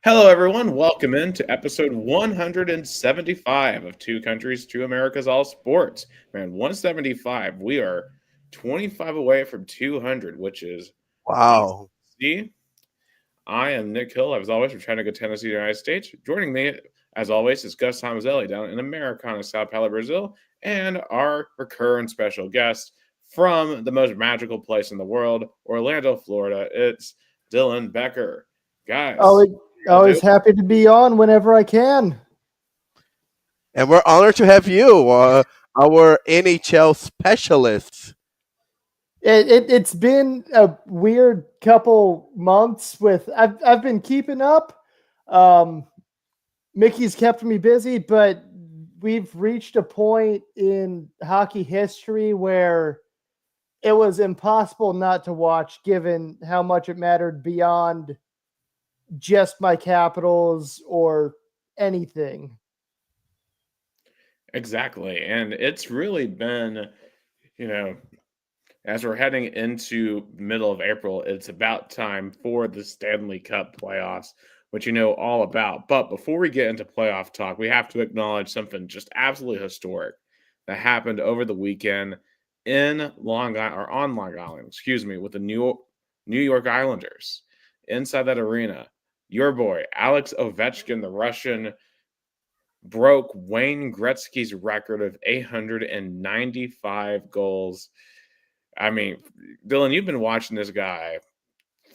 Hello, everyone. Welcome into episode 175 of Two Countries, Two Americas, All Sports. Man, 175. We are 25 away from 200, which is awesome Wow. to see. I am Nick Hill. As always, from Chattanooga, Tennessee, United States. Joining me, as always, is Gus Tomazelli down in Americana, Sao Paulo, Brazil, and our recurrent special guest from the most magical place in the world, Orlando, Florida. It's Dylan Becker. Guys, Always, how y'all doing? always happy to be on whenever I can. And we're honored to have you, our NHL specialist. It's been a weird couple months with I've been keeping up. Um, Mickey's kept me busy, but we've reached a point in hockey history where it was impossible not to watch, given how much it mattered beyond just my Capitals or anything. Exactly. And it's really been, you know, as we're heading into middle of April, it's about time for the Stanley Cup playoffs, which you know all about. But before we get into playoff talk, we have to acknowledge something just absolutely historic that happened over the weekend in Long Island or on Long Island, excuse me, with the New York Islanders. Inside that arena, your boy Alex Ovechkin, the Russian, broke Wayne Gretzky's record of 895 goals. I mean, Dylan, you've been watching this guy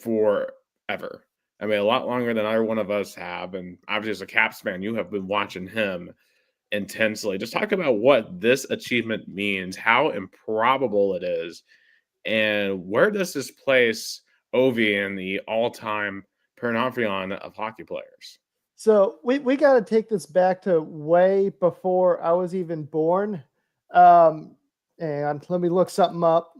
forever. I mean, a lot longer than either one of us have. And obviously, as a Caps fan, you have been watching him intensely. Just talk about what this achievement means, how improbable it is, and where does this place Ovi in the all-time pantheon of hockey players? So we got to take this back to way before I was even born. Um, and let me look something up.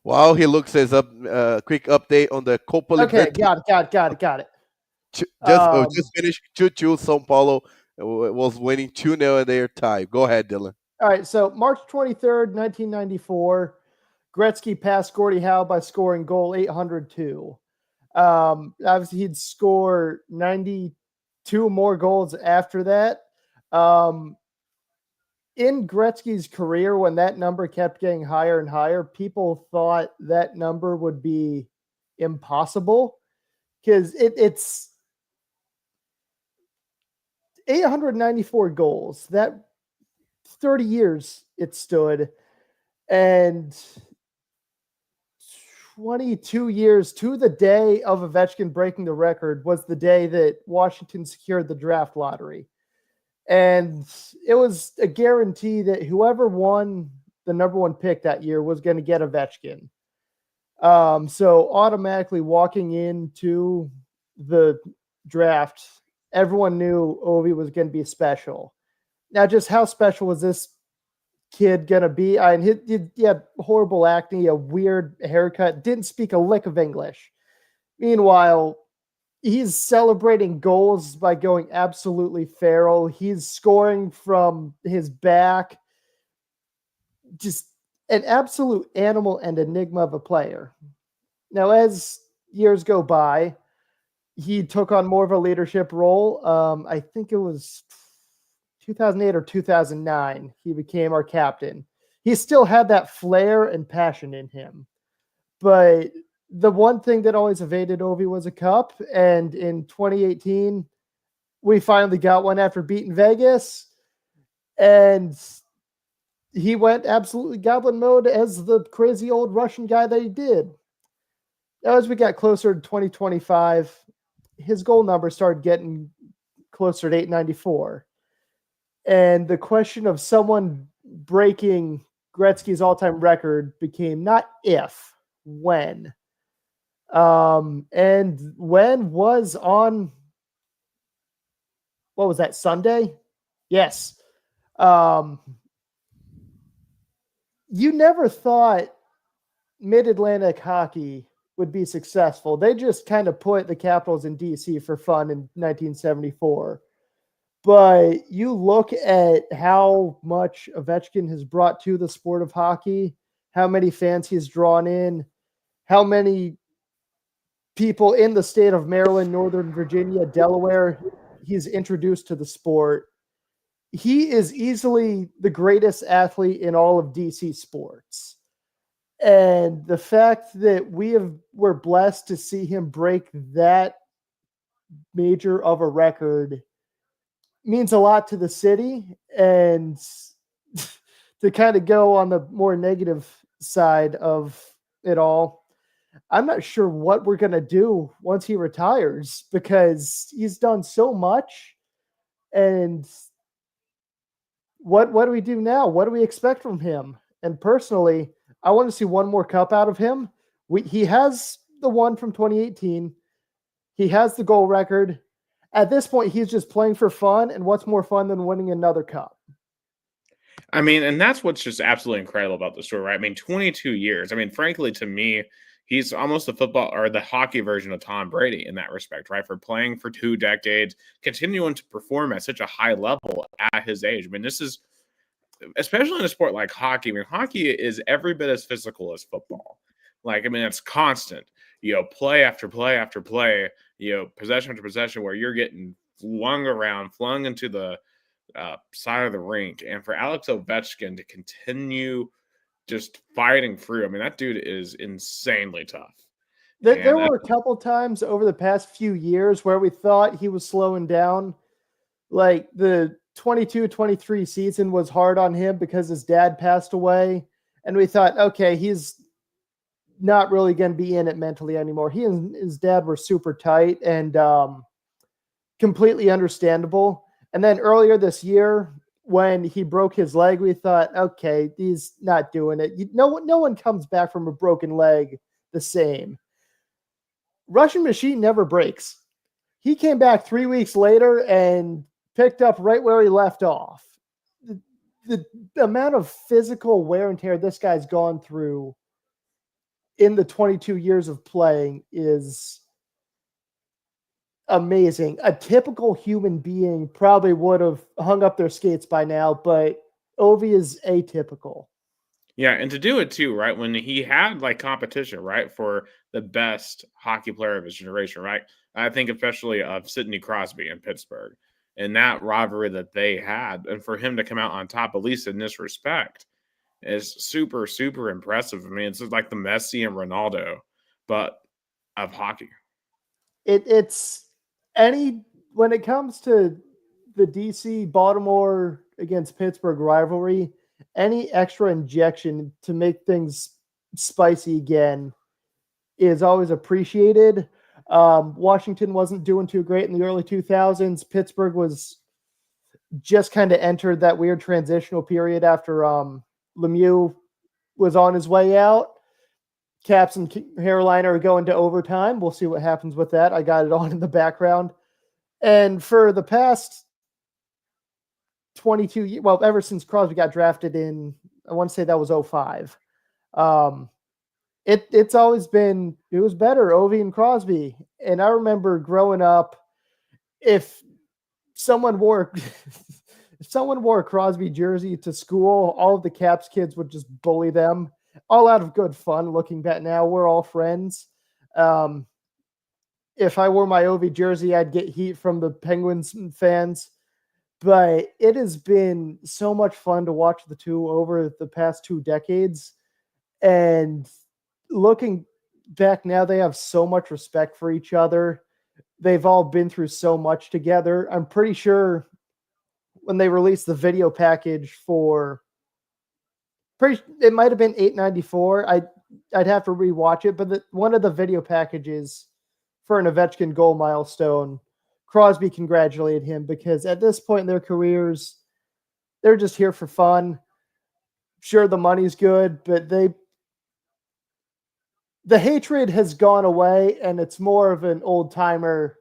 Wow, he looks as a quick update on the Copa Okay, Libertadores. got it. Just Um, finished 2-2. São Paulo was winning 2-0 at their time. Go ahead, Dylan. all right, so March 23rd, 1994, Gretzky passed Gordie Howe by scoring goal 802. Obviously, he'd score 92 more goals after that. Um, in Gretzky's career, when that number kept getting higher and higher, people thought that number would be impossible because it's 894 goals. That 30 years it stood, and 22 years to the day of Ovechkin breaking the record was the day that Washington secured the draft lottery. And it was a guarantee that whoever won the number one pick that year was going to get Ovechkin. So automatically walking into the draft, everyone knew Ovi was going to be special. Now, just how special was this kid going to be? I mean, he had horrible acne, a weird haircut, didn't speak a lick of English. Meanwhile, he's celebrating goals by going absolutely feral. He's scoring from his back. Just an absolute animal and enigma of a player. Now, as years go by, he took on more of a leadership role. I think it was 2008 or 2009. He became our captain. He still had that flair and passion in him. But the one thing that always evaded Ovi was a cup. And in 2018, we finally got one after beating Vegas. And he went absolutely goblin mode as the crazy old Russian guy that he did. As we got closer to 2025, his goal number started getting closer to 894. And the question of someone breaking Gretzky's all-time record became not if, when. And when was on, what was that, Sunday? Yes. You never thought Mid-Atlantic hockey would be successful. They just kind of put the Capitals in DC for fun in 1974. But you look at how much Ovechkin has brought to the sport of hockey, how many fans he's drawn in, how many people in the state of Maryland, Northern Virginia, Delaware, he's introduced to the sport. He is easily the greatest athlete in all of DC sports. And the fact that we're blessed to see him break that major of a record means a lot to the city. And to kind of go on the more negative side of it all, I'm not sure what we're going to do once he retires, because he's done so much. And what do we do now? What do we expect from him? And personally, I want to see one more cup out of him. He has the one from 2018. He has the goal record. At this point, he's just playing for fun. And what's more fun than winning another cup? I mean, and that's what's just absolutely incredible about the story, right? I mean, 22 years. I mean, frankly, to me, he's almost the football or the hockey version of Tom Brady in that respect, right? For playing for 2 decades, continuing to perform at such a high level at his age. I mean, this is, especially in a sport like hockey. I mean, hockey is every bit as physical as football. Like, I mean, it's constant, play after play after play, possession after possession, where you're getting flung around, flung into the side of the rink. And for Alex Ovechkin to continue just fighting through, I mean, that dude is insanely tough. There were a couple times over the past few years where we thought he was slowing down. Like the 22-23 season was hard on him because his dad passed away. And we thought, okay, he's not really going to be in it mentally anymore. He and his dad were super tight, and completely understandable. And then earlier this year, when he broke his leg, we thought, okay, he's not doing it. No one comes back from a broken leg the same. Russian Machine never breaks. He came back 3 weeks later and picked up right where he left off. The amount of physical wear and tear this guy's gone through in the 22 years of playing is amazing. A typical human being probably would have hung up their skates by now, but Ovi is atypical. Yeah, and to do it too, right? When he had like competition, right, for the best hockey player of his generation, right? I think especially of Sidney Crosby in Pittsburgh and that rivalry that they had, and for him to come out on top, at least in this respect, is super, super impressive. I mean, it's like the Messi and Ronaldo, but of hockey. It's any when it comes to the DC Baltimore against Pittsburgh rivalry, any extra injection to make things spicy again is always appreciated. Washington wasn't doing too great in the early 2000s. Pittsburgh was just kind of entered that weird transitional period after Lemieux was on his way out. Caps and Carolina are going to overtime. We'll see what happens with that. I got it on in the background. And for the past 22 years, well, ever since Crosby got drafted in, I want to say that was 05. It's always been, it was better, Ovi and Crosby. And I remember growing up, if someone wore a Crosby jersey to school, all of the Caps kids would just bully them, all out of good fun. Looking back now, we're all friends. If I wore my Ovi jersey, I'd get heat from the Penguins fans. But it has been so much fun to watch the two over the past 2 decades. And looking back now, they have so much respect for each other. They've all been through so much together. I'm pretty sure when they released the video package for it might have been $8.94. I'd have to rewatch it, but one of the video packages for an Ovechkin goal milestone, Crosby congratulated him because at this point in their careers, they're just here for fun. Sure, the money's good, but the hatred has gone away, and it's more of an old timer.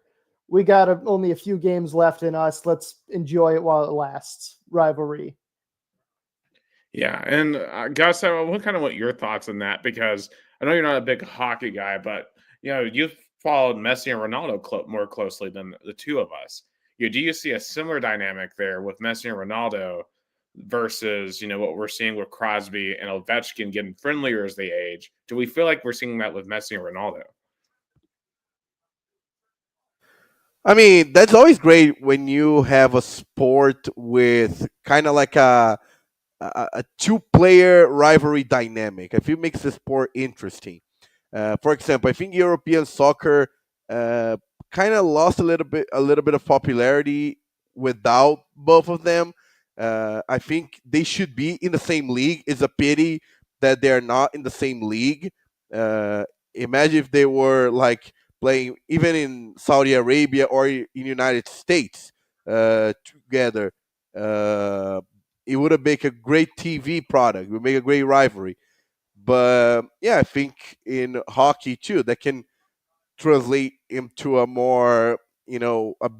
We got only a few games left in us. Let's enjoy it while it lasts. Rivalry. Yeah, and Gus, I what your thoughts on that? Because I know you're not a big hockey guy, but you've followed Messi and Ronaldo more closely than the two of us. Do you see a similar dynamic there with Messi and Ronaldo versus what we're seeing with Crosby and Ovechkin getting friendlier as they age? Do we feel like we're seeing that with Messi and Ronaldo? I mean, that's always great when you have a sport with kind of like a two-player rivalry dynamic. I feel it makes the sport interesting. For example, I think European soccer uh, kind of lost a little bit of popularity without both of them. I think they should be in the same league. It's a pity that they're not in the same league. Uh, Imagine if they were like playing even in Saudi Arabia or in United States together. Uh, it would have make a great TV product. It would make a great rivalry. But yeah, I think in hockey too, that can translate into a more, a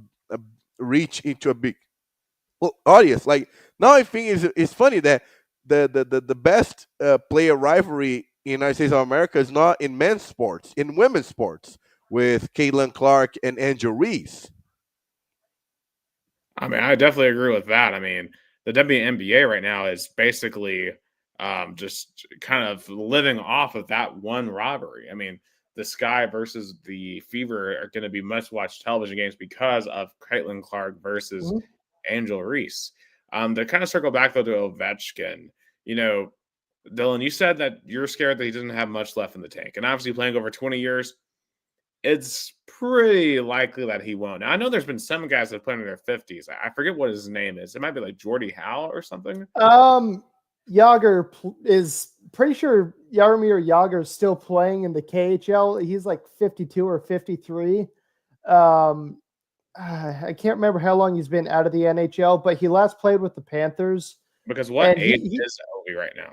reach into a big audience. Like now, I think it's funny that the best player rivalry in the United States of America is not in men's sports, in women's sports with Caitlin Clark and Angel Reese. I mean, I definitely agree with that. I mean, the WNBA right now is basically just kind of living off of that one robbery. I mean, the Sky versus the Fever are going to be must watch television games because of Caitlin Clark versus Mhm. Angel Reese. To kind of circle back though to Ovechkin, you know, Dylan, you said that you're scared that he doesn't have much left in the tank. And obviously, playing over 20 years, it's pretty likely that he won't. Now, I know there's been some guys that play in their 50s. I forget what his name is. It might be like Jordy Howe or something. Yager is pretty sure Yaromir Yager is still playing in the KHL. He's like 52 or 53. Um, I can't remember how long he's been out of the NHL, but he last played with the Panthers, Because what and age is Ovi right now?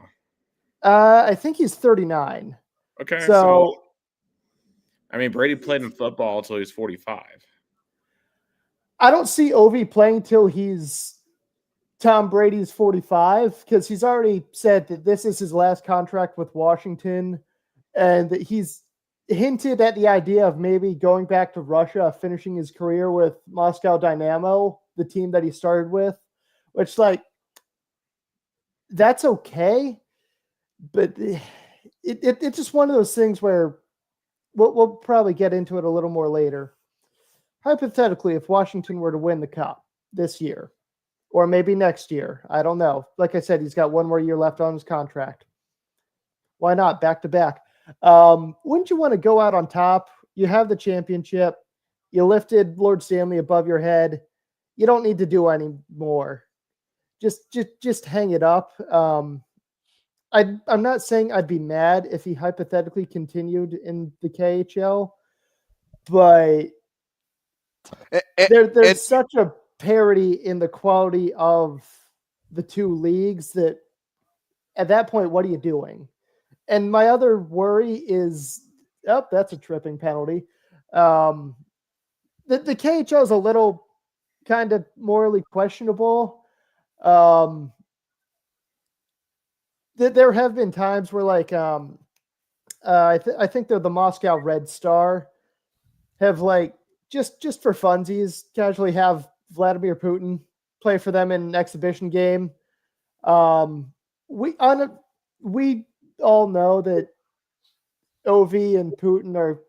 I think he's 39. Okay, so So I mean, Brady played in football until he was 45. I don't see Ovi playing till he's Tom Brady's 45 because he's already said that this is his last contract with Washington and that he's hinted at the idea of maybe going back to Russia, finishing his career with Moscow Dynamo, the team that he started with, which, like, that's okay. But it's just one of those things where we'll probably get into it a little more later. Hypothetically, if Washington were to win the cup this year, or maybe next year, I don't know. Like I said, he's got one more year left on his contract. Why not? Back to back. Wouldn't you want to go out on top? You have the championship. You lifted Lord Stanley above your head. You don't need to do any more. Just hang it up. I'm not saying I'd be mad if he hypothetically continued in the KHL, but there's And such a parity in the quality of the two leagues that at that point, what are you doing? And my other worry is, oh, that's a tripping penalty. Um, the KHL is a little kind of morally questionable. There have been times where, like, I think they're the Moscow Red Star have, like, just for funsies, casually have Vladimir Putin play for them in an exhibition game. Um, we on a, we all know that Ov and Putin are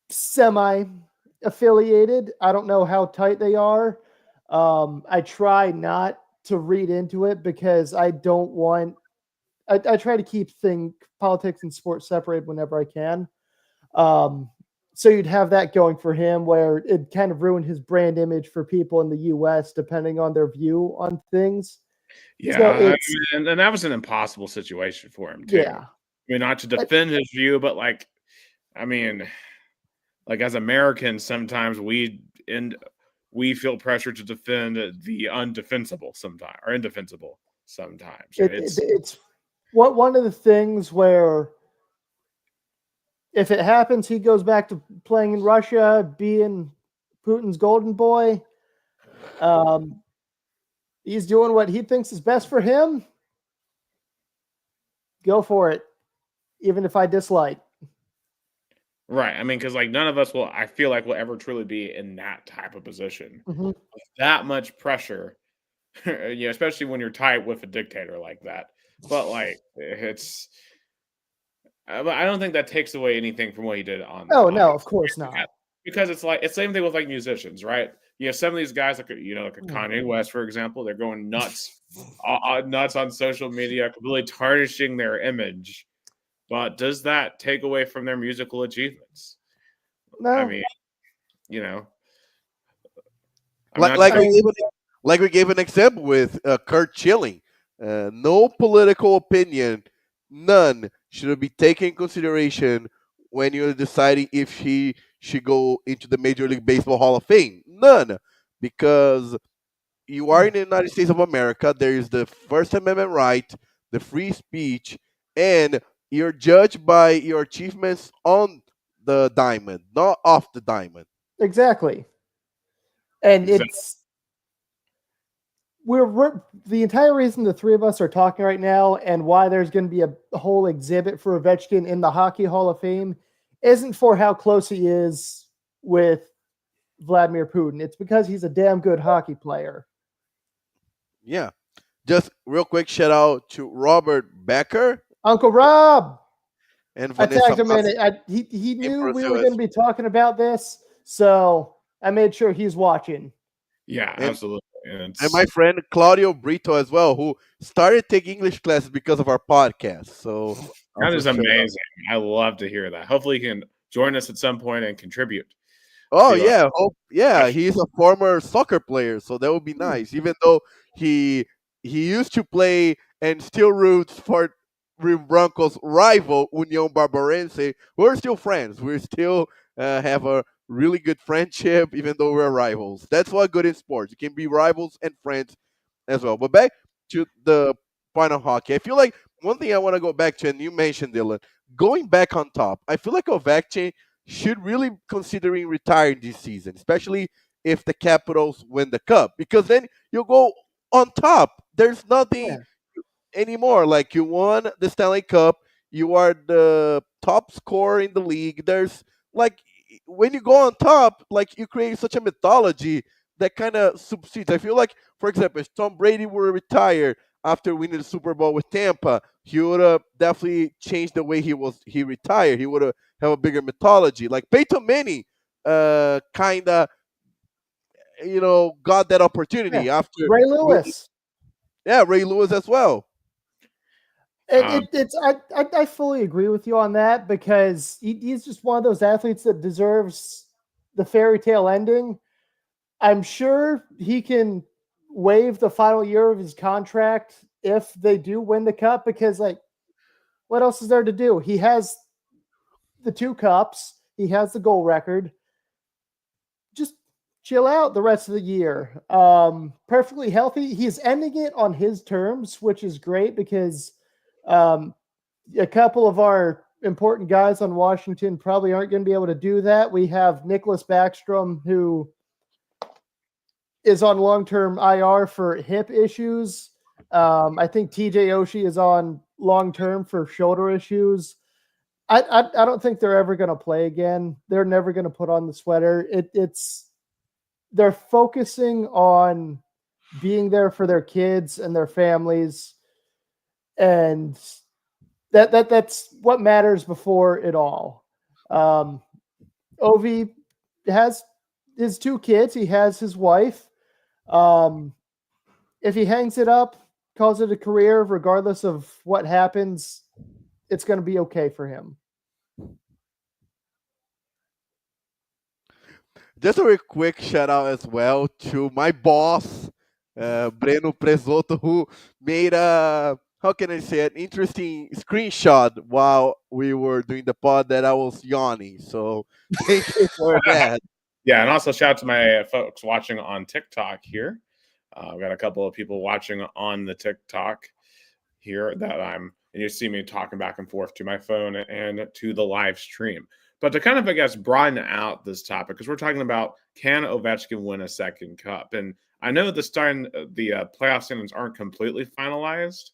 semi affiliated. I don't know how tight they are. I try not to read into it because I don't want. I try to keep politics and sports separated whenever I can. Um, so you'd have that going for him, where it kind of ruined his brand image for people in the U.S. depending on their view on things. So Yeah, it's and that was an impossible situation for him too. yeah. I mean, not to Uh, defend his view, but like, I mean, like as Americans, sometimes we feel pressure to defend the undefensible sometimes or indefensible sometimes. it's one of the things where if it happens, he goes back to playing in Russia, being Putin's golden boy. Um, he's doing what he thinks is best for him. Go for it, even if I dislike. right. I mean, because like none of us will, I feel like, will ever truly be in that type of position Mhm. with that much pressure. Especially when you're tight with a dictator like that. But like, but I don't think that takes away anything from what he did on Oh the no, ice. of course not. because it's like it's the same thing with like musicians, right? You have some of these guys like like a Kanye West, for example. They're going nuts on social media, completely tarnishing their image. But does that take away from their musical achievements? I No, mean, you know, I mean, like not to like go. we gave like we gave an example with Kurt Schilling. No political opinion, none should be taken in consideration when you're deciding if he should go into the Major League Baseball Hall of Fame. None, because you are in the United States of America. There is the First Amendment right, the free speech, and you're judged by your achievements on the diamond, not off the diamond. exactly. And Exactly. we're the entire reason the three of us are talking right now and why there's going to be a whole exhibit for Ovechkin in the Hockey Hall of Fame isn't for how close he is with Vladimir Putin. It's because he's a damn good hockey player. Yeah. Just real quick shout out to Robert Becker Uncle Rob, and I Vanessa tagged him in Mas it. He in knew we Brazil were going as to be talking about this, so I made sure he's watching. Yeah, and absolutely. And and my friend Claudio Brito as well, who started taking English classes because of our podcast. So that also is shout out. amazing. I love to hear that. Hopefully, he can join us at some point and contribute Oh to yeah, oh yeah, discussion. he's a former soccer player, so that would be Hmm. nice. Even though he he used to play and still roots for Rio Branco's rival Union Barbarense, we're still friends. We still have a really good friendship, even though we're rivals. That's what good in sports. You can be rivals and friends as well. But back to the point of hockey, I feel like one thing I want to go back to, and you mentioned Dylan, going back on top. I feel like Ovechkin should really considering retiring this season, especially if the Capitals win the cup, because then you go on top. There's nothing Yeah, anymore. Like you won the Stanley Cup, you are the top scorer in the league. There's like when you go on top, like you create such a mythology that kind of subsides. I feel like, for example, if Tom Brady were to retire after winning the Super Bowl with Tampa, he would have definitely changed the way he retired. He would have a bigger mythology. Like Peyton Manning, kind of got that yeah. opportunity after Ray winning. Lewis. Yeah, Ray Lewis as well. Um, It's I fully agree with you on that because he's just one of those athletes that deserves the fairy tale ending. I'm sure he can waive the final year of his contract if they do win the cup because like what else is there to do? He has the two cups, he has the goal record. Just chill out the rest of the year. Perfectly healthy. He's ending it on his terms, which is great because um, a couple of our important guys on Washington probably aren't going to be able to do that. We have Nicholas Backstrom, who is on long term IR for hip issues. I think TJ Oshie is on long term for shoulder issues. I don't think they're ever going to play again. They're never going to put on the sweater. It's they're focusing on being there for their kids and their families, and that's what matters before it all. Um, Ovi has his two kids. He has his wife. Um, if he hangs it up, calls it a career, regardless of what happens, it's going to be okay for him. Just a very quick shout out as well to my boss, Breno Presoto, who made how can I say, an interesting screenshot while we were doing the pod that I was yawning. So thank you for that. yeah, and also shout out to my folks watching on TikTok here. I've got a couple of people watching on the TikTok here that and you see me talking back and forth to my phone and to the live stream. But to kind of, I guess, broaden out this topic, because we're talking about can Ovechkin win a second cup? And I know the playoff standings aren't completely finalized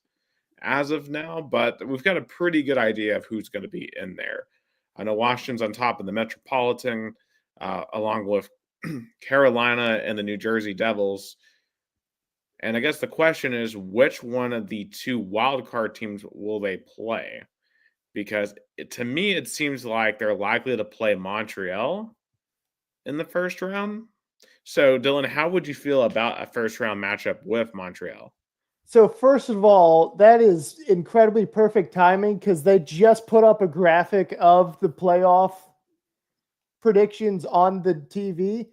as of now, but we've got a pretty good idea of who's going to be in there. I know Washington's on top in the Metropolitan, along with Carolina and the New Jersey Devils. And I guess the question is, which one of the two wildcard teams will they play? Because to me, it seems like they're likely to play Montreal. in the first round. So, Dylan, how would you feel about a first round matchup with Montreal? So first of all, that is incredibly perfect timing because they just put up a graphic of the playoff predictions on the TV.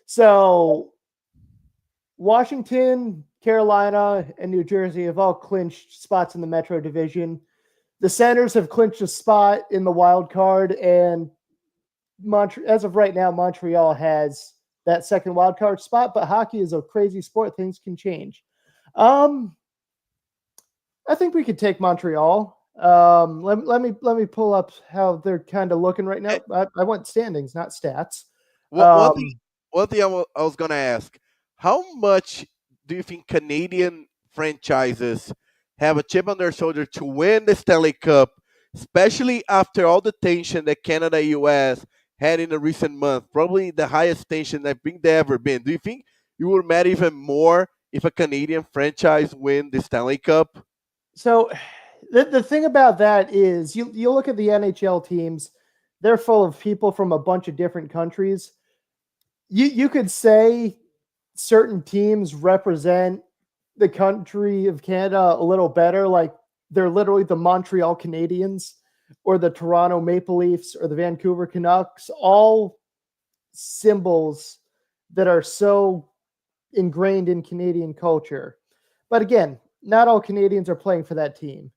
So Washington, Carolina, and New Jersey have all clinched spots in the Metro Division. The Senators have clinched a spot in the wild card, and as of right now, Montreal has that second wild card spot. But hockey is a crazy sport; things can change. Um, I think we could take Montreal. Let me pull up how they're kind of looking right now. I want standings, not stats. What Um, one thing I was gonna ask: how much do you think Canadian franchises have a chip on their shoulder to win the Stanley Cup, especially after all the tension that Canada US had in the recent month? Probably the highest tension I think they ever been. Do you think it would matter even more if a Canadian franchise win the Stanley Cup? so the thing about that is you look at the NHL teams, they're full of people from a bunch of different countries. You could say certain teams represent the country of Canada a little better, like they're literally the Montreal Canadiens or the Toronto Maple Leafs or the Vancouver Canucks, all symbols that are so ingrained in Canadian culture. But again, not all Canadians are playing for that team.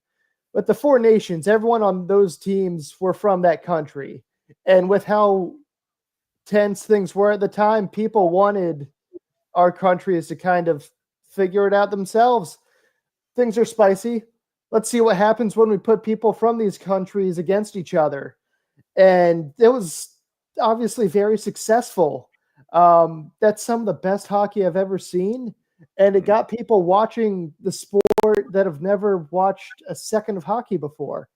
But the four nations, everyone on those teams were from that country. And with how tense things were at the time, people wanted our countries to kind of figure it out themselves. Things are spicy. Let's see what happens when we put people from these countries against each other. And it was obviously very successful. That's some of the best hockey I've ever seen. And it got people watching the sport that have never watched a second of hockey before.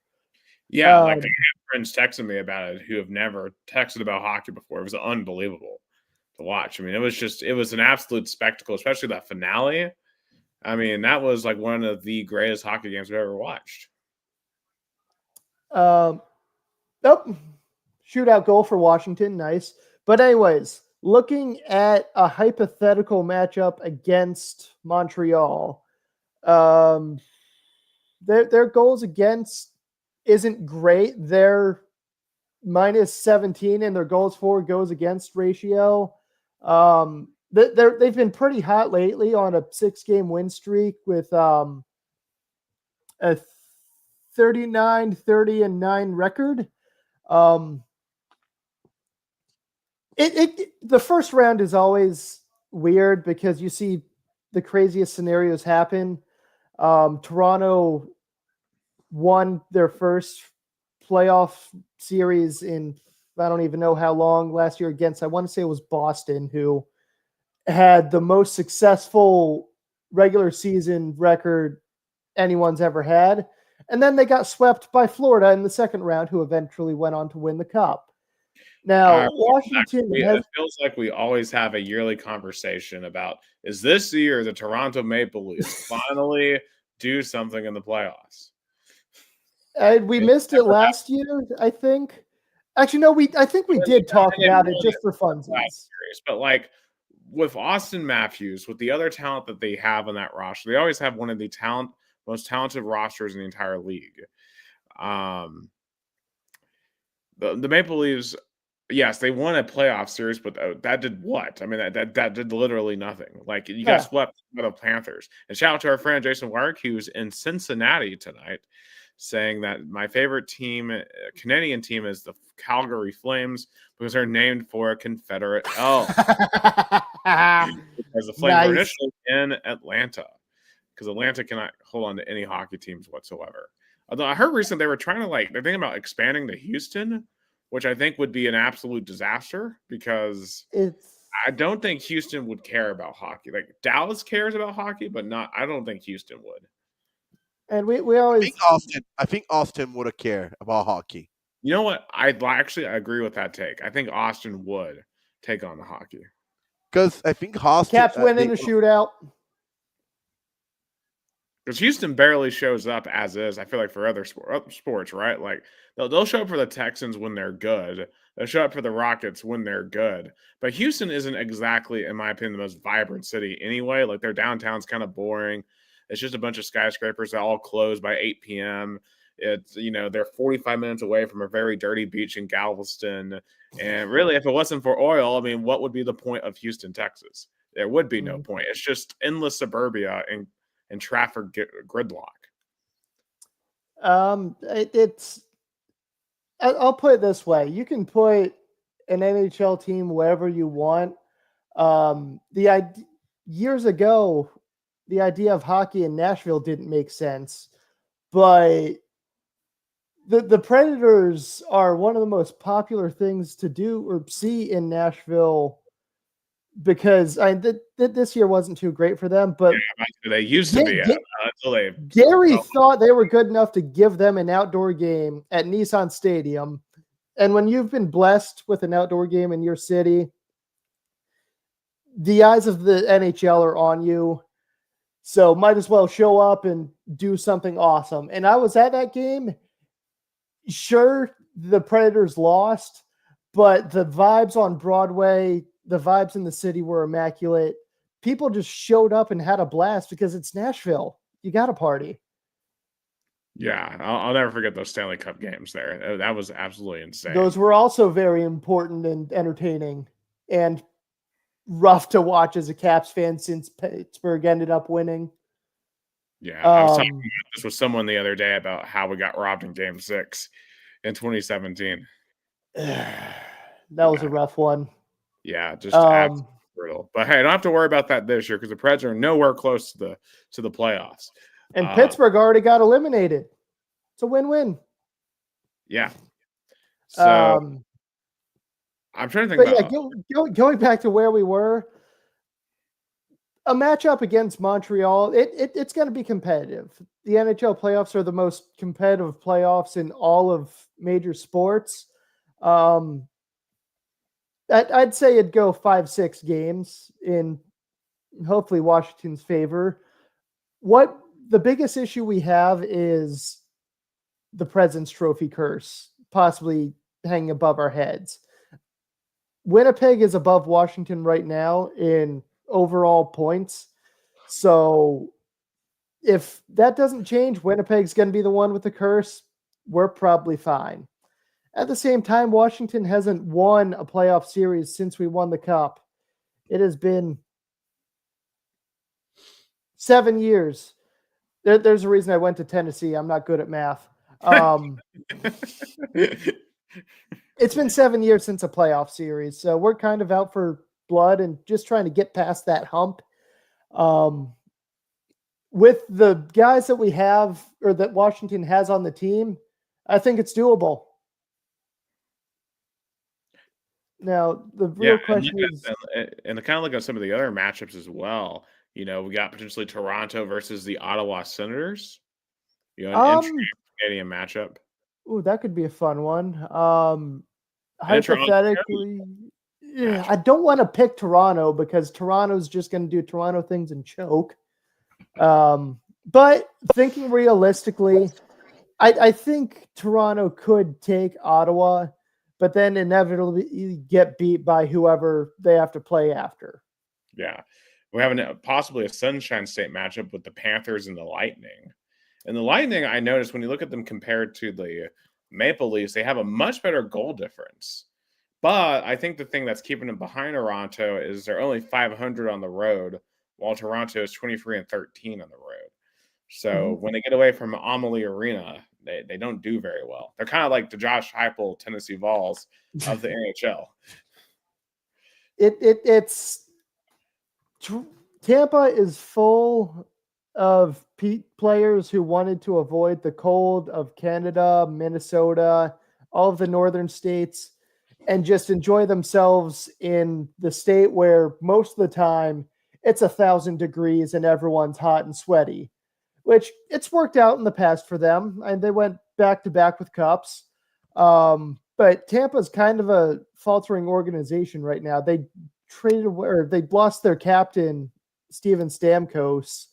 Yeah, like I have friends texting me about it who have never texted about hockey before. It was unbelievable to watch. I mean, it was an absolute spectacle, especially that finale. I mean, that was like one of the greatest hockey games I've ever watched. Nope. Shootout goal for Washington. Nice. But, anyways, looking at a hypothetical matchup against Montreal, their goals against isn't great. They're minus 17 in their goals for goes against ratio. They've been pretty hot lately on a 6-game win streak with a 39, 30, and 9 record. The first round is always weird because you see the craziest scenarios happen. Toronto won their first playoff series in I don't even know how long last year against, I want to say it was Boston, who had the most successful regular season record anyone's ever had. And then they got swept by Florida in the second round, who eventually went on to win the cup. Now, Washington it feels like we always have a yearly conversation about, is this year the Toronto Maple Leafs finally do something in the playoffs? We missed it last year, I think. Actually, no, I think we did talk about it just for funsies. But like with Austin Matthews, with the other talent that they have on that roster, they always have one of the most talented rosters in the entire league. The Maple Leafs, yes, they won a playoff series, but that did what? I mean, that did literally nothing. Like you got swept by the Panthers. And shout out to our friend Jason Warwick, who's in Cincinnati tonight, saying that my favorite team, Canadian team, is the Calgary Flames because they're named for a Confederate elf. Because the Flames were initially in Atlanta, because Atlanta cannot hold on to any hockey teams whatsoever. Although I heard recently they're thinking about expanding to Houston, which I think would be an absolute disaster because I don't think Houston would care about hockey. Like Dallas cares about hockey, but I don't think Houston would. And we always I think Austin would have cared about hockey. You know what? I agree with that take. I think Austin would take on the hockey. Because I think Austin Caps win in the shootout. because Houston barely shows up as is. I feel like for other sports, right? Like they'll show up for the Texans when they're good. They'll show up for the Rockets when they're good. But Houston isn't exactly, in my opinion, the most vibrant city anyway. Like their downtown's kind of boring. It's just a bunch of skyscrapers that all close by 8 p.m. It's, they're 45 minutes away from a very dirty beach in Galveston. And really, if it wasn't for oil, I mean, what would be the point of Houston, Texas? There would be no point. It's just endless suburbia and traffic gridlock. I'll put it this way: you can put an NHL team wherever you want. Years ago, the idea of hockey in Nashville didn't make sense, but the Predators are one of the most popular things to do or see in Nashville, because this year wasn't too great for them, but they used to be until they. Gary thought they were good enough to give them an outdoor game at Nissan Stadium. And when you've been blessed with an outdoor game in your city, the eyes of the NHL are on you. So might as well show up and do something awesome. And I was at that game. Sure, the Predators lost, but the vibes on Broadway, the vibes in the city were immaculate. People just showed up and had a blast because it's Nashville. You got to party. Yeah, I'll never forget those Stanley Cup games there. That was absolutely insane. Those were also very important and entertaining and rough to watch as a Caps fan since Pittsburgh ended up winning. Yeah, I was talking about this with someone the other day about how we got robbed in Game 6 in 2017. That was a rough one. Yeah, just absolutely brutal. But hey, I don't have to worry about that this year because the Preds are nowhere close to the playoffs. And Pittsburgh already got eliminated. It's a win-win. Yeah. So I'm trying to think about going back to where we were. A matchup against Montreal, it's going to be competitive. The NHL playoffs are the most competitive playoffs in all of major sports. I'd say it'd go 5-6 games in hopefully Washington's favor. What the biggest issue we have is the President's Trophy curse possibly hanging above our heads. Winnipeg is above Washington right now in overall points. So if that doesn't change, Winnipeg's going to be the one with the curse. We're probably fine. At the same time, Washington hasn't won a playoff series since we won the Cup. It has been 7 years. There's a reason I went to Tennessee. I'm not good at math. It's been 7 years since a playoff series, so we're kind of out for blood and just trying to get past that hump. With the guys that we have or that Washington has on the team, I think it's doable. Now, the real question is... And kind of look at some of the other matchups as well. We got potentially Toronto versus the Ottawa Senators. An interesting Canadian matchup. Ooh, that could be a fun one. Hypothetically, I don't want to pick Toronto because Toronto's just going to do Toronto things and choke. But thinking realistically, I think Toronto could take Ottawa, but then inevitably get beat by whoever they have to play after. Yeah. We're having possibly a Sunshine State matchup with the Panthers and the Lightning. And the Lightning, I noticed when you look at them compared to the Maple Leafs, they have a much better goal difference. But I think the thing that's keeping them behind Toronto is they're only 500 on the road, while Toronto is 23-13 on the road. So when they get away from Amalie Arena, they don't do very well. They're kind of like the Josh Heupel Tennessee Vols of the NHL. It's Tampa is full of players who wanted to avoid the cold of Canada, Minnesota, all of the northern states, and just enjoy themselves in the state where most of the time it's 1,000 degrees and everyone's hot and sweaty, which it's worked out in the past for them. And they went back to back with cups. But Tampa's kind of a faltering organization right now. They lost their captain, Steven Stamkos,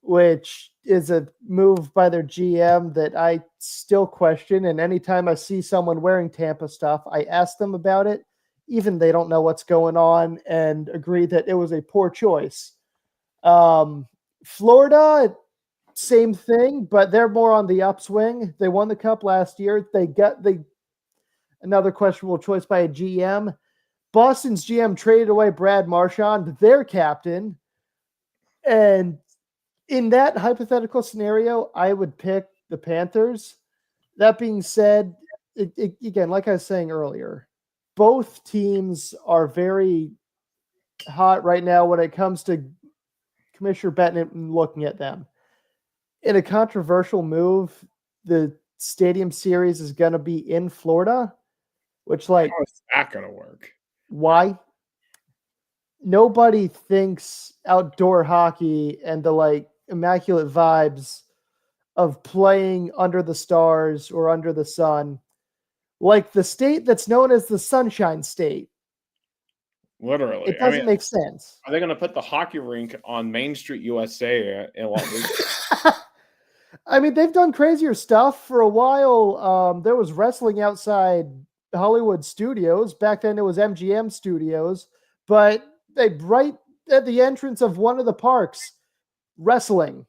which is a move by their GM that I still question. And anytime I see someone wearing Tampa stuff, I ask them about it. Even they don't know what's going on and agree that it was a poor choice. Florida, same thing, but they're more on the upswing. They won the cup last year. They got another questionable choice by a GM. Boston's GM traded away Brad Marchand, their captain. And in that hypothetical scenario, I would pick the Panthers. That being said, again, like I was saying earlier, both teams are very hot right now when it comes to Commissioner Bettman looking at them. In a controversial move, the Stadium Series is going to be in Florida, which, like, how is that going to work? Why? Nobody thinks outdoor hockey and the like immaculate vibes of playing under the stars or under the sun, like the state that's known as the Sunshine State. Literally, It doesn't make sense. Are they going to put the hockey rink on Main Street, USA? I mean, they've done crazier stuff for a while. There was wrestling outside Hollywood Studios. Back then, it was MGM Studios, but they right at the entrance of one of the parks, wrestling.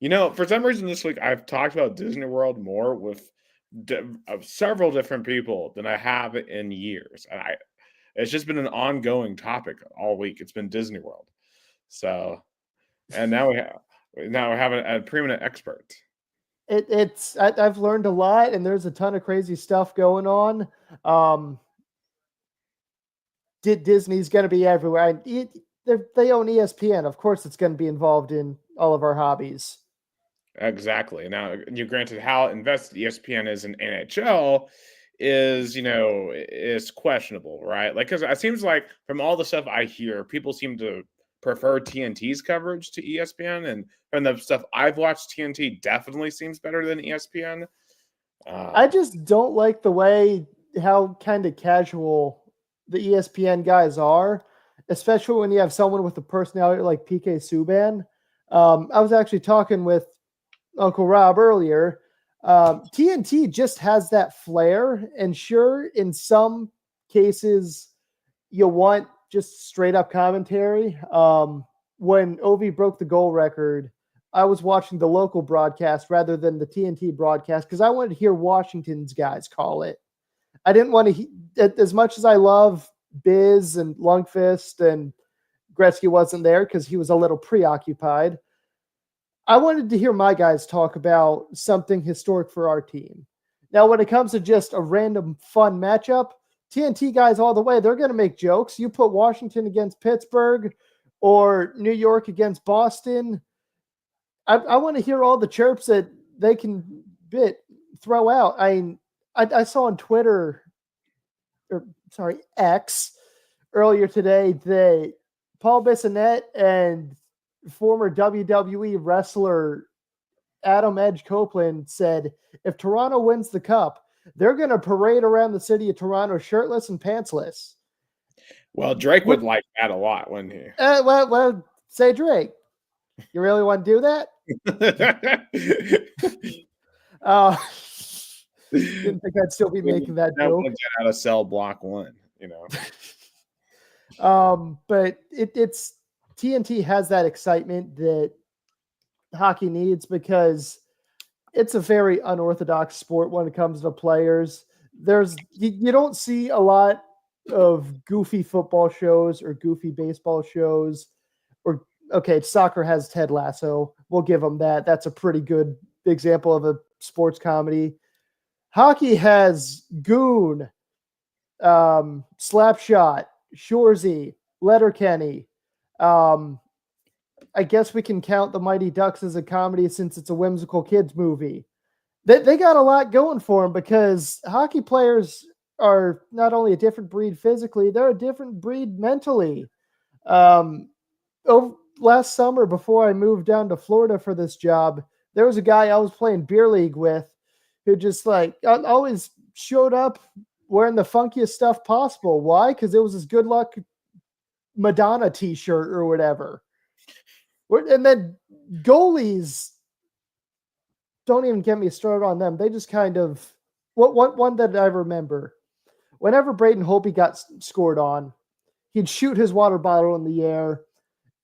You know, for some reason this week I've talked about Disney World more with several different people than I have in years, and it's just been an ongoing topic all week. It's been Disney World, so and now we have a preeminent expert. I've learned a lot, and there's a ton of crazy stuff going on. Disney's going to be everywhere. They own ESPN. Of course, it's going to be involved in all of our hobbies. Exactly. Now, you granted how invested ESPN is in NHL is questionable, right? Like, because it seems like from all the stuff I hear, people seem to prefer TNT's coverage to ESPN, and from the stuff I've watched, TNT definitely seems better than ESPN. I just don't like the way how kind of casual the ESPN guys are, especially when you have someone with a personality like PK Subban. I was actually talking with Uncle Rob earlier. TNT just has that flair, and sure, in some cases, you want just straight up commentary. When Ovi broke the goal record, I was watching the local broadcast rather than the TNT broadcast because I wanted to hear Washington's guys call it. I didn't want to, as much as I love Biz and Lundqvist, and Gretzky wasn't there because he was a little preoccupied. I wanted to hear my guys talk about something historic for our team. Now, when it comes to just a random fun matchup, TNT guys all the way, they're going to make jokes. You put Washington against Pittsburgh or New York against Boston, I want to hear all the chirps that they can throw out. I saw on Twitter, X, earlier today that Paul Bissonnette and former WWE wrestler Adam Edge Copeland said if Toronto wins the cup, they're going to parade around the city of Toronto shirtless and pantsless. Well, Drake would like that a lot, wouldn't he? Well, say Drake. You really want to do that? Didn't think I'd still be making that joke. Out of cell block 1, you know. But it's TNT has that excitement that hockey needs because it's a very unorthodox sport when it comes to players. You don't see a lot of goofy football shows or goofy baseball shows. Or okay, soccer has Ted Lasso. We'll give them that. That's a pretty good example of a sports comedy. Hockey has Goon, Slapshot, Shoresy, Letterkenny. I guess we can count the Mighty Ducks as a comedy since it's a whimsical kids movie. They got a lot going for them because hockey players are not only a different breed physically, they're a different breed mentally. Last summer, before I moved down to Florida for this job, there was a guy I was playing beer league with who just like always showed up wearing the funkiest stuff possible. Why? Because it was his good luck Madonna t-shirt or whatever. And then goalies, don't even get me started on them. They just kind of, one that I remember, whenever Braden Holtby got scored on, he'd shoot his water bottle in the air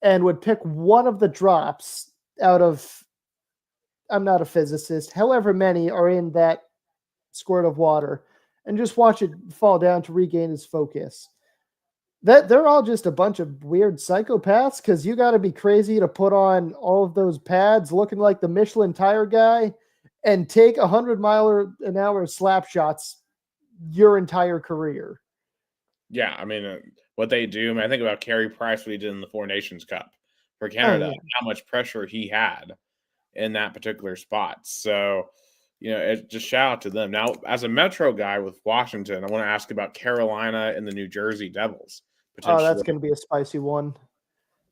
and would pick one of the drops out of, I'm not a physicist, however many are in that squirt of water, and just watch it fall down to regain his focus. That they're all just a bunch of weird psychopaths, because you got to be crazy to put on all of those pads looking like the Michelin tire guy and take 100-mile-an-hour slap shots your entire career. Yeah, I mean, what they do. I mean, I think about Carey Price, what he did in the Four Nations Cup for Canada, yeah. and how much pressure he had in that particular spot. So, it just shout out to them. Now, as a Metro guy with Washington, I want to ask about Carolina and the New Jersey Devils Oh, that's potentially. going to be a spicy one.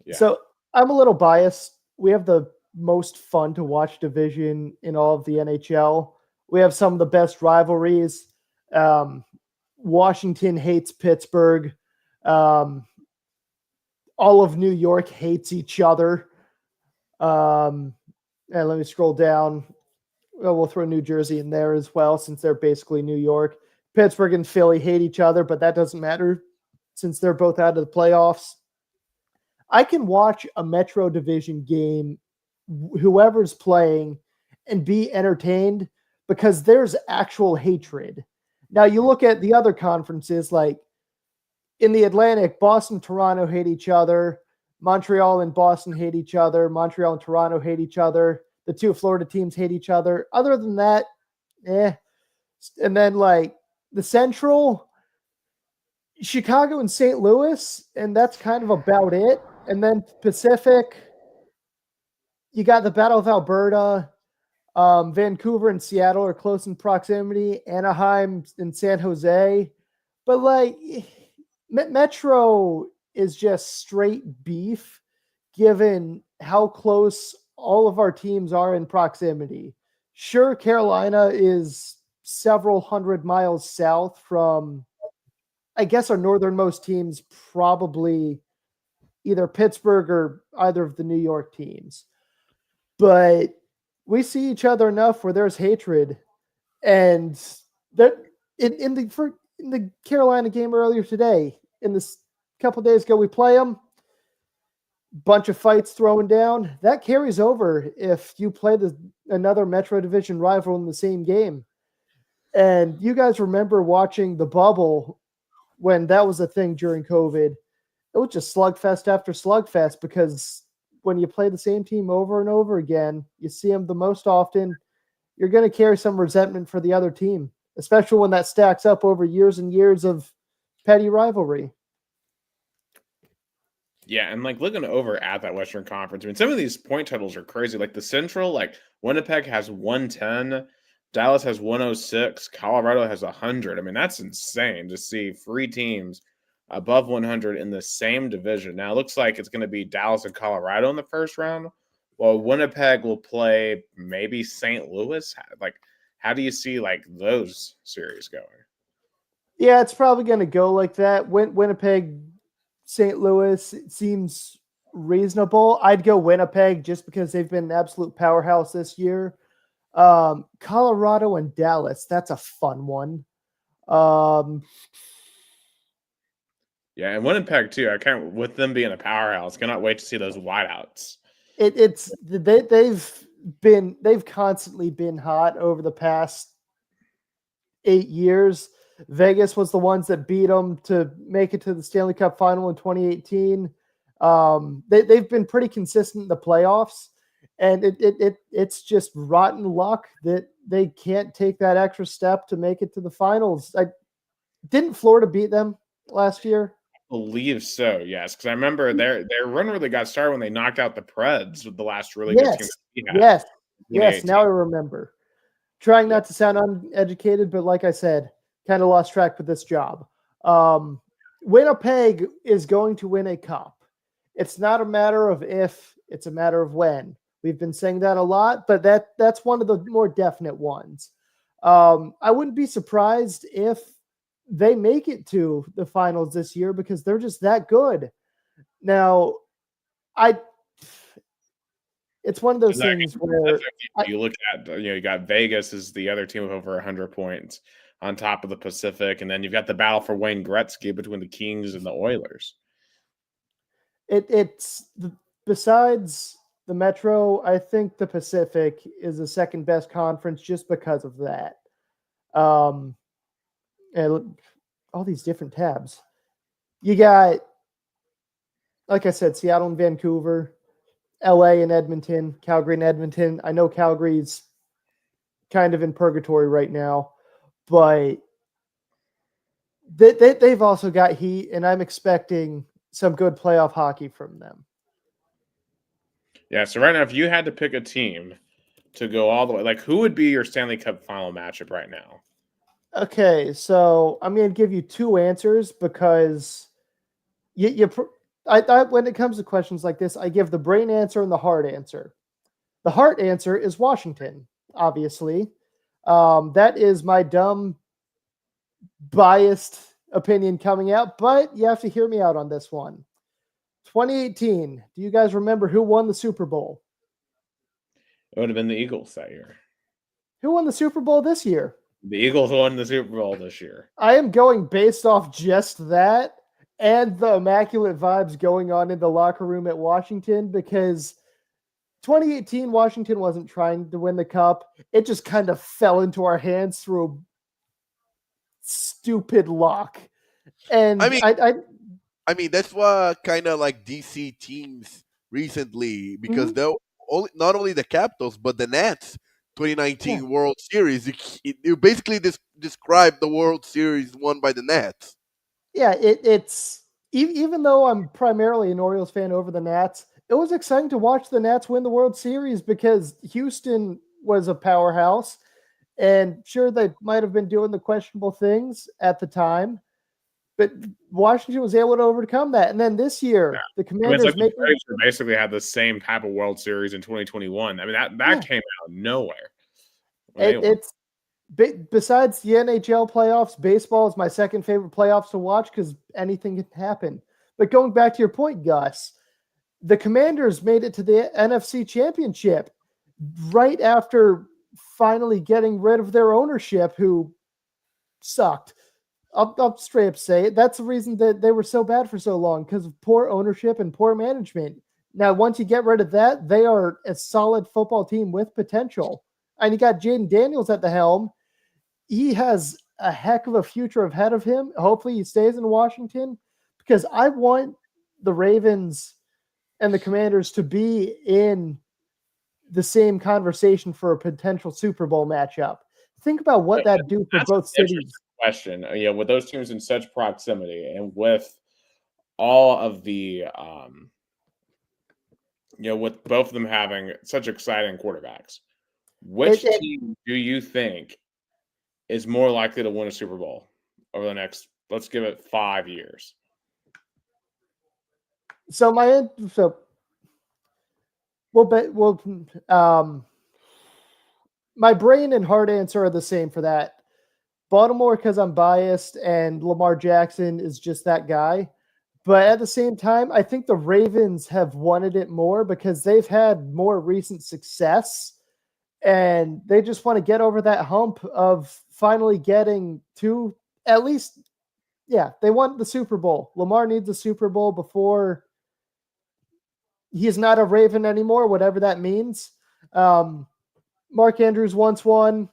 Yeah. So I'm a little biased. We have the most fun to watch division in all of the NHL. We have some of the best rivalries. Washington hates Pittsburgh. All of New York hates each other. And let me scroll down. Well, we'll throw New Jersey in there as well, since they're basically New York. Pittsburgh and Philly hate each other, but that doesn't matter since they're both out of the playoffs. I can watch a Metro Division game, whoever's playing, and be entertained because there's actual hatred. Now, you look at the other conferences, like in the Atlantic, Boston and Toronto hate each other. Montreal and Boston hate each other. Montreal and Toronto hate each other. The two Florida teams hate each other. Other than that, And then, like, the Central, Chicago and St. Louis, and that's kind of about it. And then Pacific, you got the Battle of Alberta. Vancouver and Seattle are close in proximity. Anaheim and San Jose. But, like, Metro is just straight beef, given how close all of our teams are in proximity. Sure, Carolina is several hundred miles south from, I guess, our northernmost teams, probably either Pittsburgh or either of the New York teams. But we see each other enough where there's hatred. And that in the Carolina game earlier today, in this couple days ago, we play them. Bunch of fights throwing down. That carries over if you play another Metro Division rival in the same game. And you guys remember watching the bubble when that was a thing during COVID. It was just slugfest after slugfest, because when you play the same team over and over again, you see them the most often, you're going to carry some resentment for the other team, especially when that stacks up over years and years of petty rivalry. Yeah, and like looking over at that Western Conference, I mean, some of these point totals are crazy. Like the Central, like Winnipeg has 110, Dallas has 106, Colorado has 100. I mean, that's insane to see 3 teams above 100 in the same division. Now, it looks like it's going to be Dallas and Colorado in the first round, while Winnipeg will play maybe St. Louis. Like, how do you see like those series going? Yeah, it's probably going to go like that. Winnipeg, St. Louis, it seems reasonable. I'd go Winnipeg just because they've been an absolute powerhouse this year. Colorado and Dallas, that's a fun one. Yeah, and Winnipeg too. I can't, with them being a powerhouse, cannot wait to see those wideouts. They've constantly been hot over the past 8 years. Vegas was the ones that beat them to make it to the Stanley Cup final in 2018. They've been pretty consistent in the playoffs, and it's just rotten luck that they can't take that extra step to make it to the finals. Didn't Florida beat them last year? I believe so, yes, because I remember their run really got started when they knocked out the Preds with the last really good team that we had. Yes. Now I remember. Trying not to sound uneducated, but like I said, kind of lost track with this job. Winnipeg is going to win a cup. It's not a matter of if, it's a matter of when. We've been saying that a lot, but that's one of the more definite ones. I wouldn't be surprised if they make it to the finals this year, because they're just that good. Now, it's one of those Like, things where you look at, you got Vegas is the other team with over 100 points on top of the Pacific, and then you've got the battle for Wayne Gretzky between the Kings and the Oilers. Besides the Metro, I think the Pacific is the second best conference just because of that. And all these different tabs. You got, like I said, Seattle and Vancouver, LA and Edmonton, Calgary and Edmonton. I know Calgary's kind of in purgatory right now, but they've also got heat, and I'm expecting some good playoff hockey from them. Yeah, so right now, if you had to pick a team to go all the way, like who would be your Stanley Cup final matchup right now? Okay, so I'm going to give you two answers because when it comes to questions like this, I give the brain answer and the heart answer. The heart answer is Washington, obviously. That is my dumb, biased opinion coming out, but you have to hear me out on this one. 2018, do you guys remember who won the Super Bowl? It would have been the Eagles that year. Who won the Super Bowl this year? The Eagles won the Super Bowl this year. I am going based off just that and the immaculate vibes going on in the locker room at Washington, because 2018 Washington wasn't trying to win the cup. It just kind of fell into our hands through a stupid luck. And I mean that's what kind of like DC teams recently, because they're not only the Capitals but the Nats 2019 World Series. You basically describe the World Series won by the Nats. Yeah, it's even though I'm primarily an Orioles fan over the Nats, it was exciting to watch the Nats win the World Series because Houston was a powerhouse, and sure, they might have been doing the questionable things at the time, but Washington was able to overcome that. And then this year, the Commanders the Braves basically had the same type of World Series in 2021. I mean, that came out of nowhere. It's besides the NHL playoffs, baseball is my second favorite playoffs to watch because anything can happen. But going back to your point, Gus, the Commanders made it to the NFC Championship right after finally getting rid of their ownership, who sucked. I'll straight up say it. That's the reason that they were so bad for so long, because of poor ownership and poor management. Now, once you get rid of that, they are a solid football team with potential. And you got Jaden Daniels at the helm. He has a heck of a future ahead of him. Hopefully he stays in Washington, because I want the Ravens and the Commanders to be in the same conversation for a potential Super Bowl matchup. Think about what that'd do for both cities. Question, with those teams in such proximity and with all of the, with both of them having such exciting quarterbacks, which team do you think is more likely to win a Super Bowl over the next, let's give it 5 years? So my brain and heart answer are the same for that. Baltimore, because I'm biased and Lamar Jackson is just that guy. But at the same time, I think the Ravens have wanted it more because they've had more recent success, and they just want to get over that hump of finally getting to at least, they want the Super Bowl. Lamar needs the Super Bowl before he's not a Raven anymore, whatever that means. Mark Andrews once won.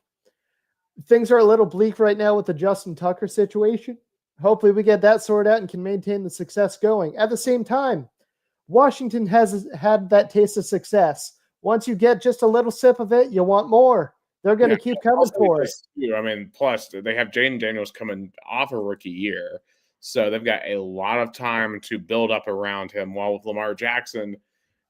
Things are a little bleak right now with the Justin Tucker situation. Hopefully we get that sorted out and can maintain the success going. At the same time, Washington has had that taste of success. Once you get just a little sip of it, you want more. They're going to keep coming for it. I mean, plus they have Jaden Daniels coming off a rookie year, so they've got a lot of time to build up around him. While with Lamar Jackson,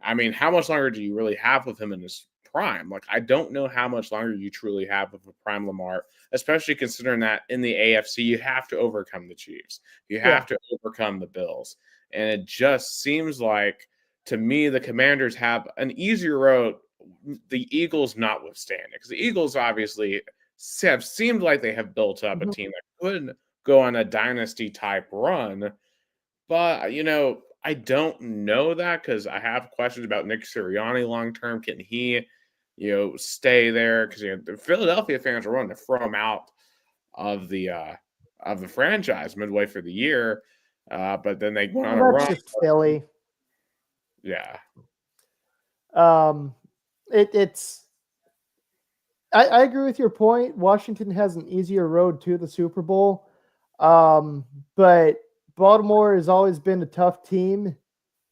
I mean, how much longer do you really have with him in his prime? Like, I don't know how much longer you truly have with a prime Lamar, especially considering that in the AFC, you have to overcome the Chiefs. You have to overcome the Bills. And it just seems like, to me, the Commanders have an easier road, the Eagles notwithstanding, because the Eagles obviously have seemed like they have built up a team that could go on a dynasty type run. But, I don't know that because I have questions about Nick Sirianni long term. Can he, stay there? Because the Philadelphia fans are willing to throw him out of the franchise midway through the year, but then they went on a Well, run. that's just Philly. Yeah, It's. I agree with your point. Washington has an easier road to the Super Bowl, but Baltimore has always been a tough team,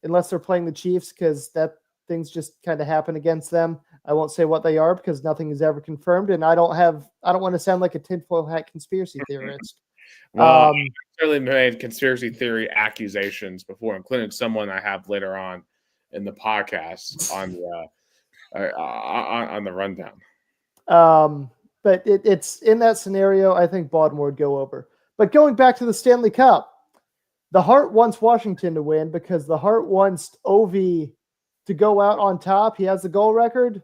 unless they're playing the Chiefs, because that things just kind of happen against them. I won't say what they are because nothing is ever confirmed, and I don't want to sound like a tinfoil hat conspiracy theorist. well, I've certainly made conspiracy theory accusations before, including someone I have later on in the podcast on the rundown. But it's in that scenario, I think Baltimore would go over. But going back to the Stanley Cup, the Heart wants Washington to win because the Heart wants Ovi to go out on top. He has the goal record,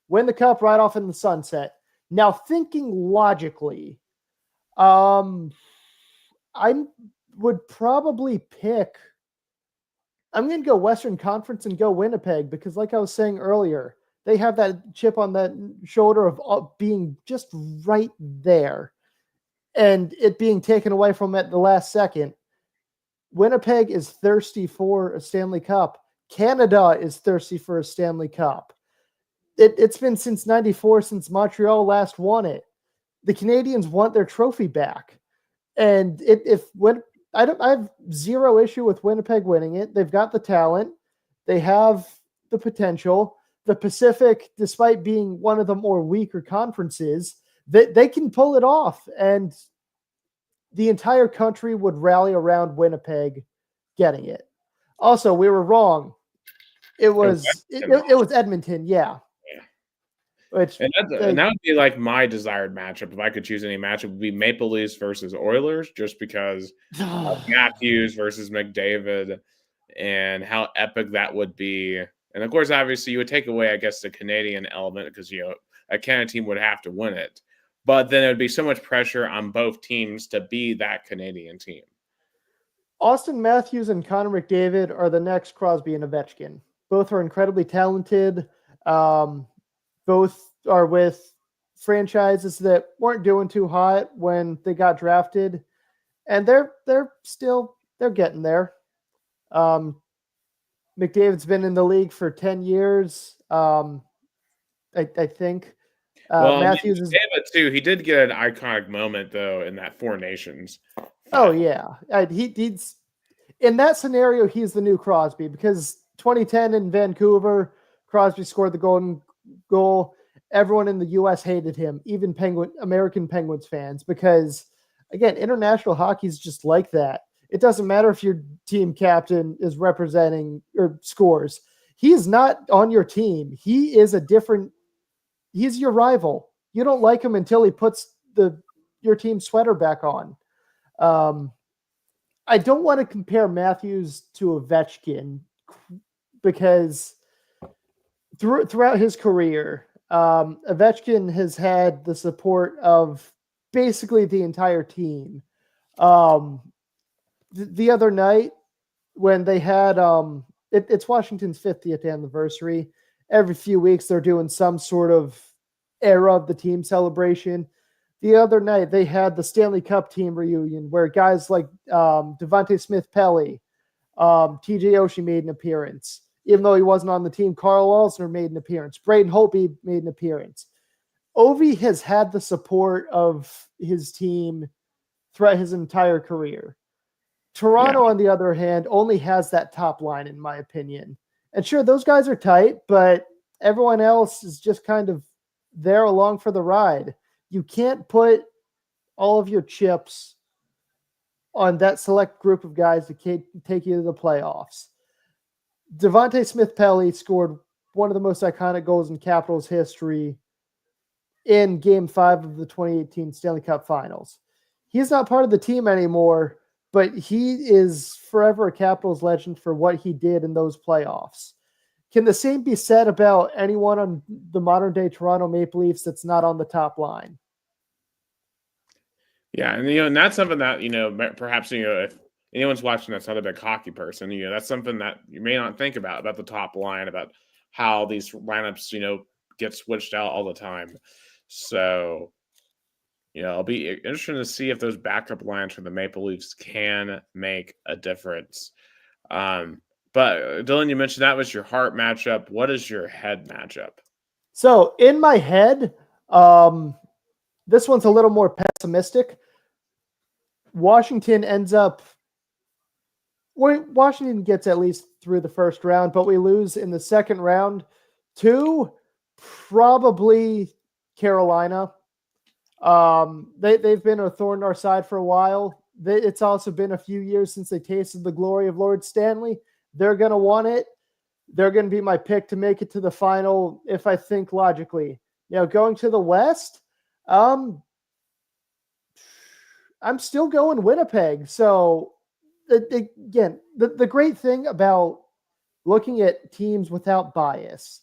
win the cup right off in the sunset. Now, thinking logically, I would probably pick. I'm going to go Western Conference and go Winnipeg because, like I was saying earlier, they have that chip on that shoulder of being just right there and it being taken away from at the last second. Winnipeg is thirsty for a Stanley Cup. Canada is thirsty for a Stanley Cup. It's been since 94 since Montreal last won it. The Canadians want their trophy back. And I have zero issue with Winnipeg winning it. They've got the talent. They have the potential. The Pacific, despite being one of the more weaker conferences, they can pull it off. And the entire country would rally around Winnipeg getting it. Also, we were wrong. It was Edmonton, yeah. Which and that would be like my desired matchup if I could choose any matchup. Would be Maple Leafs versus Oilers, just because of Matthews versus McDavid and how epic that would be. And of course, obviously, you would take away, I guess, the Canadian element because a Canada team would have to win it. But then it would be so much pressure on both teams to be that Canadian team. Austin Matthews and Connor McDavid are the next Crosby and Ovechkin. Both are incredibly talented. Both are with franchises that weren't doing too hot when they got drafted, and they're getting there. McDavid's been in the league for 10 years. I think. Matthews is David too. He did get an iconic moment though in that Four Nations. Oh yeah, he's in that scenario. He's the new Crosby because 2010 in Vancouver, Crosby scored the golden goal. Everyone in the U.S. hated him, even American Penguins fans, because again, international hockey is just like that. It doesn't matter if your team captain is representing or scores. He is not on your team. He is he's your rival. You don't like him until he puts your team sweater back on. I don't want to compare Matthews to Ovechkin because throughout his career, Ovechkin has had the support of basically the entire team. The other night when they had it's Washington's 50th anniversary. Every few weeks they're doing some sort of era of the team celebration. The other night they had the Stanley Cup team reunion where guys like Devontae Smith-Pelly, TJ Oshie made an appearance. Even though he wasn't on the team, Carl Alsner made an appearance. Braden Holtby made an appearance. Ovi has had the support of his team throughout his entire career. Toronto, on the other hand, only has that top line, in my opinion. And sure, those guys are tight, but everyone else is just kind of there along for the ride. You can't put all of your chips on that select group of guys to take you to the playoffs. Devontae Smith-Pelly scored one of the most iconic goals in Capitals history in Game 5 of the 2018 Stanley Cup Finals. He's not part of the team anymore, but he is forever a Capitals legend for what he did in those playoffs. Can the same be said about anyone on the modern-day Toronto Maple Leafs that's not on the top line? Yeah, and that's something that perhaps if anyone's watching that's not a big hockey person, that's something that you may not think about the top line, about how these lineups, get switched out all the time. So, it'll be interesting to see if those backup lines for the Maple Leafs can make a difference. Um, but Dylan, you mentioned that was your heart matchup. What is your head matchup? So in my head, this one's a little more pessimistic. Washington gets at least through the first round, but we lose in the second round to probably Carolina. They've been a thorn in our side for a while. It's also been a few years since they tasted the glory of Lord Stanley. They're going to want it. They're going to be my pick to make it to the final if I think logically. Going to the West, I'm still going Winnipeg. So, again, the great thing about looking at teams without bias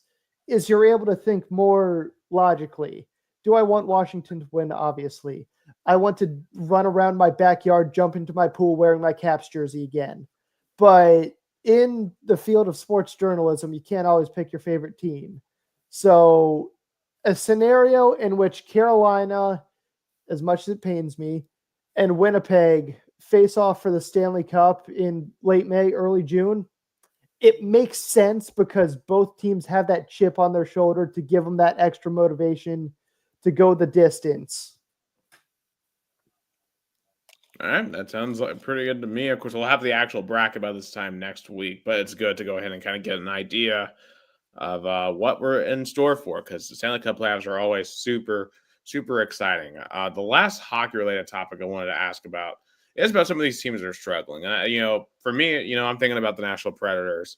is you're able to think more logically. Do I want Washington to win? Obviously. I want to run around my backyard, jump into my pool wearing my Caps jersey again. But in the field of sports journalism, you can't always pick your favorite team. So a scenario in which Carolina, as much as it pains me, and Winnipeg face off for the Stanley Cup in late May, early June, it makes sense because both teams have that chip on their shoulder to give them that extra motivation to go the distance. All right, that sounds like pretty good to me. Of course, we'll have the actual bracket by this time next week, but it's good to go ahead and kind of get an idea of what we're in store for, because the Stanley Cup playoffs are always super, super exciting. The last hockey-related topic I wanted to ask about is about some of these teams that are struggling. And, for me, I'm thinking about the Nashville Predators.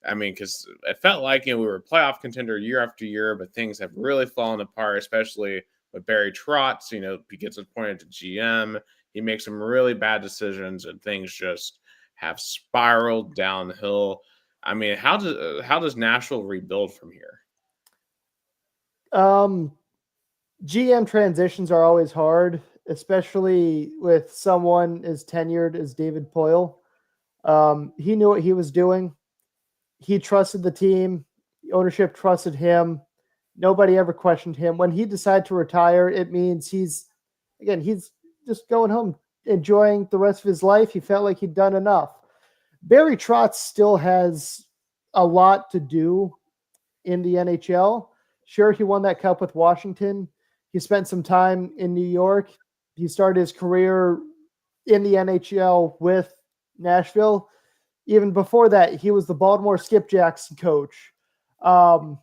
I mean, because it felt like, we were a playoff contender year after year, but things have really fallen apart, especially with Barry Trotz. He gets appointed to GM. He makes some really bad decisions, and things just have spiraled downhill. I mean, how does Nashville rebuild from here? GM transitions are always hard, especially with someone as tenured as David Poile. He knew what he was doing. He trusted the team. The ownership trusted him. Nobody ever questioned him. When he decided to retire, it means he's just going home, enjoying the rest of his life. He felt like he'd done enough. Barry Trotz still has a lot to do in the NHL. Sure, he won that cup with Washington. He spent some time in New York. He started his career in the NHL with Nashville. Even before that, he was the Baltimore Skipjacks coach. I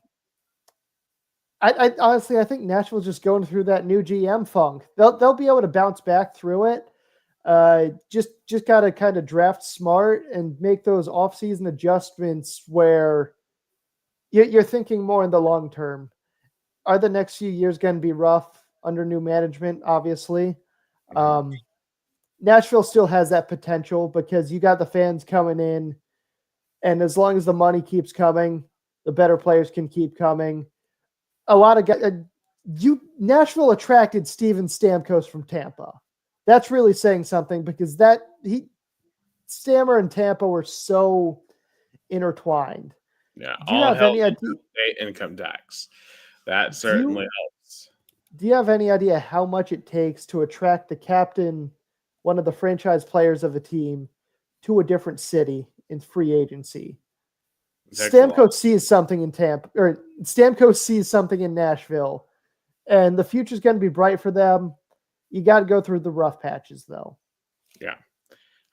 honestly, I think Nashville's just going through that new GM funk. They'll be able to bounce back through it. Just got to kind of draft smart and make those off-season adjustments where you're thinking more in the long term. Are the next few years going to be rough under new management? Obviously. Nashville still has that potential because you got the fans coming in, and as long as the money keeps coming, the better players can keep coming. A lot of guys, Nashville attracted Steven Stamkos from Tampa. That's really saying something because Stammer and Tampa were so intertwined. Yeah, Do you have any idea? State income tax. That certainly helps. Do you have any idea how much it takes to attract the captain, one of the franchise players of a team, to a different city in free agency? Stamkos sees something in Tampa, or Stamkos sees something in Nashville, and the future's going to be bright for them. You got to go through the rough patches, though. Yeah,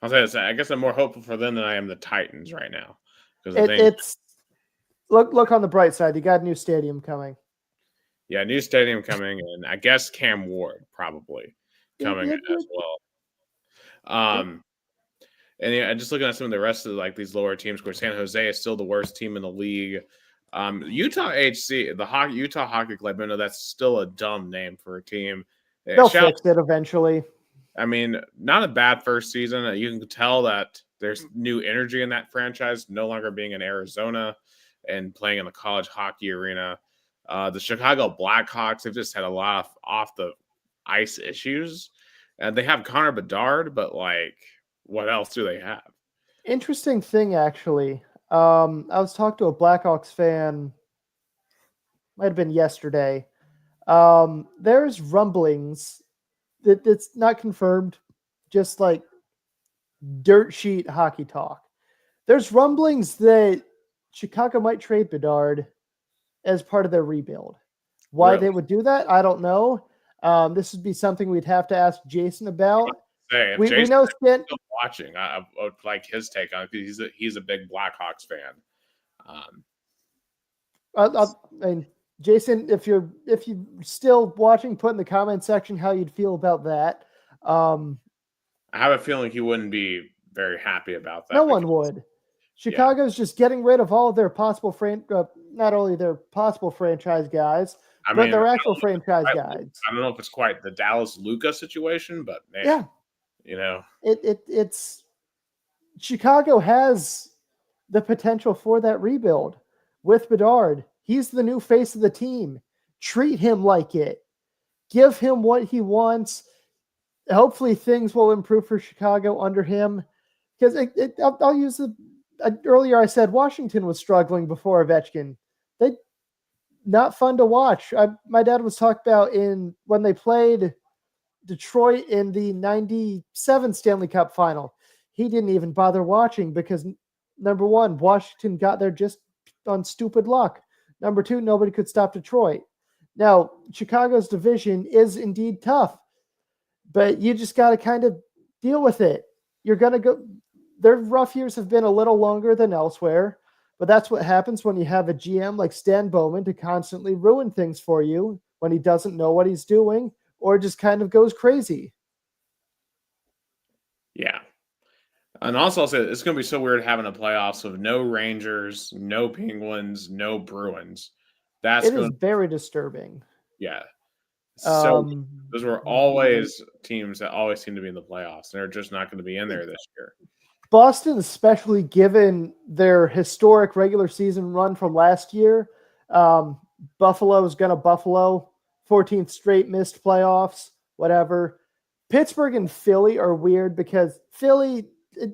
I'll say this. I guess I'm more hopeful for them than I am the Titans right now. Because look on the bright side. You got a new stadium coming. Yeah, new stadium coming, and I guess Cam Ward probably coming as well. And just looking at some of the rest of these lower teams, where San Jose is still the worst team in the league. Utah HC, Utah Hockey Club, I know that's still a dumb name for a team. They'll fix it eventually. I mean, not a bad first season. You can tell that there's new energy in that franchise, no longer being in Arizona and playing in the college hockey arena. The Chicago Blackhawks have just had a lot of off the ice issues. And they have Connor Bedard, but what else do they have? Interesting thing, actually. I was talking to a Blackhawks fan, might have been yesterday. There's rumblings that it's not confirmed, just like dirt sheet hockey talk. There's rumblings that Chicago might trade Bedard as part of their rebuild. Why they Really? would do that, I don't know. This would be something we'd have to ask Jason about. Say if We Jason know is Stan. still watching, I would like his take on it because he's a big Blackhawks fan. Um, And Jason, if you're still watching, put in the comment section how you'd feel about that. Um, I have a feeling he wouldn't be very happy about no that one because would. Chicago's just getting rid of all of their possible not only their possible franchise guys, I but mean, their actual franchise guys. I don't know if it's quite the Dallas Luca situation, but man, Yeah, it's Chicago has the potential for that rebuild with Bedard. He's the new face of the team. Treat him like it. Give him what he wants. Hopefully, things will improve for Chicago under him. Because I'll use earlier I said Washington was struggling before Ovechkin. They not fun to watch. My dad was talking about when they played Detroit in the 97 Stanley Cup final. He didn't even bother watching because, number one, Washington got there just on stupid luck. Number two, nobody could stop Detroit. Now, Chicago's division is indeed tough, but you just got to kind of deal with it. You're going to go, their rough years have been a little longer than elsewhere, but that's what happens when you have a GM like Stan Bowman to constantly ruin things for you when he doesn't know what he's doing or just kind of goes crazy. yeah. And also, I'll say it's going to be so weird having a playoffs with no Rangers, no Penguins, no Bruins. That's It is going to, very disturbing. yeah. So Um, those were always teams that always seem to be in the playoffs. They're just not going to be in there this year. Boston, especially given their historic regular season run from last year, Buffalo is going to Buffalo, 14th straight missed playoffs, whatever. Pittsburgh and Philly are weird because Philly,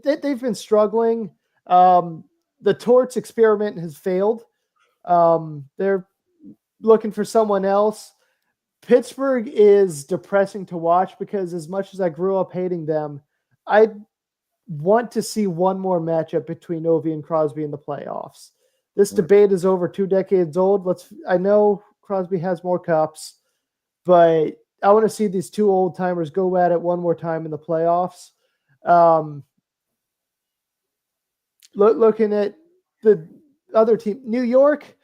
they've been struggling. The Torts experiment has failed. They're looking for someone else. Pittsburgh is depressing to watch because as much as I grew up hating them, I want to see one more matchup between Ovi and Crosby in the playoffs. This debate is over 2 decades old. I know Crosby has more cups, but I want to see these two old timers go at it one more time in the playoffs. Looking at the other team, New York,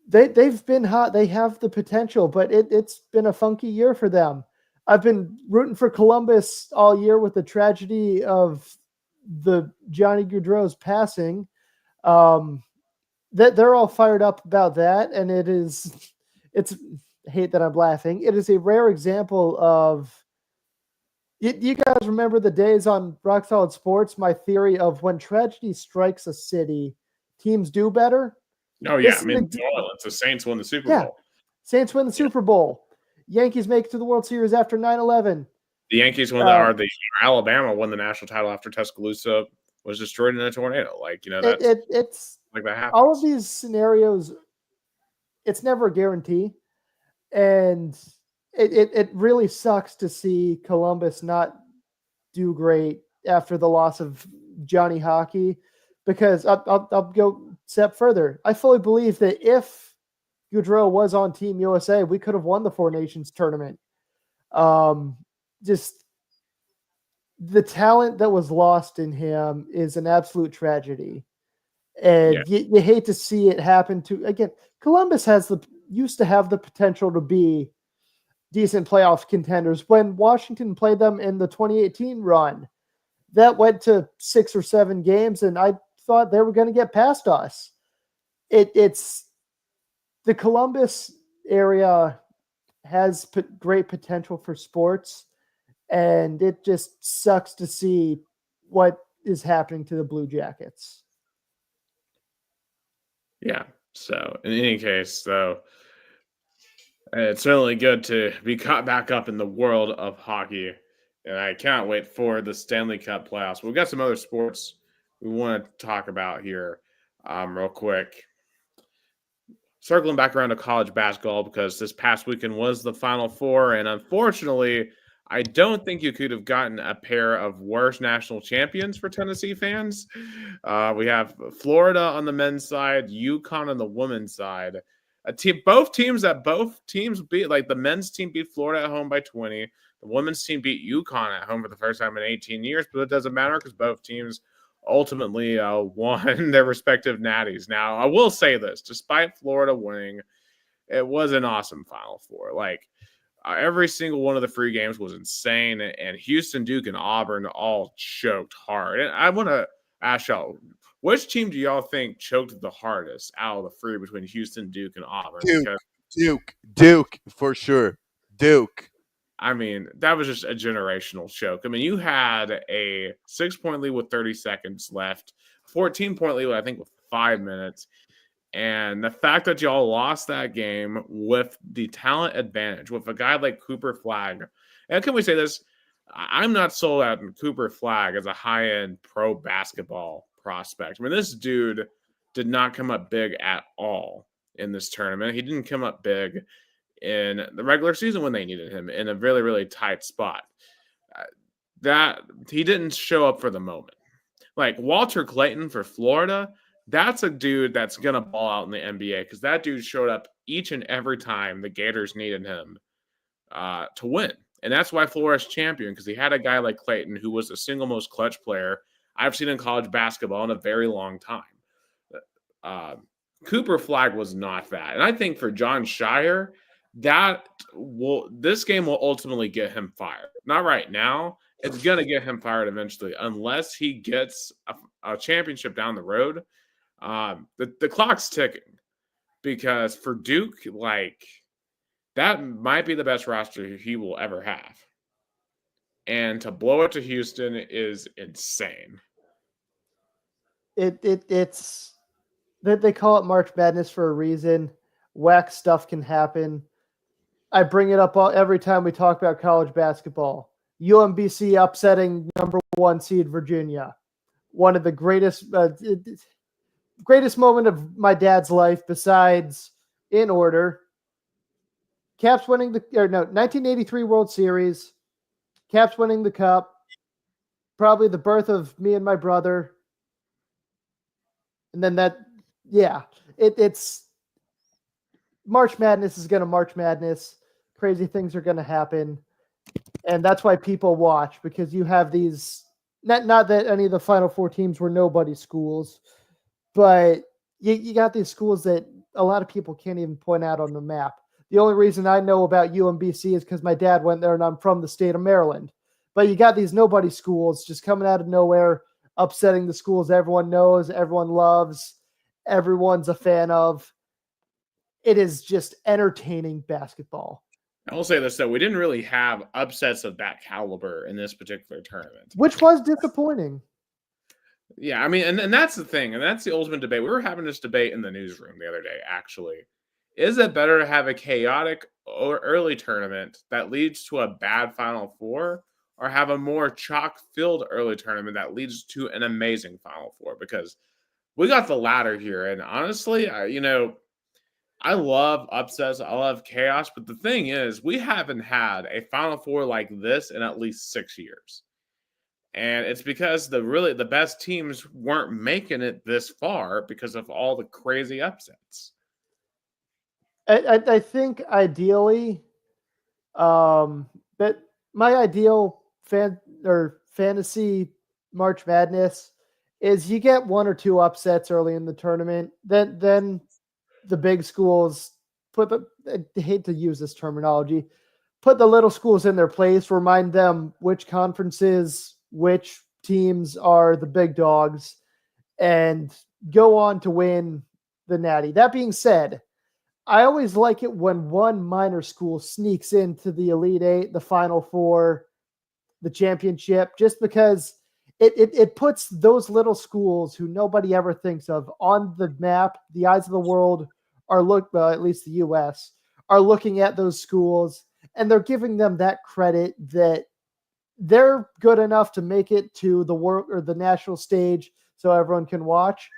they've been hot. They have the potential, but it's been a funky year for them. I've been rooting for Columbus all year with the tragedy of the Johnny Gaudreau's passing. That they're all fired up about that, and it's I hate that I'm laughing. It is a rare example of you guys remember the days on Rock Solid Sports, my theory of when tragedy strikes a city, teams do better. Oh, yeah. This I is mean, New Orleans, the Saints won the Super yeah. Bowl. Saints win the Super Bowl. Yankees make it to the World Series after 9/11. The Yankees Alabama won the national title after Tuscaloosa was destroyed in a tornado. Like, It's like that happens. all of these scenarios. It's never a guarantee, and it really sucks to see Columbus not do great after the loss of Johnny Hockey. Because I'll go a step further. I fully believe that if Gaudreau was on Team USA, we could have won the Four Nations tournament. Just the talent that was lost in him is an absolute tragedy. And you hate to see it happen to, again, Columbus used to have the potential to be decent playoff contenders. When Washington played them in the 2018 run, that went to 6 or 7 games, and I thought they were going to get past us. It's the Columbus area has great potential for sports, and it just sucks to see what is happening to the Blue Jackets. Yeah. So in any case, though, it's certainly good to be caught back up in the world of hockey and I cannot wait for the Stanley Cup playoffs. We've got some other sports we want to talk about here, real quick. Circling back around to college basketball because this past weekend was the Final Four, and unfortunately, I don't think you could have gotten a pair of worse national champions for Tennessee fans. We have Florida on the men's side, UConn on the women's side. Both teams beat. Like the men's team beat Florida at home by 20. The women's team beat UConn at home for the first time in 18 years, but it doesn't matter because both teams ultimately won their respective natties. Now, I will say this: despite Florida winning, it was an awesome Final Four. Like every single one of the free games was insane, and Houston, Duke, and Auburn all choked hard. And I want to ask y'all, which team do y'all think choked the hardest out of the three between Houston, Duke, and Auburn? Duke, Because Duke for sure. Duke. I mean, that was just a generational choke. I mean, you had a 6-point lead with 30 seconds left, 14-point lead, I think, with 5 minutes. And the fact that y'all lost that game with the talent advantage, with a guy like Cooper Flagg. And can we say this? I'm not sold on Cooper Flagg as a high-end pro basketball prospect. I mean, this dude did not come up big at all in this tournament. He didn't come up big in the regular season when they needed him in a really, really tight spot. That he didn't show up for the moment. Like Walter Clayton for Florida, that's a dude that's going to ball out in the NBA because that dude showed up each and every time the Gators needed him to win. And that's why Florida's champion, because he had a guy like Clayton who was the single most clutch player I've seen in college basketball in a very long time. Cooper Flagg was not that. And I think for John Shire, this game will ultimately get him fired. Not right now. It's going to get him fired eventually, unless he gets a championship down the road. The clock's ticking because for Duke, like that might be the best roster he will ever have. And to blow it to Houston is insane. It's that they call it March Madness for a reason. Whack stuff can happen. I bring it up every time we talk about college basketball. UMBC upsetting number 1 seed Virginia. One of the greatest moment of my dad's life, besides in order. Caps winning 1983 World Series. Caps winning the Cup. Probably the birth of me and my brother. And then it's March Madness is going to March Madness. Crazy things are going to happen. And that's why people watch, because you have these, not that any of the Final Four teams were nobody schools, but you got these schools that a lot of people can't even point out on the map. The only reason I know about UMBC is because my dad went there and I'm from the state of Maryland. But you got these nobody schools just coming out of nowhere, upsetting the schools everyone knows, everyone loves, everyone's a fan of. It is just entertaining basketball. I will say this, though. We didn't really have upsets of that caliber in this particular tournament. Which was disappointing. Yeah, I mean, and that's the thing. And that's the ultimate debate. We were having this debate in the newsroom the other day, actually. Is it better to have a chaotic early tournament that leads to a bad Final Four, or have a more chalk-filled early tournament that leads to an amazing Final Four? Because we got the latter here. And honestly, I love upsets. I love chaos. But the thing is, we haven't had a Final Four like this in at least 6 years. And it's because the best teams weren't making it this far because of all the crazy upsets. I think ideally, but my ideal fantasy March Madness is you get 1 or 2 upsets early in the tournament. Then the big schools I hate to use this terminology, put the little schools in their place, remind them which conferences, which teams are the big dogs, and go on to win the Natty. That being said, I always like it when one minor school sneaks into the Elite Eight, the Final Four, the championship, just because it puts those little schools who nobody ever thinks of on the map. The eyes of the world are at least the U.S., are looking at those schools, and they're giving them that credit that they're good enough to make it to the world or the national stage so everyone can watch.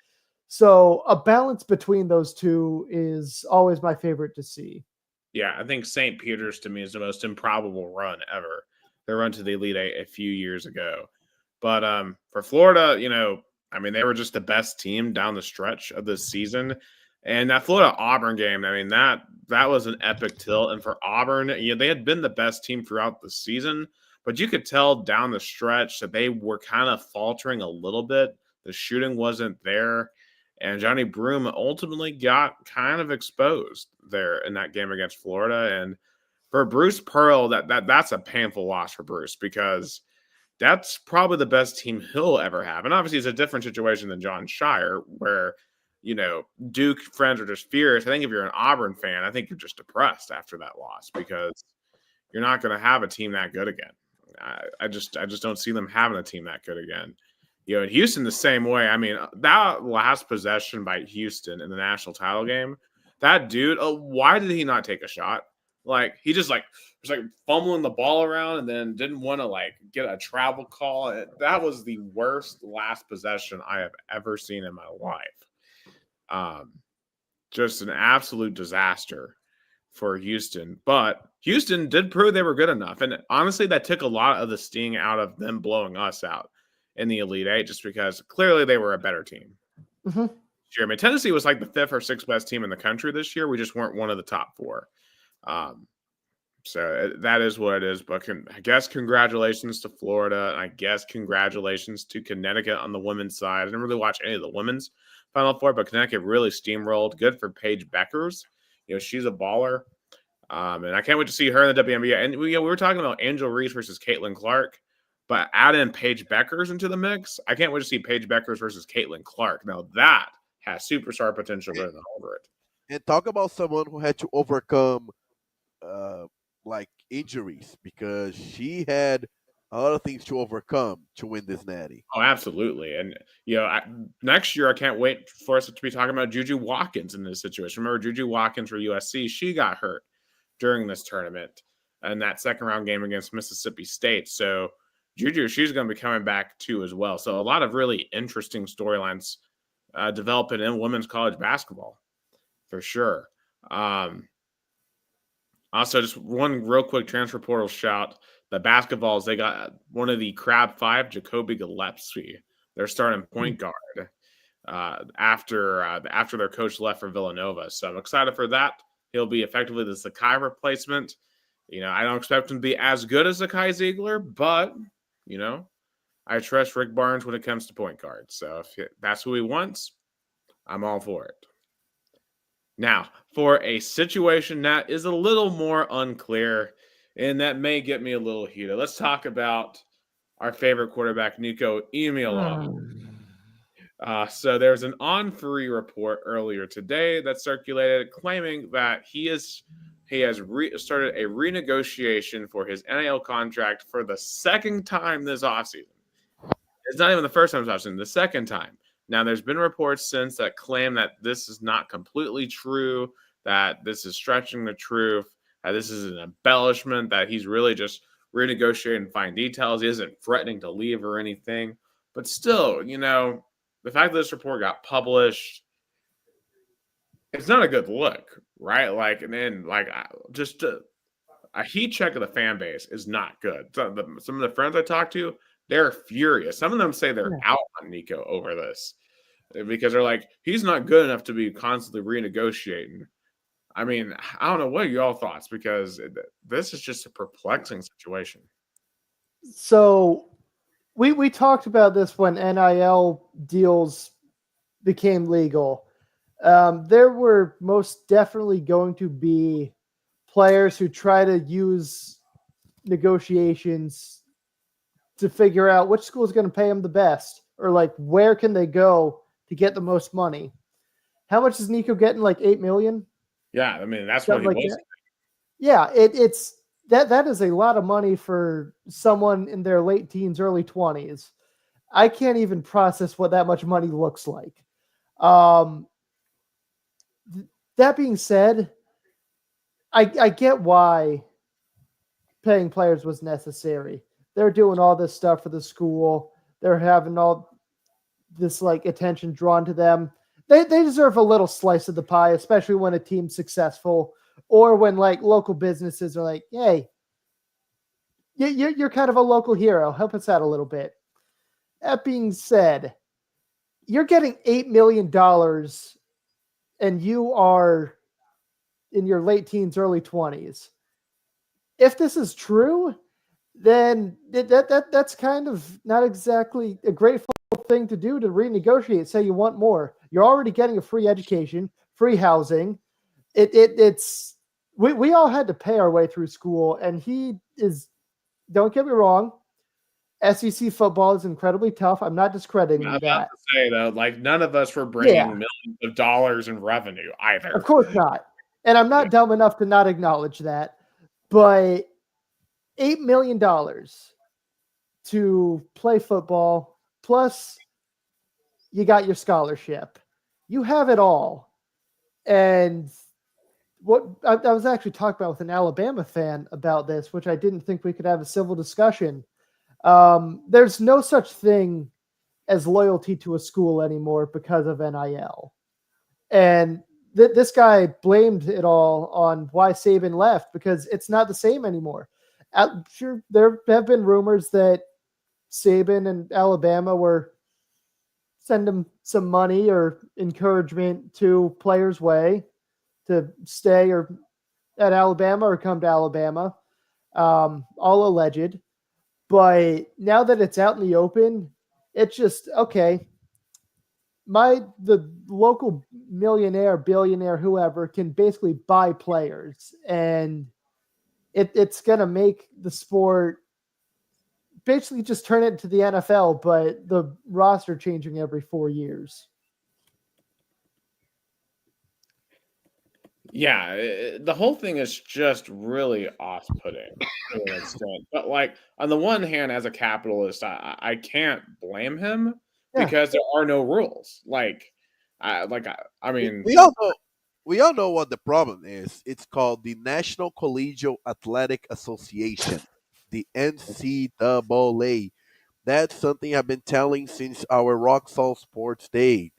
So a balance between those two is always my favorite to see. Yeah, I think St. Peter's to me is the most improbable run ever. Their run to the Elite Eight a few years ago. But for Florida, I mean, they were just the best team down the stretch of this season. And that Florida Auburn game, I mean, that was an epic tilt. And for Auburn, they had been the best team throughout the season, but you could tell down the stretch that they were kind of faltering a little bit. The shooting wasn't there. And Johnny Broome ultimately got kind of exposed there in that game against Florida. And for Bruce Pearl, that's a painful loss for Bruce because that's probably the best team he'll ever have. And obviously, it's a different situation than John Shire, where Duke friends are just fierce. I think if you're an Auburn fan, I think you're just depressed after that loss because you're not going to have a team that good again. I just don't see them having a team that good again. In Houston, the same way. I mean, that last possession by Houston in the national title game, that dude, why did he not take a shot? Like, he just was fumbling the ball around and then didn't want to get a travel call. That was the worst last possession I have ever seen in my life. Just an absolute disaster for Houston. But Houston did prove they were good enough. And honestly, that took a lot of the sting out of them blowing us out in the Elite Eight, just because clearly they were a better team. Mm-hmm. Sure. I mean, Tennessee was like the 5th or 6th best team in the country this year. We just weren't one of the top 4. So that is what it is. But I guess congratulations to Florida. And I guess congratulations to Connecticut on the women's side. I didn't really watch any of the women's Final Four, but Connecticut really steamrolled. Good for Paige Beckers. She's a baller. And I can't wait to see her in the WNBA. And we were talking about Angel Reese versus Caitlin Clark. But add in Paige Beckers into the mix. I can't wait to see Paige Beckers versus Caitlin Clark. Now that has superstar potential written over it. And talk about someone who had to overcome injuries, because she had a lot of things to overcome to win this natty. Oh, absolutely. And next year I can't wait for us to be talking about Juju Watkins in this situation. Remember Juju Watkins for USC? She got hurt during this tournament in that second round game against Mississippi State. So Juju, she's going to be coming back too as well. So a lot of really interesting storylines developing in women's college basketball for sure. Also, just one real quick transfer portal shout. The basketballs, they got one of the Crab 5, Jacoby Gillespie. They're starting point guard after their coach left for Villanova. So I'm excited for that. He'll be effectively the Sakai replacement. I don't expect him to be as good as Sakai Ziegler, but I trust Rick Barnes when it comes to point guard. So if that's who he wants, I'm all for it. Now, for a situation that is a little more unclear and that may get me a little heated, let's talk about our favorite quarterback, Nico Emilov. So there's an On3 report earlier today that circulated claiming that he has started a renegotiation for his NIL contract for the second time this offseason. It's not even the first time this offseason, the second time. Now, there's been reports since that claim that this is not completely true, that this is stretching the truth, that this is an embellishment, that he's really just renegotiating fine details. He isn't threatening to leave or anything. But still, the fact that this report got published, it's not a good look, right? Just a heat check of the fan base is not good. Some of the friends I talked to, they're furious. Some of them say they're out on Nico over this because they're like, he's not good enough to be constantly renegotiating. I mean, I don't know. What are y'all thoughts? Because this is just a perplexing situation. So we talked about this when NIL deals became legal. There were most definitely going to be players who try to use negotiations to figure out which school is going to pay them the best, or where can they go to get the most money. How much is Nico getting? $8 million? Yeah, I mean that's what he was. Yeah, it's that is a lot of money for someone in their late teens, early 20s. I can't even process what that much money looks like. That being said, I get why paying players was necessary, They're doing all this stuff for the school. They're having all this like attention drawn to them. They deserve a little slice of the pie, especially when a team's successful or when like local businesses are like, hey, you're kind of a local hero. Help us out a little bit. That being said, you're getting $8 million and you are in your late teens, early 20s. If this is true, then that's kind of not exactly a grateful thing to do to renegotiate. Say you want more. You're already getting a free education, free housing. It's we all had to pay our way through school, and he is. Don't get me wrong. SEC football is incredibly tough. I'm not I'm discrediting about that. to say though, like none of us were bringing Yeah, millions of dollars in revenue of either. course not. And I'm Yeah. not dumb enough to not acknowledge that. But $8 million to play football, plus you got your scholarship. You have it all. And what I was actually talking about with an Alabama fan about this, which I didn't think we could have a civil discussion. There's no such thing as loyalty to a school anymore because of NIL. And this guy blamed it all on why Saban left because it's not the same anymore. Sure, there have been rumors that Saban and Alabama were send them some money or encouragement to players' way to stay or at Alabama or come to Alabama. All alleged. But now that it's out in the open, it's just okay. The local millionaire, billionaire, whoever can basically buy players, and it's gonna make the sport basically just turn it into the NFL, but the roster changing every 4 years. Yeah, the whole thing is just really off-putting to an extent. But like on the one hand, as a capitalist, I can't blame him Yeah, because there are no rules. I we, mean, we all know we all know what the problem is. It's called the National Collegiate Athletic Association, the NCAA. That's something I've been telling since our Rock Salt Sports day.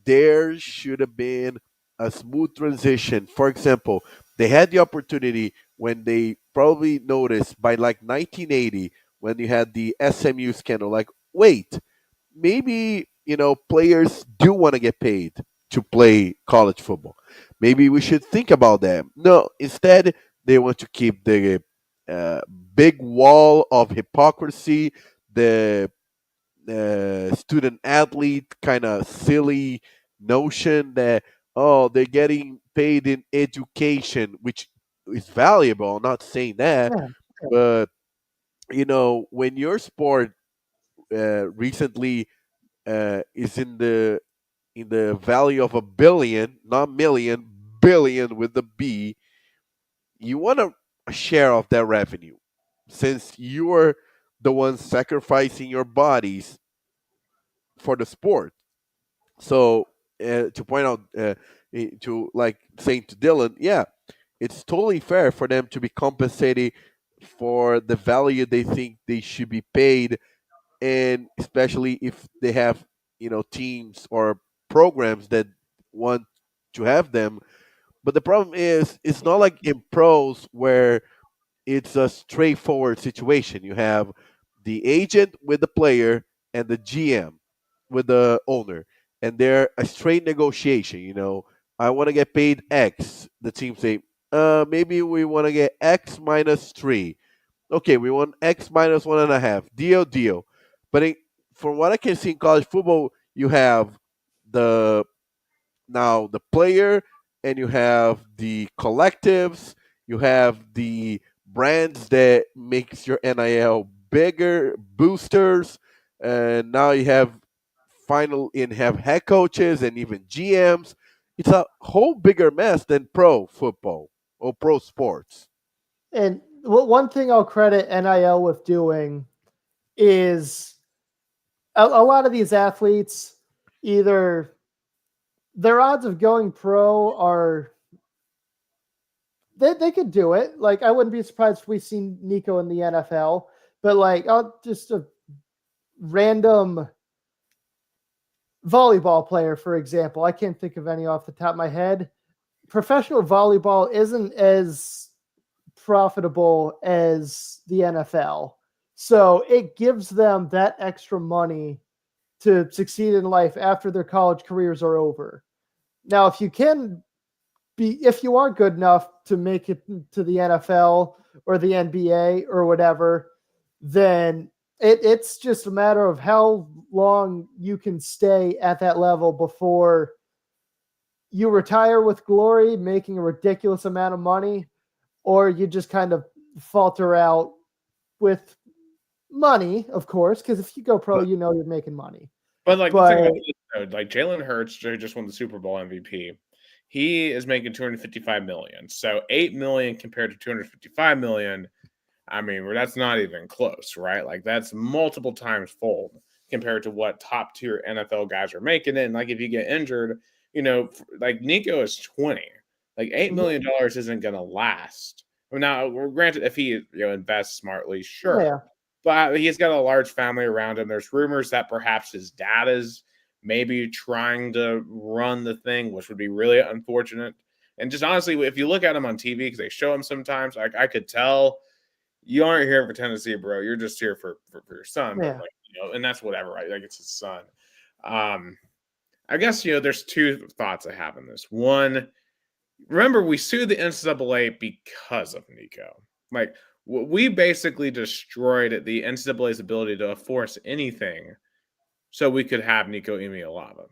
There should have been a smooth transition. For example, they had the opportunity when they probably noticed by like 1980 when you had the SMU scandal. Like, wait, maybe players do want to get paid to play college football. Maybe we should think about that. No, instead they want to keep the uh, big wall of hypocrisy, the student athlete kind of silly notion that they're getting paid in education, which is valuable. I'm not saying that, yeah. but when your sport recently is in the value of a billion, not million, billion with the B, you want a share of that revenue, since you're the ones sacrificing your bodies for the sport. So to point out, to like saying to Dylan, yeah, it's totally fair for them to be compensated for the value they think they should be paid, and especially if they have teams or programs that want to have them. But the problem is, it's not like in pros where it's a straightforward situation. You have the agent with the player and the GM with the owner, and they're a straight negotiation. I want to get paid X. The team say, maybe we want to get X minus three. Okay, we want X minus one and a half. Deal, deal. But from what I can see in college football, you have the the player, and you have the collectives, you have the brands that makes your NIL bigger, boosters, and now you have have head coaches and even GMs. It's a whole bigger mess than pro football or pro sports. And one thing I'll credit NIL with doing is a lot of these athletes either their odds of going pro are they could do it. Like I wouldn't be surprised if we seen Nico in the NFL, But like, just a random volleyball player, for example. I can't think of any off the top of my head. Professional volleyball isn't as profitable as the NFL. So it gives them that extra money to succeed in life after their college careers are over. Now, if you are good enough to make it to the NFL or the NBA or whatever, then it's just a matter of how long you can stay at that level before you retire with glory, making a ridiculous amount of money, or you just kind of falter out with money, of course, because if you go pro, you're making money. But like the thing about this, though, like Jalen Hurts just won the Super Bowl MVP. He is making $255 million. So $8 million compared to $255 million. I mean, that's not even close, right? Like that's multiple times fold compared to what top tier NFL guys are making. And like if you get injured, like Nico is 20. Like $8 million isn't going to last. Now, granted, if he invests smartly, sure. Yeah. But he's got a large family around him. There's rumors that perhaps his dad is maybe trying to run the thing, which would be really unfortunate. And just honestly, if you look at him on TV, because they show him sometimes, I could tell you aren't here for Tennessee, bro. You're just here for your son. Yeah. But and that's whatever, right? Like it's his son. I guess there's two thoughts I have in this. One, remember we sued the NCAA because of Nico. Like we basically destroyed the NCAA's ability to enforce anything so we could have Nico Imialava.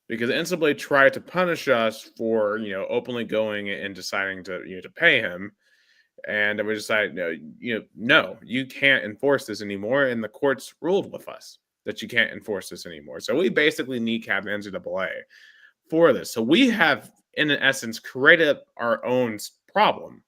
Because the NCAA tried to punish us for, openly going and deciding to pay him. And we decided, no, you can't enforce this anymore. And the courts ruled with us that you can't enforce this anymore. So we basically kneecapped NCAA for this. So we have, in essence, created our own problem.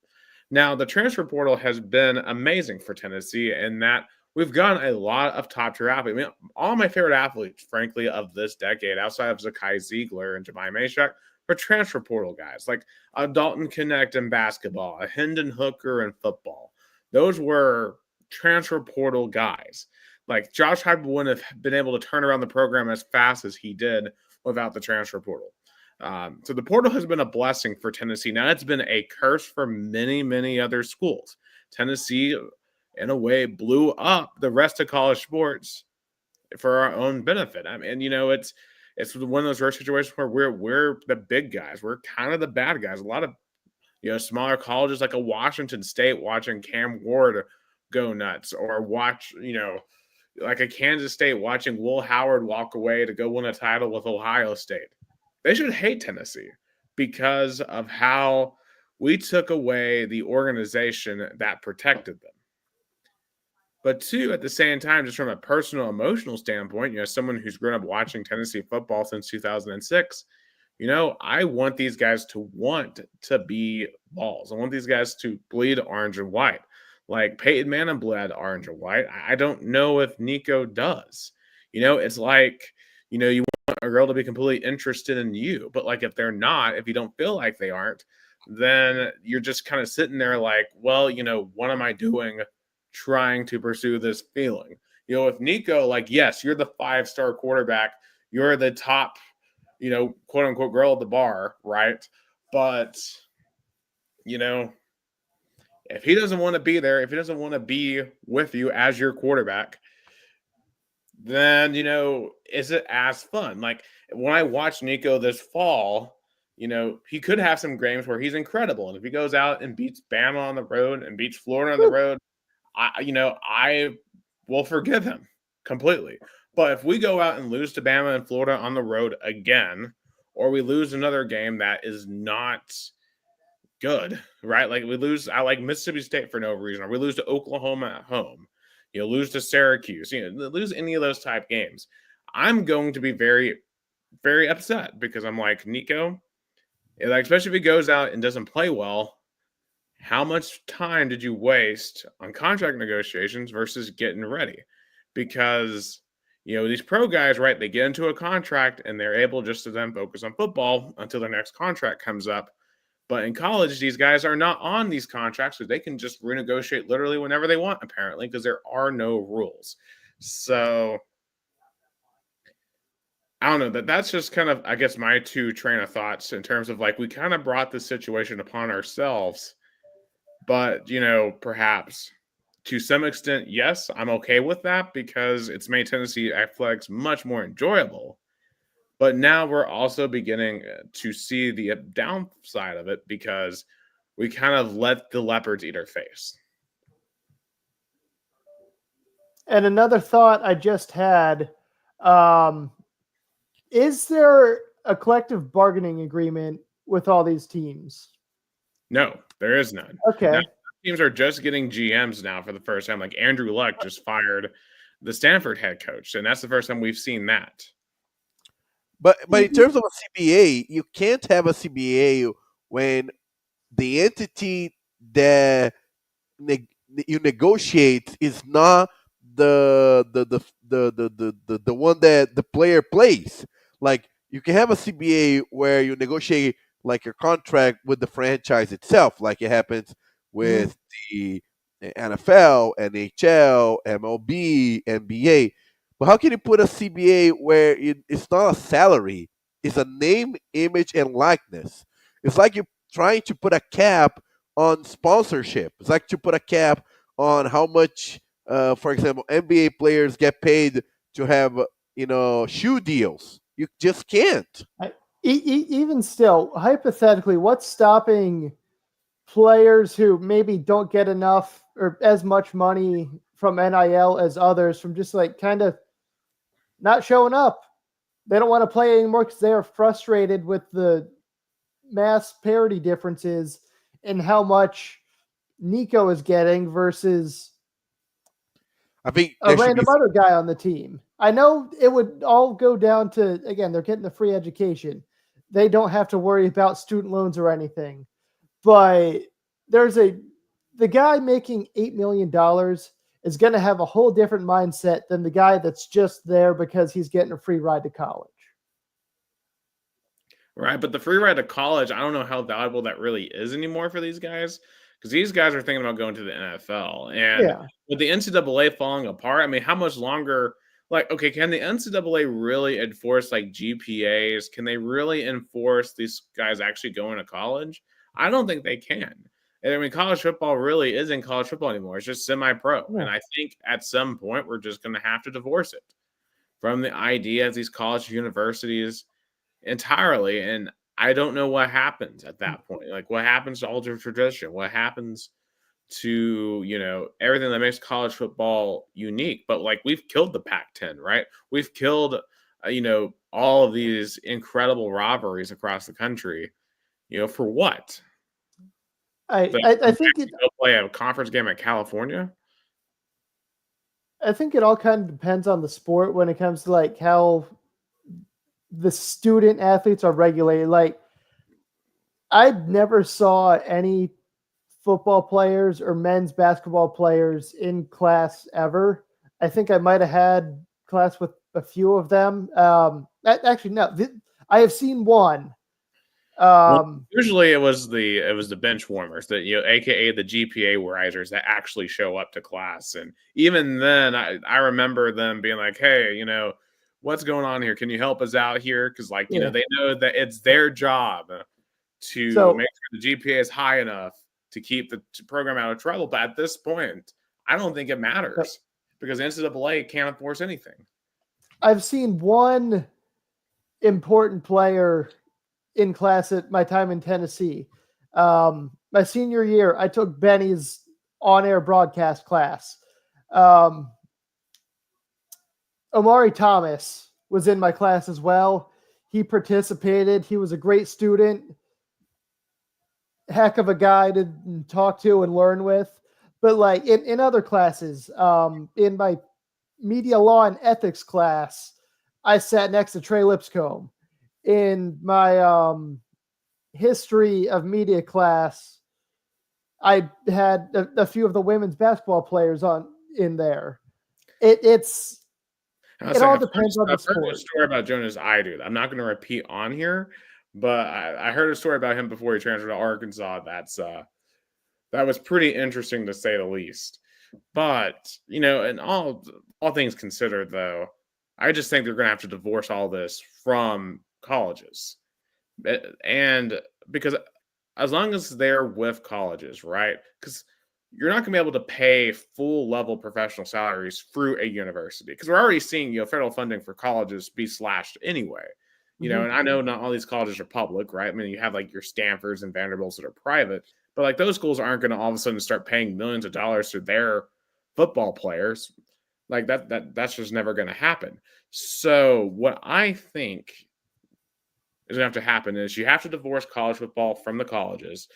Now, the transfer portal has been amazing for Tennessee in that we've gotten a lot of top-tier athletes. I mean, all my favorite athletes, frankly, of this decade, outside of Zakai Ziegler and Jemai Mashak, are transfer portal guys, like a Dalton Connect in basketball, a Hendon Hooker in football. Those were transfer portal guys. Like Josh Heupel wouldn't have been able to turn around the program as fast as he did without the transfer portal. So the portal has been a blessing for Tennessee. Now, it's been a curse for many, many other schools. Tennessee, in a way, blew up the rest of college sports for our own benefit. I mean, it's one of those rare situations where we're the big guys. We're kind of the bad guys. A lot of smaller colleges like a Washington State watching Cam Ward go nuts, or watch like a Kansas State watching Will Howard walk away to go win a title with Ohio State. They should hate Tennessee because of how we took away the organization that protected them. But two, at the same time, just from a personal, emotional standpoint, someone who's grown up watching Tennessee football since 2006, I want these guys to want to be balls. I want these guys to bleed orange and white. Like Peyton Manning bled orange and white. I don't know if Nico does. It's like, you want a girl to be completely interested in you. But like if they're not, if you don't feel like they aren't, then you're just kind of sitting there like, well, what am I doing trying to pursue this feeling? With Nico, like, yes, you're the 5-star quarterback. You're the top, quote unquote girl at the bar, right? But, if he doesn't want to be there, if he doesn't want to be with you as your quarterback, then, is it as fun? Like when I watched Nico this fall, he could have some games where he's incredible. And if he goes out and beats Bama on the road and beats Florida on the road, I will forgive him completely. But if we go out and lose to Bama and Florida on the road again, or we lose another game that is not good, right? Like we lose, I like Mississippi State for no reason, or we lose to Oklahoma at home, lose to Syracuse, lose any of those type games, I'm going to be very, very upset because I'm like, Nico, like, especially if he goes out and doesn't play well, how much time did you waste on contract negotiations versus getting ready? Because, these pro guys, right, they get into a contract and they're able just to then focus on football until their next contract comes up. But in college, these guys are not on these contracts, so they can just renegotiate literally whenever they want, apparently, because there are no rules. So I don't know. That's just kind of, I guess, my two train of thoughts in terms of like we kind of brought this situation upon ourselves. But perhaps to some extent, yes, I'm okay with that because it's made Tennessee athletics much more enjoyable. But now we're also beginning to see the downside of it because we kind of let the leopards eat our face. And another thought I just had, is there a collective bargaining agreement with all these teams? No, there is none. Okay. Now, teams are just getting GMs now for the first time. Like Andrew Luck just fired the Stanford head coach, and that's the first time we've seen that. But in terms of a CBA, you can't have a CBA when the entity that you negotiate is not the one that the player plays. Like you can have a CBA where you negotiate like your contract with the franchise itself, like it happens with the NFL, NHL, MLB, NBA. But how can you put a CBA where it's not a salary? It's a name, image, and likeness. It's like you're trying to put a cap on sponsorship. It's like to put a cap on how much, for example, NBA players get paid to have, shoe deals. You just can't. Even still, hypothetically, what's stopping players who maybe don't get enough or as much money from NIL as others from just like kind of not showing up? They don't want to play anymore because they are frustrated with the mass parity differences in how much Nico is getting versus I think a random other guy on the team. I know it would all go down to, again, they're getting the free education. They don't have to worry about student loans or anything. But the guy making $8 million is going to have a whole different mindset than the guy that's just there because he's getting a free ride to college. Right, but the free ride to college, I don't know how valuable that really is anymore for these guys because these guys are thinking about going to the NFL. And with the NCAA falling apart, I mean, how much longer? Like, okay, can the NCAA really enforce like GPAs? Can they really enforce these guys actually going to college? I don't think they can. And I mean, college football really isn't college football anymore. It's just semi-pro. Yeah. And I think at some point we're just going to have to divorce it from the idea of these college universities entirely. And I don't know what happens at that point. Like, what happens to all the tradition? What happens to everything that makes college football unique? But like, we've killed the Pac-10, right? We've killed all of these incredible rivalries across the country. For what? I think go play a conference game at California. I think it all kind of depends on the sport when it comes to like how the student athletes are regulated. Like, I never saw any football players or men's basketball players in class ever. I think I might have had class with a few of them. Actually, no. I have seen one. Usually, it was the bench warmers that aka the GPA risers that actually show up to class, and even then, I remember them being like, "Hey, what's going on here? Can you help us out here?" Because they know that it's their job to make sure the GPA is high enough to keep the program out of trouble. But at this point, I don't think it matters because NCAA can't enforce anything. I've seen one important player in class at my time in Tennessee. My senior year, I took Benny's on-air broadcast class. Omari Thomas was in my class as well. He participated. He was a great student. Heck of a guy to talk to and learn with. But like in other classes, in my media law and ethics class, I sat next to Trey Lipscomb. In my history of media class, I had a few of the women's basketball players in there. It all depends on the sport. I've heard a story about Jonas Idud. I'm not going to repeat on here, but I heard a story about him before he transferred to Arkansas. That was pretty interesting to say the least. But and all things considered, though, I just think they're going to have to divorce all this from colleges, and because as long as they're with colleges, right? Because you're not going to be able to pay full level professional salaries through a university because we're already seeing federal funding for colleges be slashed anyway. Mhm. And I know not all these colleges are public, right? I mean, you have like your Stanfords and Vanderbilts that are private, but like those schools aren't going to all of a sudden start paying millions of dollars to their football players. Like that's just never going to happen. So what I think is going to have to happen is you have to divorce college football from the colleges.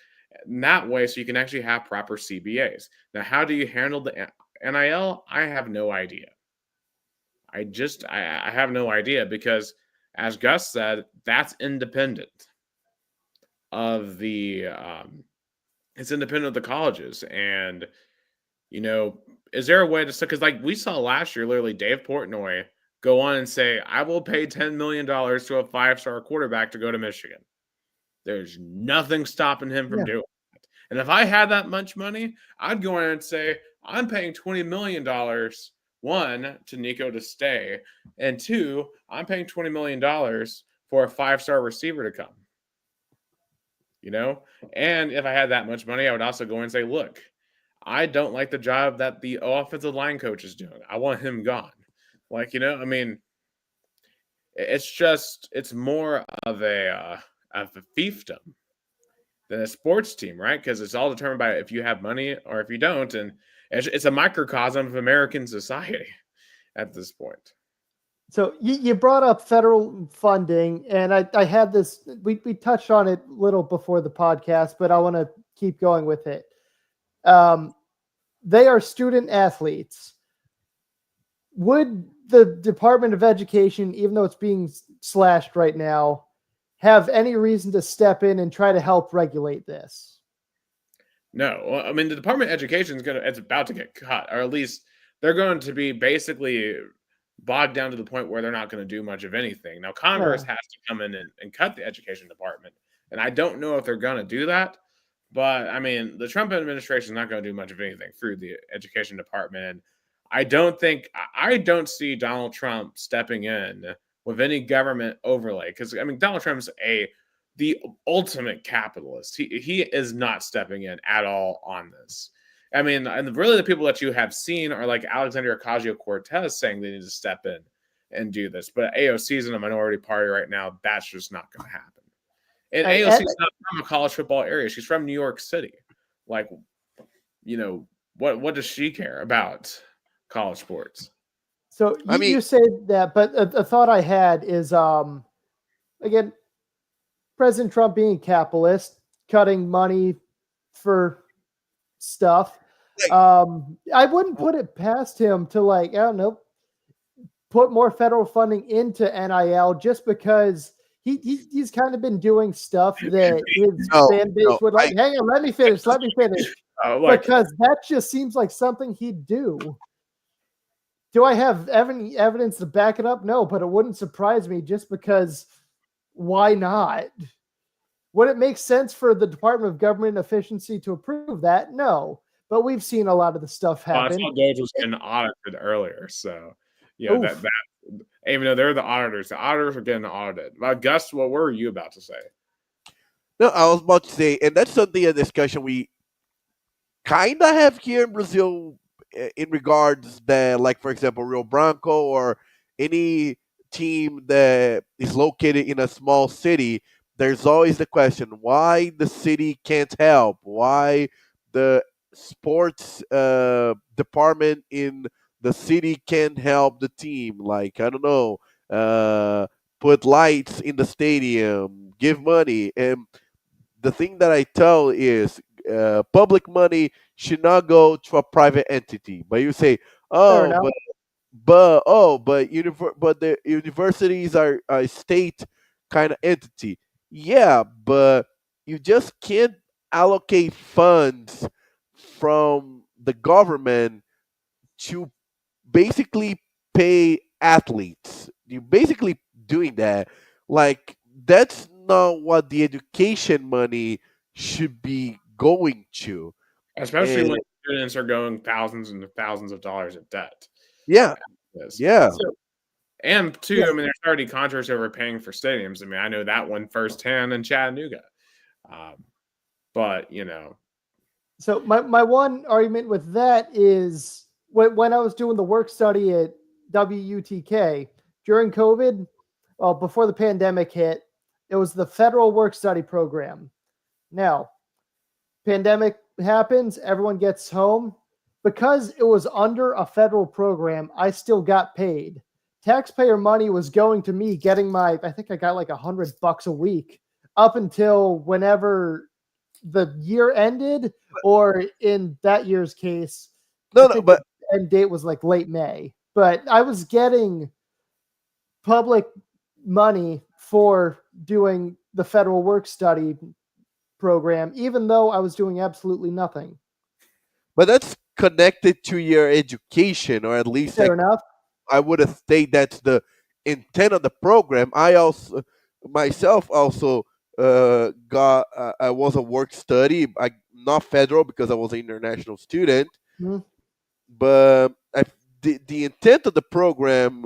And that way, so you can actually have proper CBAs. Now, how do you handle the NIL? I have no idea. I have no idea because, as Gus said, that's independent of the it's independent of the colleges. And is there a way to, because like we saw last year, literally Dave Portnoy go on and say, I will pay $10 million to a 5-star quarterback to go to Michigan. There's nothing stopping him from Yeah. doing it. And if I had that much money, I'd go in and say, I'm paying $20 million, one, to Nico to stay, and two, I'm paying $20 million for a 5-star receiver to come. And if I had that much money, I would also go and say, look, I don't like the job that the offensive line coach is doing. I want him gone. I mean, it's more of a fiefdom than a sports team, right? Because it's all determined by if you have money or if you don't, and it's a microcosm of American society at this point. So you brought up federal funding, and I had this. We touched on it a little before the podcast, but I want to keep going with it. They are student athletes. Would the Department of Education, even though it's being slashed right now, have any reason to step in and try to help regulate this? No, well, I mean the Department of Education it's about to get cut, or at least they're going to be basically bogged down to the point where they're not going to do much of anything. Now, Congress Yeah. has to come in and cut the education department, and I don't know if they're going to do that. But I mean, the Trump administration is not going to do much of anything through the education department, and I don't see Donald Trump stepping in with any government overlay because I mean Donald Trump's the ultimate capitalist. He is not stepping in at all on this. I mean, and really the people that you have seen are like Alexandria Ocasio-Cortez saying they need to step in and do this. But AOC is in a minority party right now. That's just not going to happen. And AOC is not from a college football area. She's from New York City. Like, what does she care about college sports? So you say that, but a thought I had is, again, President Trump being a capitalist, cutting money for stuff. I wouldn't put it past him to I don't know, put more federal funding into NIL just because he's kind of been doing stuff that his fan base would like. Hang on, let me finish. Because that just seems like something he'd do. Do I have any evidence to back it up? No, but it wouldn't surprise me just because why not? Would it make sense for the Department of Government Efficiency to approve that? No, but we've seen a lot of the stuff happen. I saw Doge was getting audited earlier, so that even though they're the auditors are getting audited. Gus, what were you about to say? No, I was about to say, and that's something a discussion we kind of have here in Brazil in regards that, like, for example, Rio Branco or any team that is located in a small city, there's always the question why the city can't help, why the sports department in the city can't help the team. Like, I don't know, put lights in the stadium, give money. And the thing that I tell is public money should not go to a private entity. But you say, oh, but the universities are a state kind of entity. Yeah, but you just can't allocate funds from the government to basically pay athletes. You're basically doing that. Like, that's not what the education money should be going to. especially And when students are going thousands and thousands of dollars in debt. yeah, Yes. yeah. So, and two, Yeah. I mean, there's already controversy over paying for stadiums. I mean, I know that one firsthand in Chattanooga. Um, but So my one argument with that is when I was doing the work study at WUTK during COVID, well, before the pandemic hit, it was the federal work study program. Now, pandemic happens, everyone gets home. Because it was under a federal program, I still got paid. Taxpayer money was going to me getting I think I got like $100 a week up until whenever the year ended, or in that year's case, I No, no, think but the end date was like late May. But I was getting public money for doing the federal work study program, even though I was doing absolutely nothing. that's connected to your education, or at least Fair enough. I would have stated that's the intent of the program. I also myself also got I was a work study, not federal because I was an international student, Hmm. but the intent of the program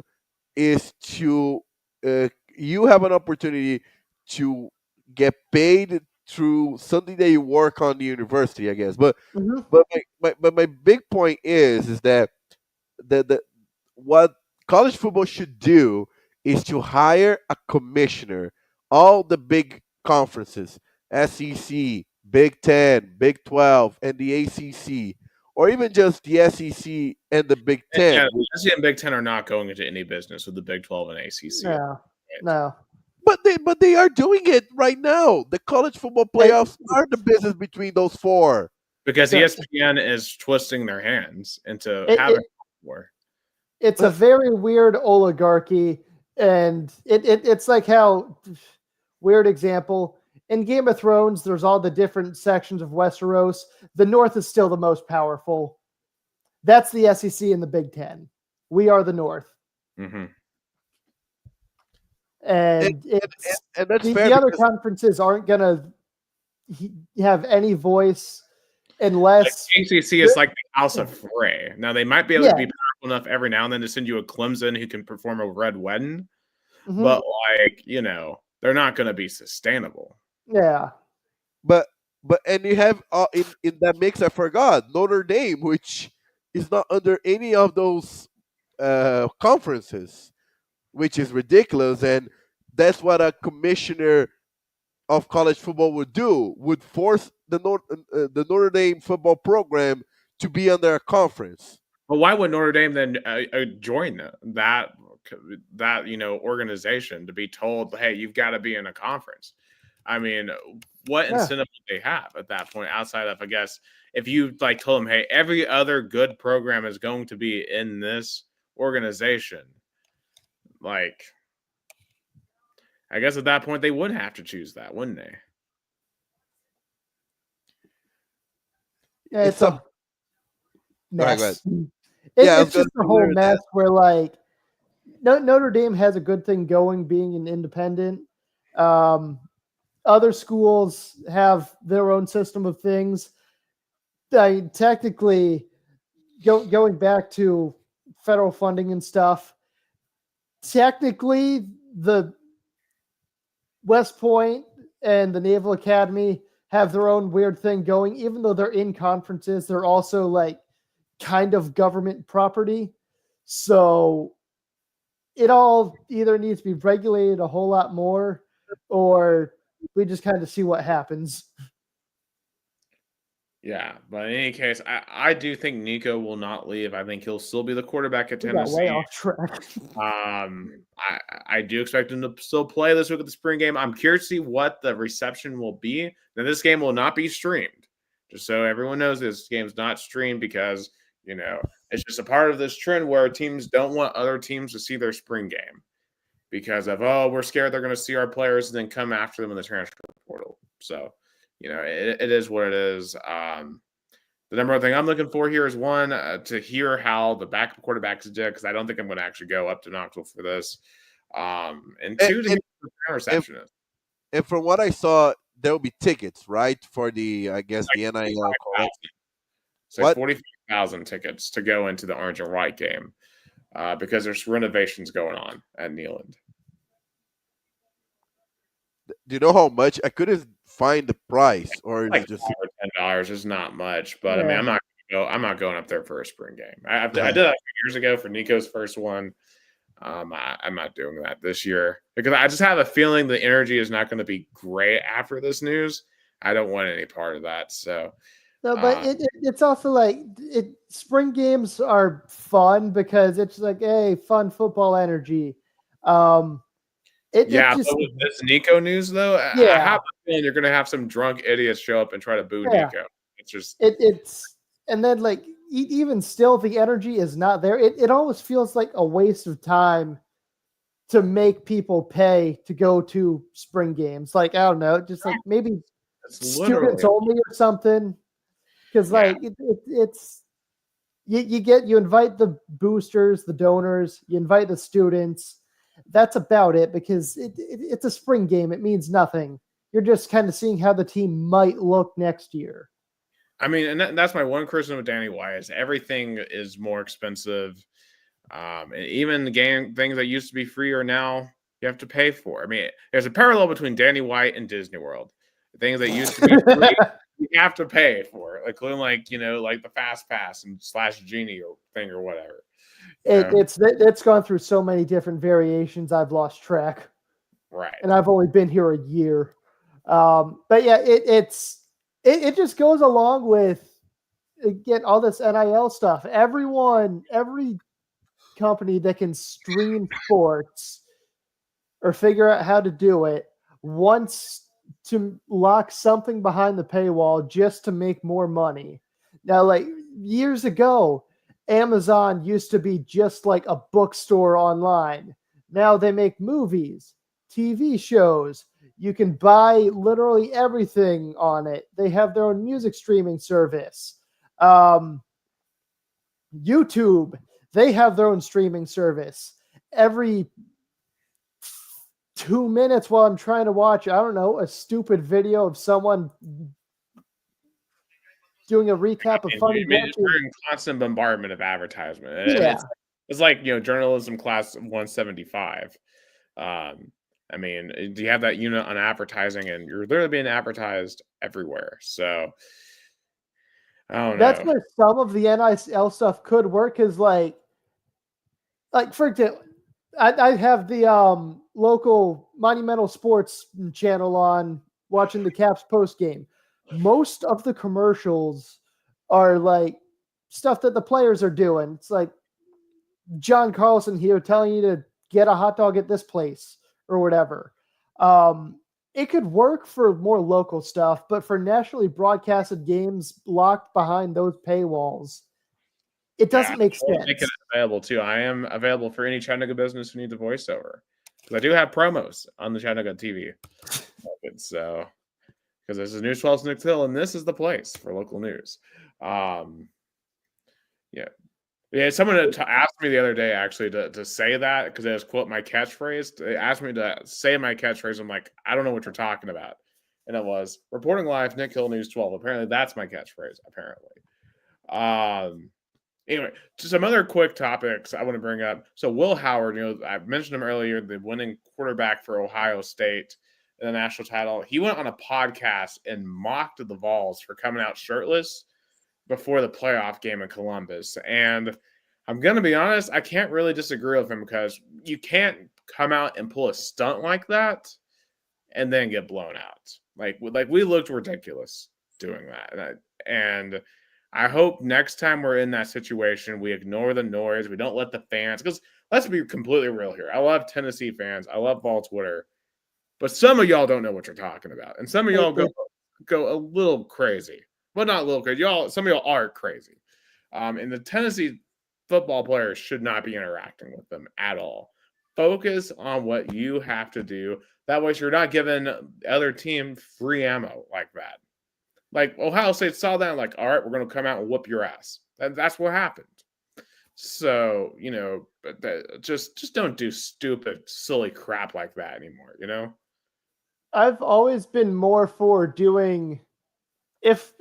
is to you have an opportunity to get paid through something that you work on the university, I guess. Hmm. But my big point is that the what college football should do is to hire a commissioner. All the big conferences, SEC, Big Ten, Big 12, and the ACC, or even just the SEC and the Big Ten. yeah, the SEC and Big Ten are not going into any business with the Big 12 and ACC. No, Right? no. But they are doing it right now. The college football playoffs are the business between those four. Because The, ESPN is twisting their hands into it, having it, war. it's a very weird oligarchy, and it's like how weird example in Game of Thrones. There's all the different sections of Westeros. The North is still the most powerful. That's the SEC and the Big Ten. We are the North, Mm-hmm. And, and it's and that's fair the other because conferences aren't gonna have any voice Like unless ACC is like the House of Frey. Now they might be able to yeah. be powerful enough every now and then to send you a Clemson who can perform a red wedding, Mhm. but they're not going to be sustainable. Yeah. but and you have in that mix I forgot Notre Dame, which is not under any of those conferences, which is ridiculous. And that's what a commissioner of college football would do, would force the Notre Dame football program to be under a conference. But why would Notre Dame then join that organization to be told, hey, you've got to be in a conference? I mean, what Yeah. incentive would they have at that point outside of, I guess, if you like told them, hey, every other good program is going to be in this organization, like I guess at that point they would have to choose that, wouldn't they? Yeah, It's it's a a Go ahead, go ahead. mess. Yeah, I was It's going just a to whole learn mess that. where like Notre Dame has a good thing going being an independent. Um, Other schools have their own system of things. Technically, going back to federal funding and stuff, technically the West Point and the Naval Academy have their own weird thing going. Even though they're in conferences, they're also like kind of government property. So it all either needs to be regulated a whole lot more, or we just kind of see what happens. Yeah, but in any case, I do think Nico will not leave. I think he'll still be the quarterback at We got way Tennessee. off track. I do expect him to still play this week at the spring game. I'm curious to see what the reception will be. Now, this game will not be streamed. Just so everyone knows, this game's not streamed because, it's just a part of this trend where teams don't want other teams to see their spring game because of, oh, we're scared they're going to see our players and then come after them in the transfer portal. So, it is what it is. The number one thing I'm looking for here is one, to hear how the backup quarterbacks did, because I don't think I'm going to actually go up to Knoxville for this. And And, two, to hear what the reception is. And from what I saw, there will be tickets, right, for the I guess the NIL. Correct? It's like 45,000 tickets to go into the orange and white game because there's renovations going on at Neyland. Do you know how much? I couldn't find the price, or Like it's just $5 or $10 is not much, but I mean, Yeah. I'm not going up there for a spring game. I did that a few years ago for Nico's first one. I'm not doing that this year because I just have a feeling the energy is not going to be great after this news. I don't want any part of that. So, No, but it's also like spring games are fun because it's like, hey, fun football energy. It but just with this Nico news though, I yeah. have a feeling you're going to have some drunk idiots show up and try to boo Yeah. Nico. It's just it's and then like even still the energy is not there. It almost feels like a waste of time to make people pay to go to spring games. Like I don't know, just like maybe it's students literally only or something. Because like it's you invite the boosters, the donors, you invite the students. That's about it because it's a spring game. It means nothing. You're just kind of seeing how the team might look next year. I mean, and that's my one criticism with Danny White is everything is more expensive. And even the game things that used to be free are now you have to pay for. I mean, there's a parallel between Danny White and Disney World. Things that used to be free, you have to pay for, including like the Fast Pass and / Genie or thing or whatever. It's gone through so many different variations. I've lost track. Right. And I've only been here a year. But yeah, it just goes along with get all this NIL stuff. Every company that can stream sports or figure out how to do it wants to lock something behind the paywall just to make more money. Now, like years ago, Amazon used to be just like a bookstore online. Now they make movies, TV shows. You can buy literally everything on it. They have their own music streaming service. YouTube, they have their own streaming service. Every 2 minutes while I'm trying to watch, I don't know, a stupid video of someone doing a recap of funny matches. We're in constant bombardment of advertisement. Yeah. It's like journalism class 175. I mean, do you have that unit on advertising, and you're literally being advertised everywhere. So I don't know. That's where some of the NIL stuff could work, because like for example, I have the local Monumental Sports channel on watching the Caps post game. Most of the commercials are like stuff that the players are doing. It's like John Carlson here telling you to get a hot dog at this place or whatever. It could work for more local stuff, but for nationally broadcasted games locked behind those paywalls, it doesn't make sense. Make it available too. I am available for any Chattanooga business who needs a voiceover, because I do have promos on the Chattanooga TV. So, because this is News 12's Nick Hill, and this is the place for local news. Yeah. Someone asked me the other day actually to say that, because it was quote my catchphrase. They asked me to say my catchphrase. I'm like, I don't know what you're talking about, and it was reporting live, Nick Hill, News 12. Apparently, that's my catchphrase. Apparently. Anyway, some other quick topics I want to bring up. So Will Howard, I mentioned him earlier, the winning quarterback for Ohio State in the national title. He went on a podcast and mocked the Vols for coming out shirtless before the playoff game in Columbus. And I'm going to be honest, I can't really disagree with him, because you can't come out and pull a stunt like that and then get blown out. Like we looked ridiculous doing that. And I hope next time we're in that situation, we ignore the noise. We don't let the fans, because let's be completely real here. I love Tennessee fans. I love Vol Twitter, but some of y'all don't know what you're talking about. And some of y'all go a little crazy. Well, not a little crazy. Some of y'all are crazy. And the Tennessee football players should not be interacting with them at all. Focus on what you have to do. That way you're not giving the other team free ammo like that. Like Ohio State saw that and like, all right, we're going to come out and whoop your ass. That's what happened. So, but just don't do stupid, silly crap like that anymore, I've always been more for doing if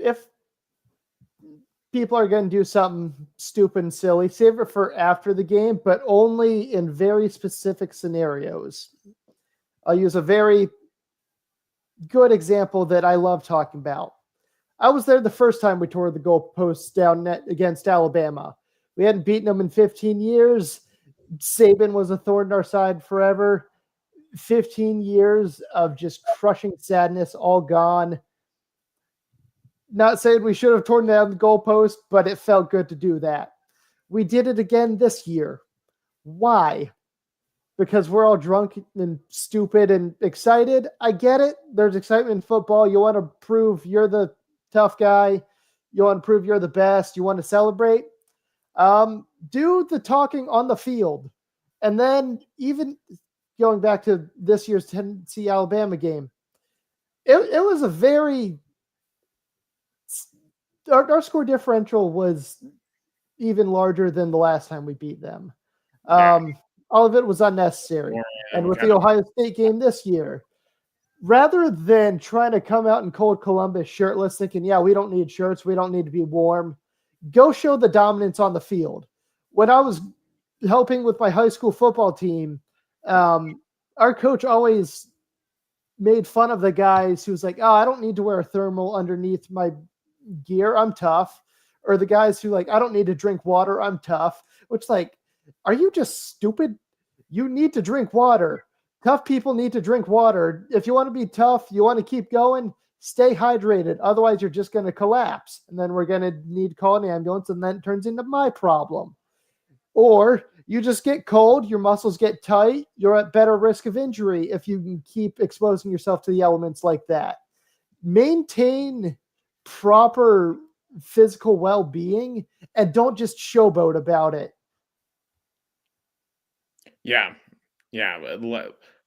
people are going to do something stupid and silly, save it for after the game, but only in very specific scenarios. I'll use a very good example that I love talking about. I was there the first time we tore the goalposts down net against Alabama. We hadn't beaten them in 15 years. Saban was a thorn in our side forever. 15 years of just crushing sadness, all gone. Not saying we should have torn down the goalpost, but it felt good to do that. We did it again this year. Why? Because we're all drunk and stupid and excited. I get it. There's excitement in football. You want to prove you're the tough guy. You want to prove you're the best. You want to celebrate. Do the talking on the field. And then even going back to this year's Tennessee Alabama game, it was a very our score differential was even larger than the last time we beat them. All of it was unnecessary. And with the Ohio State game this year, rather than trying to come out in cold Columbus shirtless, thinking, yeah, we don't need shirts, we don't need to be warm, go show the dominance on the field. When I was helping with my high school football team, our coach always made fun of the guys who's like, oh, I don't need to wear a thermal underneath my gear, I'm tough. Or the guys who like, I don't need to drink water, I'm tough. Which like, are you just stupid? You need to drink water. Tough people need to drink water. If you want to be tough, you want to keep going, stay hydrated. Otherwise, you're just going to collapse. And then we're going to need to call an ambulance, and then it turns into my problem. Or you just get cold, your muscles get tight, you're at better risk of injury if you keep exposing yourself to the elements like that. Maintain proper physical well-being and don't just showboat about it. Yeah.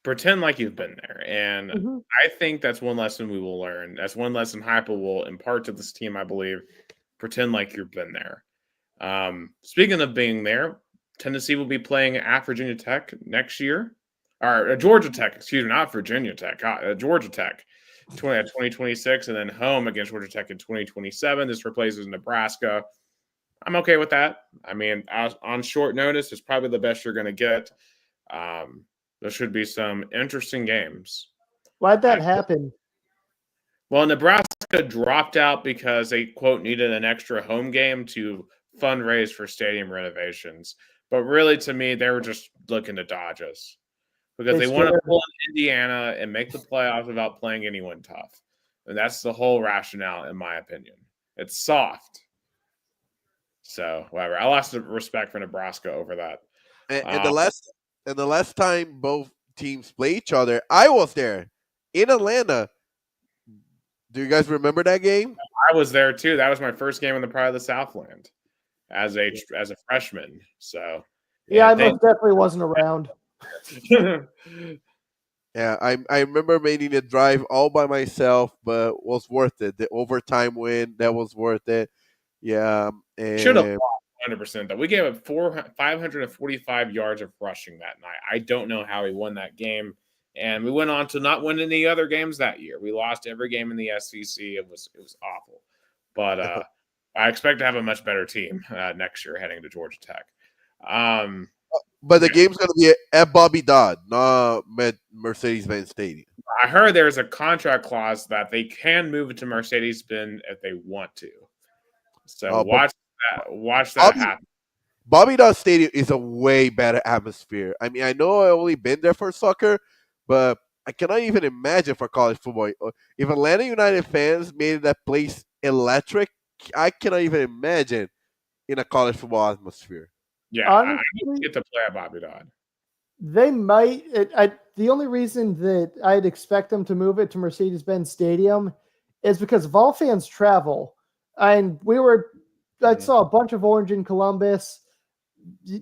Pretend like you've been there. And I think that's one lesson we will learn. That's one lesson Hyper will impart to this team, I believe. Pretend like you've been there. Speaking of being there, Tennessee will be playing at Virginia Tech next year. Or Georgia Tech, excuse me, not Virginia Tech, Georgia Tech. 2026, and then home against Georgia Tech in 2027. This replaces Nebraska. I'm okay with that. I mean, on short notice, it's probably the best you're going to get. There should be some interesting games. Why'd that happen? Well, Nebraska dropped out because they, quote, needed an extra home game to fundraise for stadium renovations. But really, to me, they were just looking to dodge us. Because they want to pull in Indiana and make the playoffs without playing anyone tough. And that's the whole rationale, in my opinion. It's soft. So, whatever. I lost the respect for Nebraska over that. And the last time both teams play each other, I was there in Atlanta. Do you guys remember that game? I was there too. That was my first game in the Pride of the Southland as a freshman. So yeah, I most definitely wasn't around. Yeah, I remember making a drive all by myself, but was worth it. The overtime win, that was worth it. Yeah, should have lost 100%. Though we gave up 545 yards of rushing that night. I don't know how we won that game, and we went on to not win any other games that year. We lost every game in the SEC. It was awful, but I expect to have a much better team next year heading to Georgia Tech. But the game's going to be at Bobby Dodd, not Mercedes-Benz Stadium. I heard there's a contract clause that they can move it to Mercedes-Benz if they want to. So watch that happen. Bobby Dodd Stadium is a way better atmosphere. I mean, I know I've only been there for soccer, but I cannot even imagine for college football. If Atlanta United fans made that place electric, I cannot even imagine in a college football atmosphere. Yeah, honestly, I get to play at Bobby Dodd. They might. The only reason that I'd expect them to move it to Mercedes-Benz Stadium is because Vol fans travel. And I saw a bunch of orange in Columbus.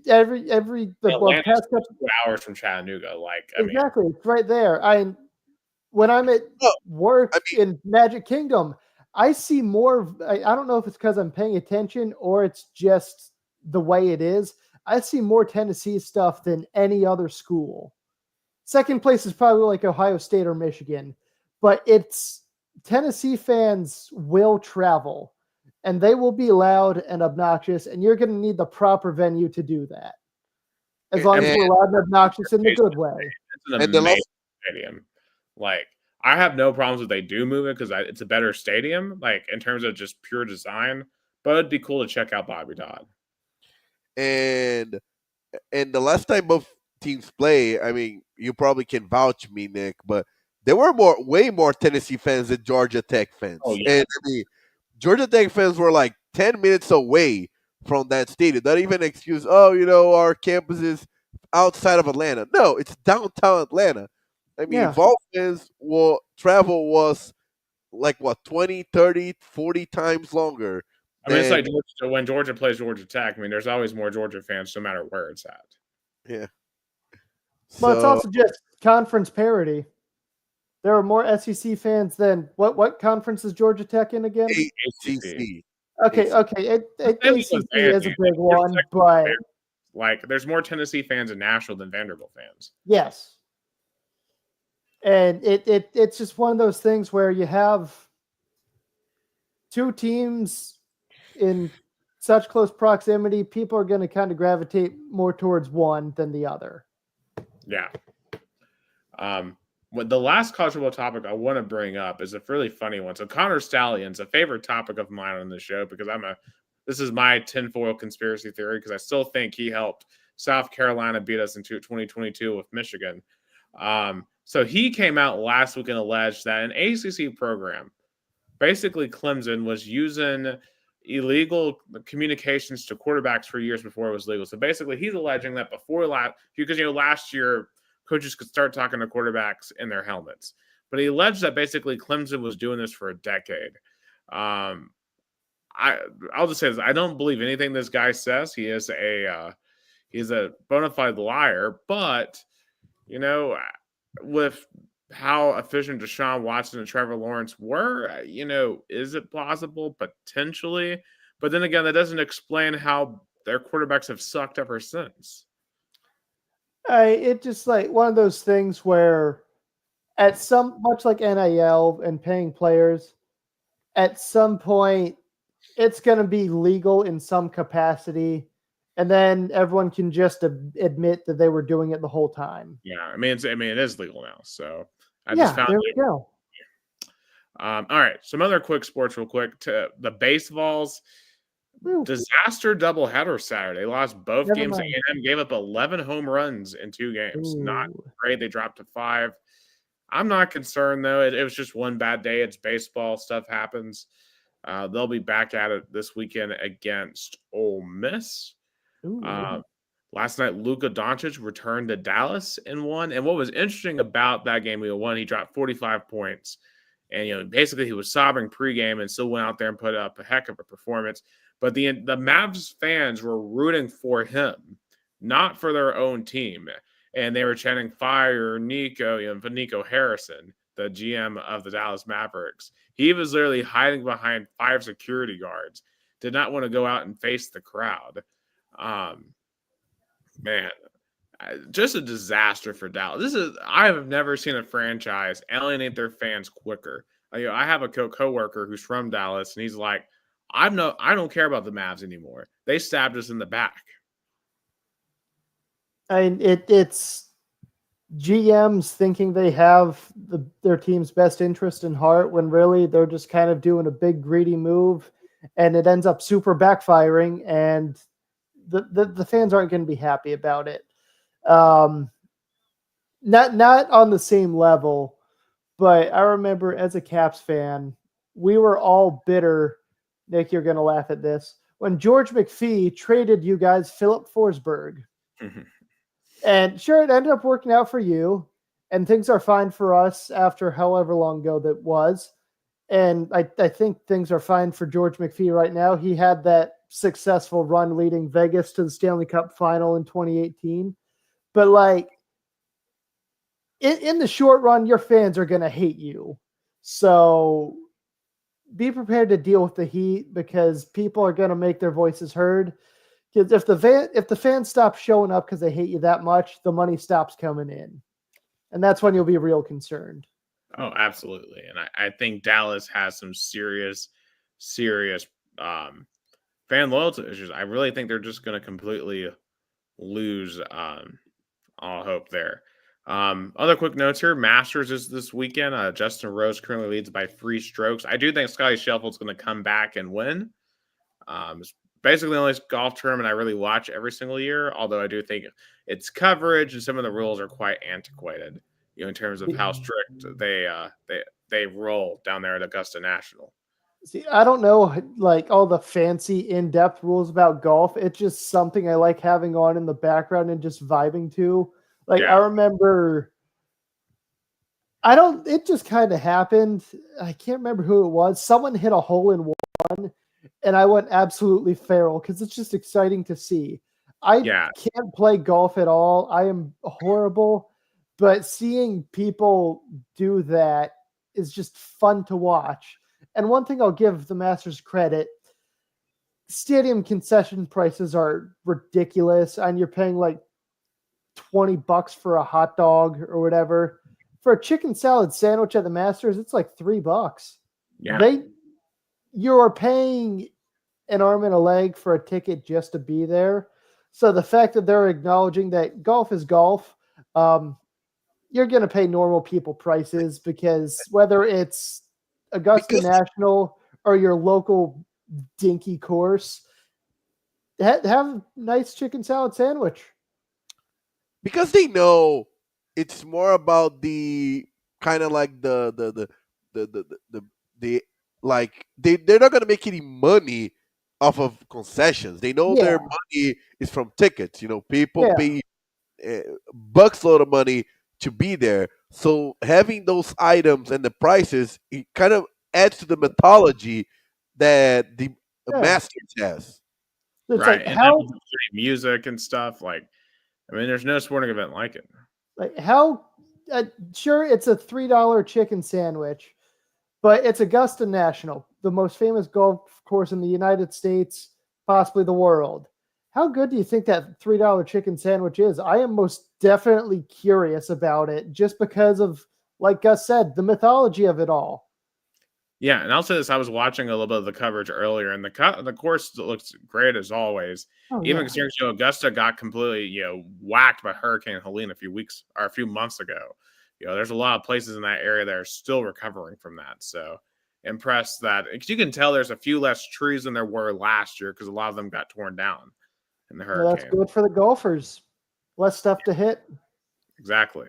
Every the past couple 2 hours from Chattanooga, exactly, it's right there. When I'm at work in Magic Kingdom, I see more. I don't know if it's because I'm paying attention or it's just the way it is. I see more Tennessee stuff than any other school. Second place is probably like Ohio State or Michigan. but it's Tennessee fans will travel and they will be loud and obnoxious, and you're going to need the proper venue to do that. As long as And, we're loud and obnoxious in the good way. It's an and the amazing last stadium. Like, I have no problems if they do move it because it's a better stadium, like in terms of just pure design. But it'd be cool to check out Bobby Dodd. and the last time both teams play, I mean, you probably can vouch me, Nick, but there were way more Tennessee fans than Georgia Tech fans. Oh, yeah. And I mean, Georgia Tech fans were like 10 minutes away from that stadium. Not even an excuse, oh, our campus is outside of Atlanta. No, it's downtown Atlanta. I mean, Yeah. Vol fans travel was like what, 20, 30, 40 times longer. I mean, it's like when Georgia plays Georgia Tech. I mean, there's always more Georgia fans no matter where it's at. Yeah. But it's also just conference parity. There are more SEC fans than what conference is Georgia Tech in again? ACC. Okay. ACC is a big one, but like there's more Tennessee fans in Nashville than Vanderbilt fans. Yes. And it's just one of those things where you have two teams in such close proximity, people are going to kind of gravitate more towards one than the other. Yeah. The last college football topic I want to bring up is a really funny one. So Connor Stalions, a favorite topic of mine on the show, because this is my tinfoil conspiracy theory, because I still think he helped South Carolina beat us in 2022 with Michigan. So he came out last week and alleged that an ACC program, basically Clemson, was using illegal communications to quarterbacks for years before it was legal. So basically he's alleging that because last year coaches could start talking to quarterbacks in their helmets. But he alleged that basically Clemson was doing this for a decade. I'll just say this. I don't believe anything this guy says. He's a bona fide liar. But, with how efficient Deshaun Watson and Trevor Lawrence were, is it plausible? Potentially. But then again, that doesn't explain how their quarterbacks have sucked ever since. It's just like one of those things where much like NIL and paying players, at some point it's going to be legal in some capacity, and then everyone can just admit that they were doing it the whole time. Yeah, it is legal now. So there we go. All right, some other quick sports, real quick. To the baseballs. Disaster doubleheader Saturday. They lost both games. A&M gave up 11 home runs in 2 games. Not great. They dropped to 5. I'm not concerned, though. It was just one bad day. It's baseball. Stuff happens. They'll be back at it this weekend against Ole Miss. Last night, Luka Doncic returned to Dallas and won. And what was interesting about that game we won, he dropped 45 points. And, basically he was sobbing pregame and still went out there and put up a heck of a performance. But the Mavs fans were rooting for him, not for their own team. And they were chanting, "Fire Nico," for Nico Harrison, the GM of the Dallas Mavericks. He was literally hiding behind 5 security guards, did not want to go out and face the crowd. Man, just a disaster for Dallas. I have never seen a franchise alienate their fans quicker. I have a coworker who's from Dallas, and he's like, I don't care about the Mavs anymore. They stabbed us in the back. It's GMs thinking they have their team's best interest in heart when really they're just kind of doing a big greedy move, and it ends up super backfiring, and the fans aren't going to be happy about it. Not on the same level, but I remember as a Caps fan, we were all bitter. Nick, you're going to laugh at this. When George McPhee traded you guys Philip Forsberg. And sure, it ended up working out for you, and things are fine for us after however long ago that was. And I think things are fine for George McPhee right now. He had that successful run leading Vegas to the Stanley Cup final in 2018. But in the short run, your fans are going to hate you. So be prepared to deal with the heat, because people are going to make their voices heard. Because if the fans stop showing up because they hate you that much, the money stops coming in. And that's when you'll be real concerned. Oh, absolutely. And I think Dallas has some serious um, fan loyalty issues. I really think they're just going to completely lose all hope there. Other quick notes here: Masters is this weekend. Justin Rose currently leads by 3 strokes. I do think Scotty Scheffler's going to come back and win. It's basically the only golf tournament I really watch every single year. Although I do think its coverage and some of the rules are quite antiquated. In terms of how strict they roll down there at Augusta National. See, I don't know like all the fancy in-depth rules about golf. It's just something I like having on in the background and just vibing to. Like I Yeah, remember I don't it just kind of happened. I can't remember who it was. Someone hit a hole in one and I went absolutely feral because it's just exciting to see. I yeah, can't play golf at all. I am horrible, but seeing people do that is just fun to watch. And one thing I'll give the Masters credit, stadium concession prices are ridiculous, and you're paying like $20 for a hot dog or whatever. For a chicken salad sandwich at the Masters, it's like $3. yeah. They you're paying an arm and a leg for a ticket just to be there. So the fact that they're acknowledging that golf is golf, um, you're going to pay normal people prices because whether it's Augusta because National or your local dinky course, have a nice chicken salad sandwich. they know it's more about the kind of like the like they're not gonna make any money off of concessions. They know their Yeah, money is from tickets. People yeah. pay bucks load of money to be there. So having those items and the prices, it kind of adds to the mythology that the Yeah. Masters has. It's Right, like and then how with the music and stuff, I mean, there's no sporting event like it. like how uh, sure it's a $3 chicken sandwich, but it's Augusta National, the most famous golf course in the United States, possibly the world. How good do you think that $3 chicken sandwich is? I am most definitely curious about it just because of, like Gus said, the mythology of it all. Yeah, and I'll say this: I was watching a little bit of the coverage earlier, and the course looks great as always. Oh Even yeah. considering Augusta got completely whacked by Hurricane Helene a few months ago. There's a lot of places in that area that are still recovering from that. So impressed that because you can tell there's a few less trees than there were last year because a lot of them got torn down in the Well, that's hurricane. good for the golfers. Less stuff to hit. Exactly.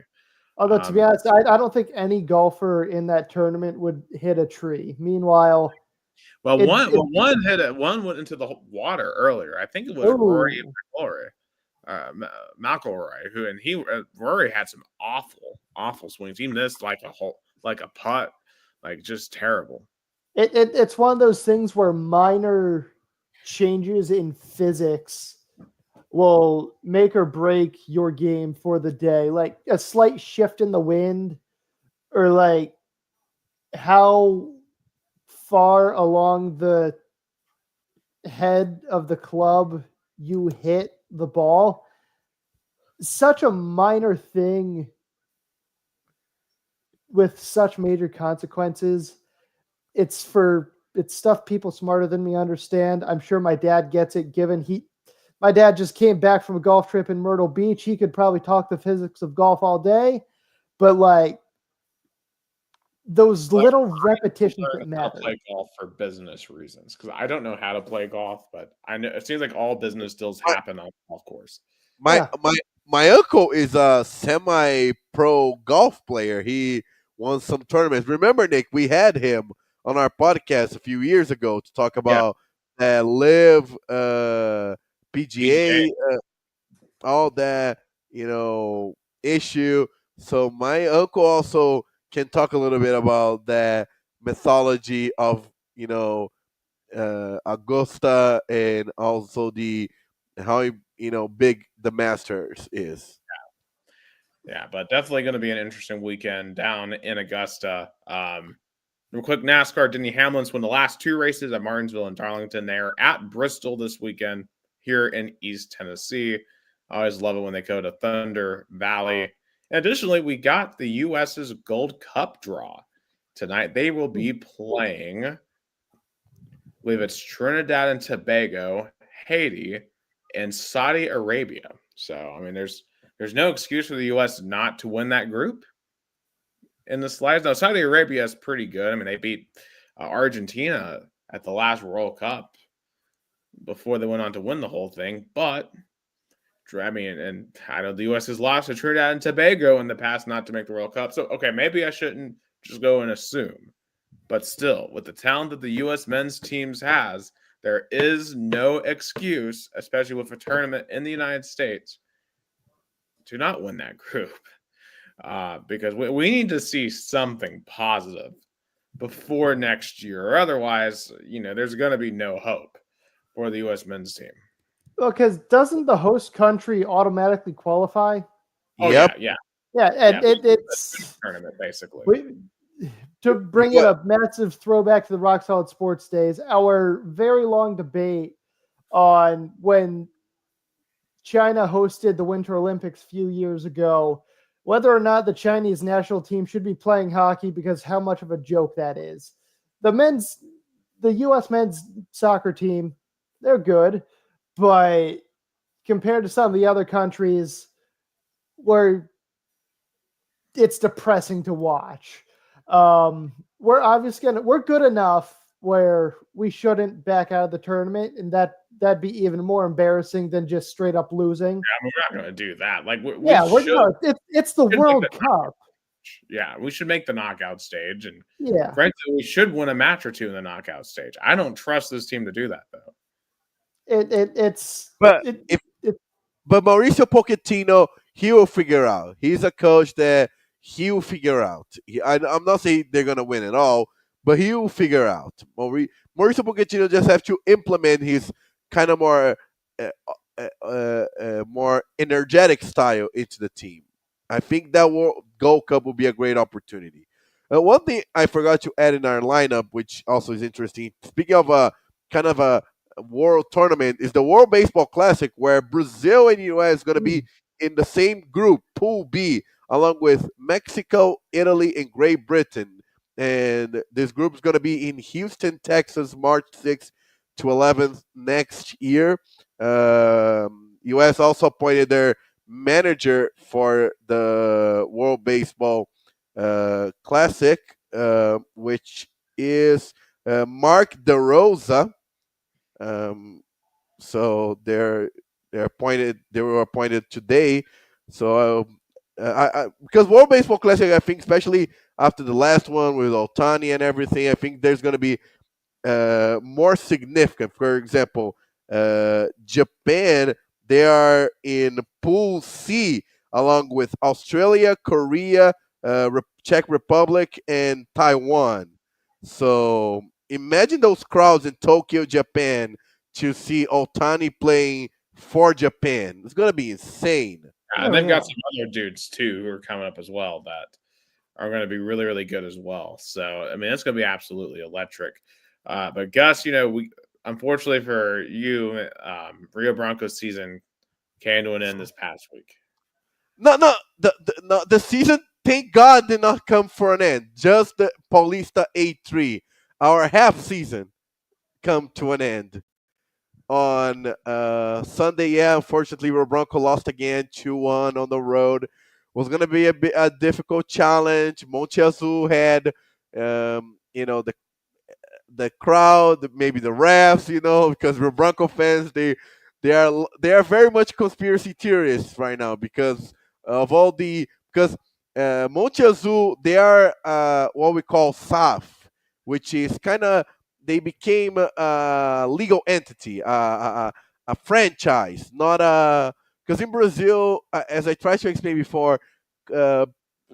Although to be Um, honest, I don't think any golfer in that tournament would hit a tree. Meanwhile, Well, it, one it well one hit it. One went into the water earlier. I think it was Rory oh McIlroy, McIlroy, who and he Rory had some awful swings. He missed like a putt, like just terrible. it's one of those things where minor changes in physics will make or break your game for the day. Like a slight shift in the wind, or like how far along the head of the club you hit the ball. Such a minor thing with such major consequences. It's stuff people smarter than me understand. I'm sure my dad gets it given my dad just came back from a golf trip in Myrtle Beach. He could probably talk the physics of golf all day, but like those Like little to repetitions learn that how to matter. play golf for business reasons because I don't know how to play golf, but I know it seems like all business deals My happen on a golf course. my Yeah. my, my uncle is a semi-pro golf player. He won some tournaments. Remember, Nick, we had him on our podcast a few years ago to talk Yeah, about live PGA. PGA, all that issue. So my uncle also can talk a little bit about that mythology of Augusta, and also the how big the Masters is. Yeah, but definitely going to be an interesting weekend down in Augusta. Real quick, NASCAR, Denny Hamlin's won the last 2 races at Martinsville and Darlington. They're at Bristol this weekend here in East Tennessee. I always love it when they go to Thunder Uh, Valley. Additionally, we got the U.S.'s Gold Cup draw tonight. They will be playing, I believe it's Trinidad and Tobago, Haiti, and Saudi Arabia. So, I mean, there's no excuse for the U.S. not to win that group in the slides. Now, Saudi Arabia is pretty good. I mean, they beat Argentina at the last World Cup before they went on to win the whole thing. But I mean, and I know the U.S. has lost to Trinidad and Tobago in the past not to make the World Cup. So, okay, maybe I shouldn't just go and assume. But still, with the talent that the U.S. men's teams has, there is no excuse, especially with a tournament in the United States, to not win that group. Because we need to see something positive before next year, or otherwise, there's going to be no hope for the U.S. men's team. Well, because doesn't the host country automatically qualify? Oh Yep. yeah, Yeah, and it's tournament basically. To bring in a massive throwback to the Rock Solid Sports days, our very long debate on when China hosted the Winter Olympics a few years ago, whether or not the Chinese national team should be playing hockey because how much of a joke that is. The U.S. men's soccer team, they're good, but compared to some of the other countries, where it's depressing to watch. We're good enough where we shouldn't back out of the tournament, and that'd be even more embarrassing than just straight up losing. Yeah, I mean, we're not going to do that. Like, it's the World Cup. Yeah, we should make the knockout stage, and yeah, frankly, we should win a match or two in the knockout stage. I don't trust this team to do that, though. But Mauricio Pochettino, he will figure out. He's a coach that he will figure out. I'm not saying they're gonna win at all, but he will figure out. Mauricio Pochettino just have to implement his kind of more energetic style into the team. I think that Gold Cup will be a great opportunity. One thing I forgot to add in our lineup, which also is interesting. Speaking of a kind of a world tournament, is the World Baseball Classic, where Brazil and US is going to be in the same group, Pool B, along with Mexico, Italy, and Great Britain. And this group is going to be in Houston, Texas, March 6th to 11th next year. US also appointed their manager for the World Baseball Classic, which is Mark DeRosa. So they were appointed today. So because World Baseball Classic, I think, especially after the last one with Otani and everything, I think there's going to be more significant. For example, Japan, they are in Pool C along with Australia, Korea, Czech Republic, and Taiwan. So imagine those crowds in Tokyo, Japan, to see Otani playing for Japan. It's going to be insane. And they've got some other dudes too who are coming up as well that are going to be really, really good as well. So I mean, it's going to be absolutely electric. But Gus, we unfortunately for you, Rio Branco season came to an end this past week. No, the season, thank God, did not come for an end. Just the Paulista A3, our half season, come to an end on Sunday. Yeah, unfortunately, Rio Branco lost again, 2-1 on the road. Was going to be a difficult challenge. Monte Azul had, the crowd, maybe the refs, because we're Bronco fans. They are very much conspiracy theorists right now because of all because Monte Azul, they are what we call SAF, which is kind of, they became a legal entity, a franchise, not a, because in Brazil, as I tried to explain before, uh,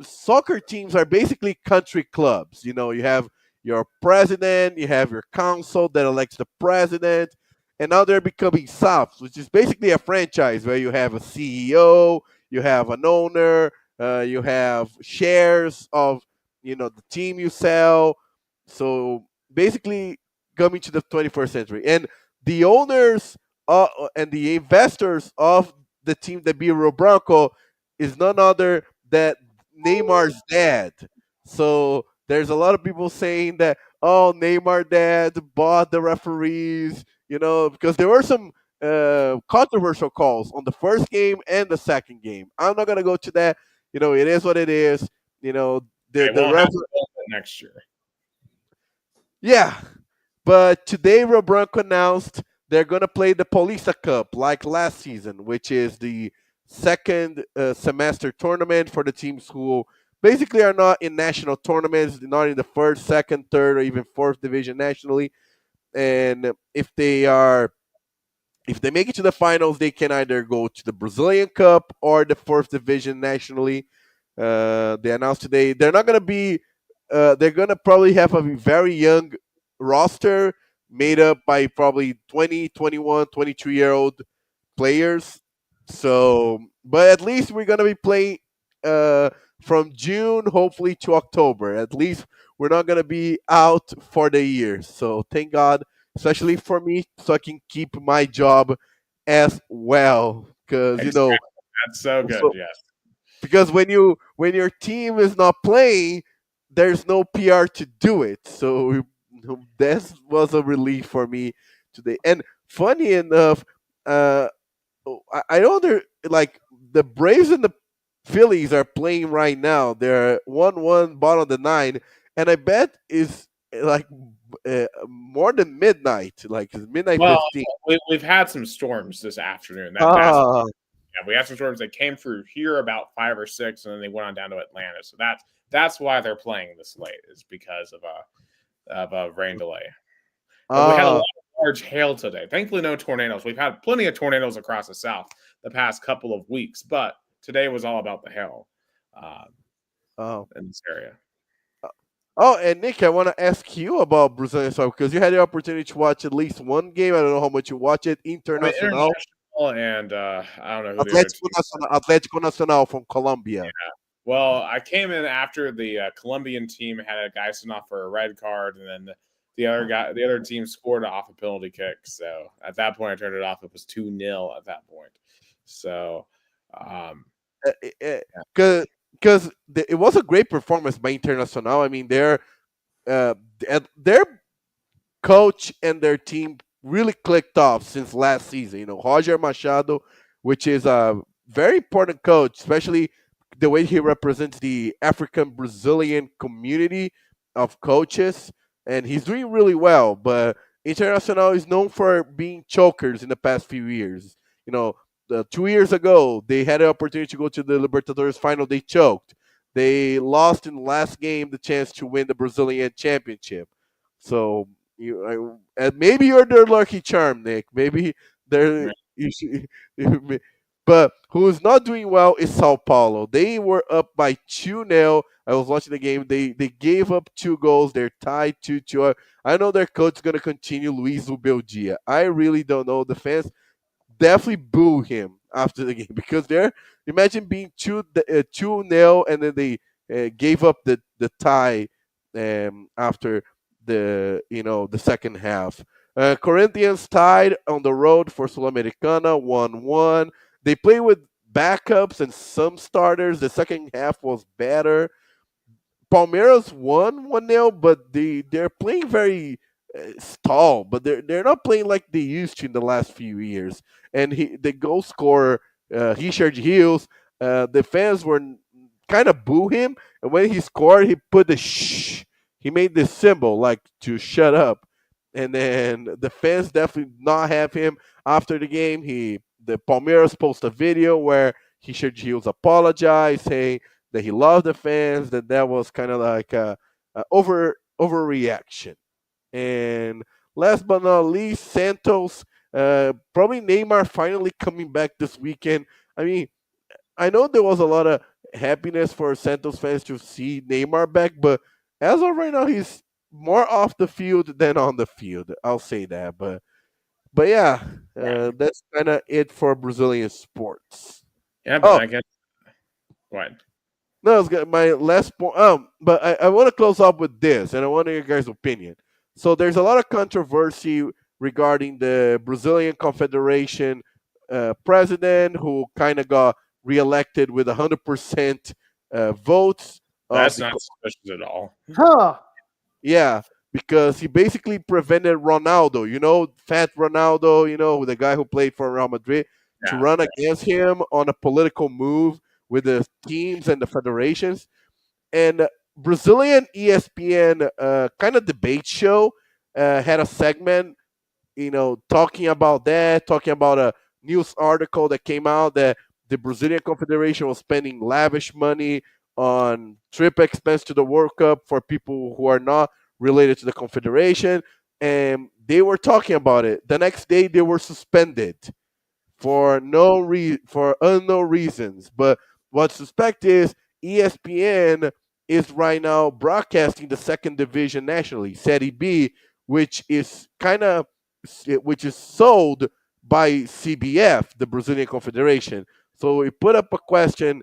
soccer teams are basically country clubs. You have your president, you have your council that elects the president, and now they're becoming SAFs, which is basically a franchise where you have a CEO, you have an owner, you have shares of the team you sell. So basically, coming to the 21st century, and the owners and the investors of the team that be Rio Branco is none other that Neymar's dad. So there's a lot of people saying that, oh, Neymar dad bought the referees, because there were some controversial calls on the first game and the second game. I'm not gonna go to that. It is what it is. You know, the It the won't ref. happen next year. Yeah, but today Rio Branco announced they're gonna play the Paulista Cup like last season, which is the second semester tournament for the teams who basically are not in national tournaments, not in the first, second, third, or even fourth division nationally. And if they make it to the finals, they can either go to the Brazilian Cup or the fourth division nationally. They announced today they're not going to be. They're going to probably have a very young roster made up by probably 20, 21, 22-year old players. So, but at least we're going to be playing uh, from June, hopefully, to October. At least we're not going to be out for the year. So, thank God, especially for me, so I can keep my job as well. Because, Exactly. That's so good. so Yes. because when your team is not playing, there's no PR to do it. So that was a relief for me today. And funny enough, uh, I know they're like the Braves and the Phillies are playing right now. They're 1-1 bottom of the nine, and I bet is like more than midnight, like it's midnight Well, 15. we've had some storms this afternoon. That's Ah, yeah, we had some storms that came through here about 5 or 6, and then they went on down to Atlanta. So that's why they're playing this late, is because of a rain delay. But we had a lot ah, of large hail today. Thankfully, no tornadoes. We've had plenty of tornadoes across the South the past couple of weeks, but today was all about the hail uh, oh. in this area. Oh, and Nick, I want to ask you about Brazilian soccer because you had the opportunity to watch at least one game. I don't know how much you watch it. I mean, Internacional, international, and I don't know who the other team. Atlético Nacional from Colombia. Well, I came in after the Colombian team had a guy sent off for a red card, and then the other team scored off a penalty kick. So at that point, I turned it off. It was 2-0 at that point. So, um, Because it was a great performance by Internacional. I mean, uh, their coach and their team really clicked off since last season. Roger Machado, which is a very important coach, especially the way he represents the African Brazilian community of coaches, and he's doing really well. But Internacional is known for being chokers in the past few years. You know, 2 years ago they had an opportunity to go to the Libertadores final. They choked. They lost in the last game the chance to win the Brazilian championship. So and maybe you're their lucky charm, Nick. Maybe they're you should, but who's not doing well is Sao Paulo. They were up by 2-0. I was watching the game. They gave up 2 goals. They're tied 2-2. I know their coach is gonna continue, Luis Ubeldia. I really don't know. The fans definitely boo him after the game because they're imagine being 2-0 and then they gave up the tie after the second half. Corinthians tied on the road for Sul-Americana 1-1. They play with backups and some starters. The second half was better. Palmeiras won 1-0, but they're playing very stall, but they're not playing like they used to in the last few years. And the goal scorer, Richard Hills, the fans were kind of boo him, and when he scored, he put the shh. He made this symbol like to shut up, and then the fans definitely not have him after the game. The Palmeiras post a video where Richard Hills apologized, saying that he loved the fans, that was kind of like a overreaction. And last but not least, Santos. Probably Neymar finally coming back this weekend. I mean, I know there was a lot of happiness for Santos fans to see Neymar back, but as of right now, he's more off the field than on the field. I'll say that. But yeah, right. that's kind of it for Brazilian sports. Yeah, but Oh, I guess what? no, it's got my last point. But I want to close up with this, and I want your guys' opinion. So there's a lot of controversy regarding the Brazilian Confederation president who kind of got reelected with 100% votes of That's the not suspicious at all. Huh. yeah, because he basically prevented Ronaldo, fat Ronaldo, the guy who played for Real Madrid, to Yeah. run against him on a political move with the teams and the federations. And Brazilian ESPN kind of debate show had a segment, talking about that, talking about a news article that came out that the Brazilian Confederation was spending lavish money on trip expense to the World Cup for people who are not related to the Confederation. And they were talking about it. The next day, they were suspended for unknown reasons. But what's suspect is ESPN is right now broadcasting the second division nationally, Serie B, which is sold by CBF, the Brazilian Confederation. So we put up a question.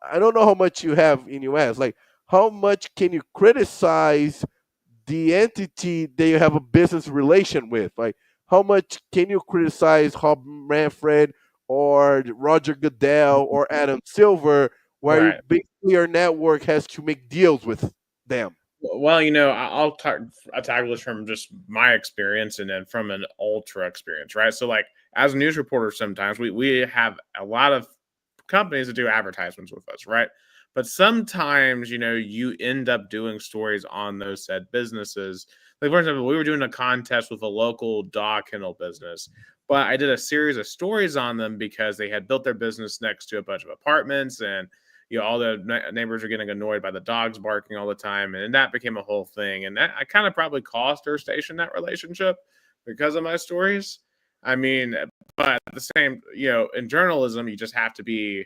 I don't know how much you have in US. Like, how much can you criticize the entity that you have a business relation with? Like, how much can you criticize Rob Manfred or Roger Goodell or Adam Silver, where Right. basically your network has to make deals with them? Well, I'll tackle this from just my experience and then from an ultra experience, right? So, like, as a news reporter, sometimes we have a lot of companies that do advertisements with us, right? But sometimes, you end up doing stories on those said businesses. Like, for example, we were doing a contest with a local dog kennel business, but I did a series of stories on them because they had built their business next to a bunch of apartments, and all the neighbors are getting annoyed by the dogs barking all the time, and that became a whole thing. And that I kind of probably cost our station that relationship because of my stories. I mean, but at the same, in journalism, you just have to be.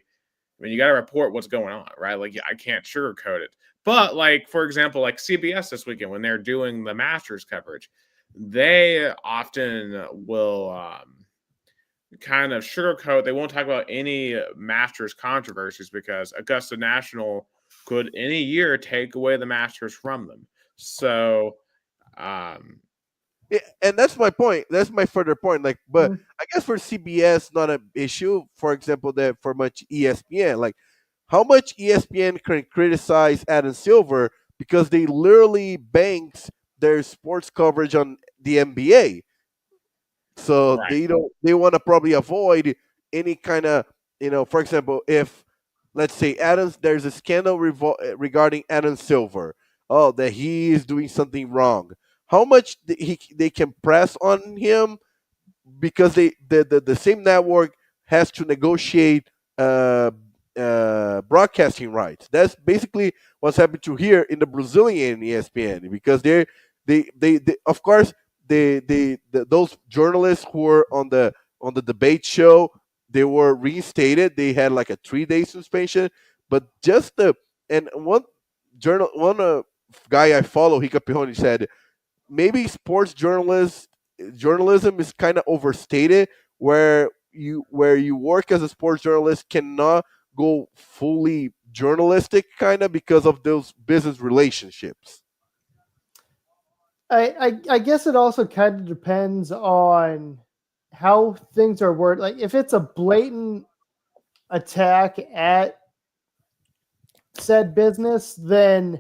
I mean, you got to report what's going on, right? Like, I can't sugarcoat it. But, like, for example, like CBS this weekend when they're doing the Masters coverage, they often will kind of sugarcoat. They won't talk about any Masters controversies because Augusta National could any year take away the Masters from them. So, um, Yeah, and that's my point. That's my further point. Like, but Mm. I guess for CBS, not an issue. For example, that for much ESPN, like how much ESPN can criticize Adam Silver because they literally banks their sports coverage on the NBA. So right, they want to probably avoid any kind of, for example, if let's say Adams, there's a scandal regarding Adam Silver, oh, that he is doing something wrong, how much they can press on him because the same network has to negotiate broadcasting rights. That's basically what's happened to here in the Brazilian ESPN because they of course those journalists who were on the debate show, they were reinstated. They had like a 3 day suspension, but just the and one guy I follow, Hika Pihoni, said maybe sports journalism is kind of overstated where you work as a sports journalist cannot go fully journalistic kind of because of those business relationships. I guess it also kind of depends on how things are worded. Like if it's a blatant attack at said business, then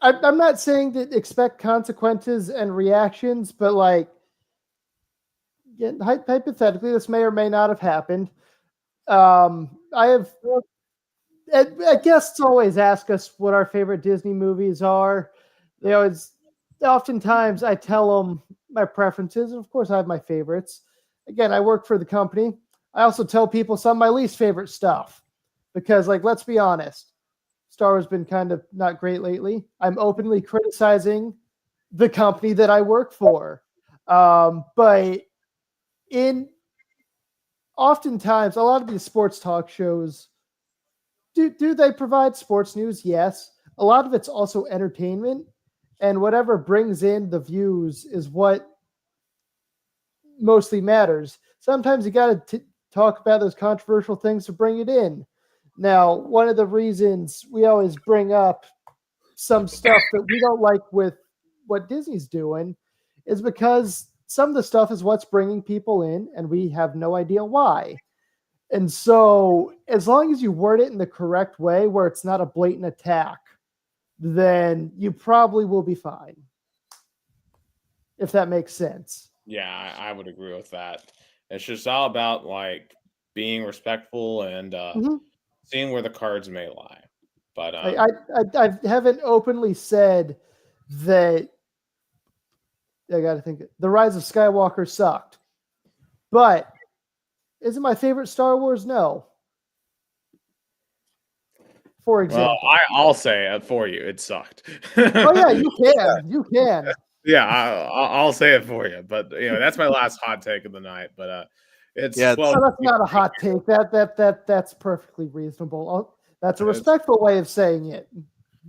I'm not saying that expect consequences and reactions, but like hypothetically, this may or may not have happened. I have guests always ask us what our favorite Disney movies are. They always, oftentimes, I tell them my preferences, and of course, I have my favorites. Again, I work for the company. I also tell people some of my least favorite stuff because, like, let's be honest, Star Wars has been kind of not great lately. I'm openly criticizing the company that I work for, but in oftentimes a lot of these sports talk shows do they provide sports news? Yes. A lot of it's also entertainment, and whatever brings in the views is what mostly matters. Sometimes you got to talk about those controversial things to bring it in. Now, one of the reasons we always bring up some stuff that we don't like with what Disney's doing is because some of the stuff is what's bringing people in, and we have no idea why. And so, as long as you word it in the correct way, where it's not a blatant attack, then you probably will be fine. If that makes sense. Yeah, I would agree with that. It's just all about like being respectful and Mhm. seeing where the cards may lie. But I haven't openly said that. I got to think. The Rise of Skywalker sucked, but is it my favorite Star Wars? No. For well, example. I'll say it for you. It sucked. Oh yeah, you can. You can. Yeah, I'll say it for you. But that's my last hot take of the night. But it's Yeah, Oh, that's not a hot take. That's perfectly reasonable. That's a respectful way of saying it.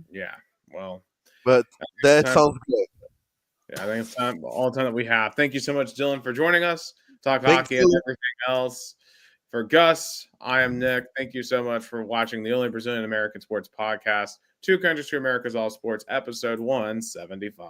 Yeah. Well, but that sounds good. Yeah, I think it's time, all the time that we have. Thank you so much, Dylan, for joining us. Talk Thanks, hockey and Dylan. everything else. For Gus, I am Nick. Thank you so much for watching the only Brazilian American sports podcast, Two Countries, Two Americas, All Sports, episode 175.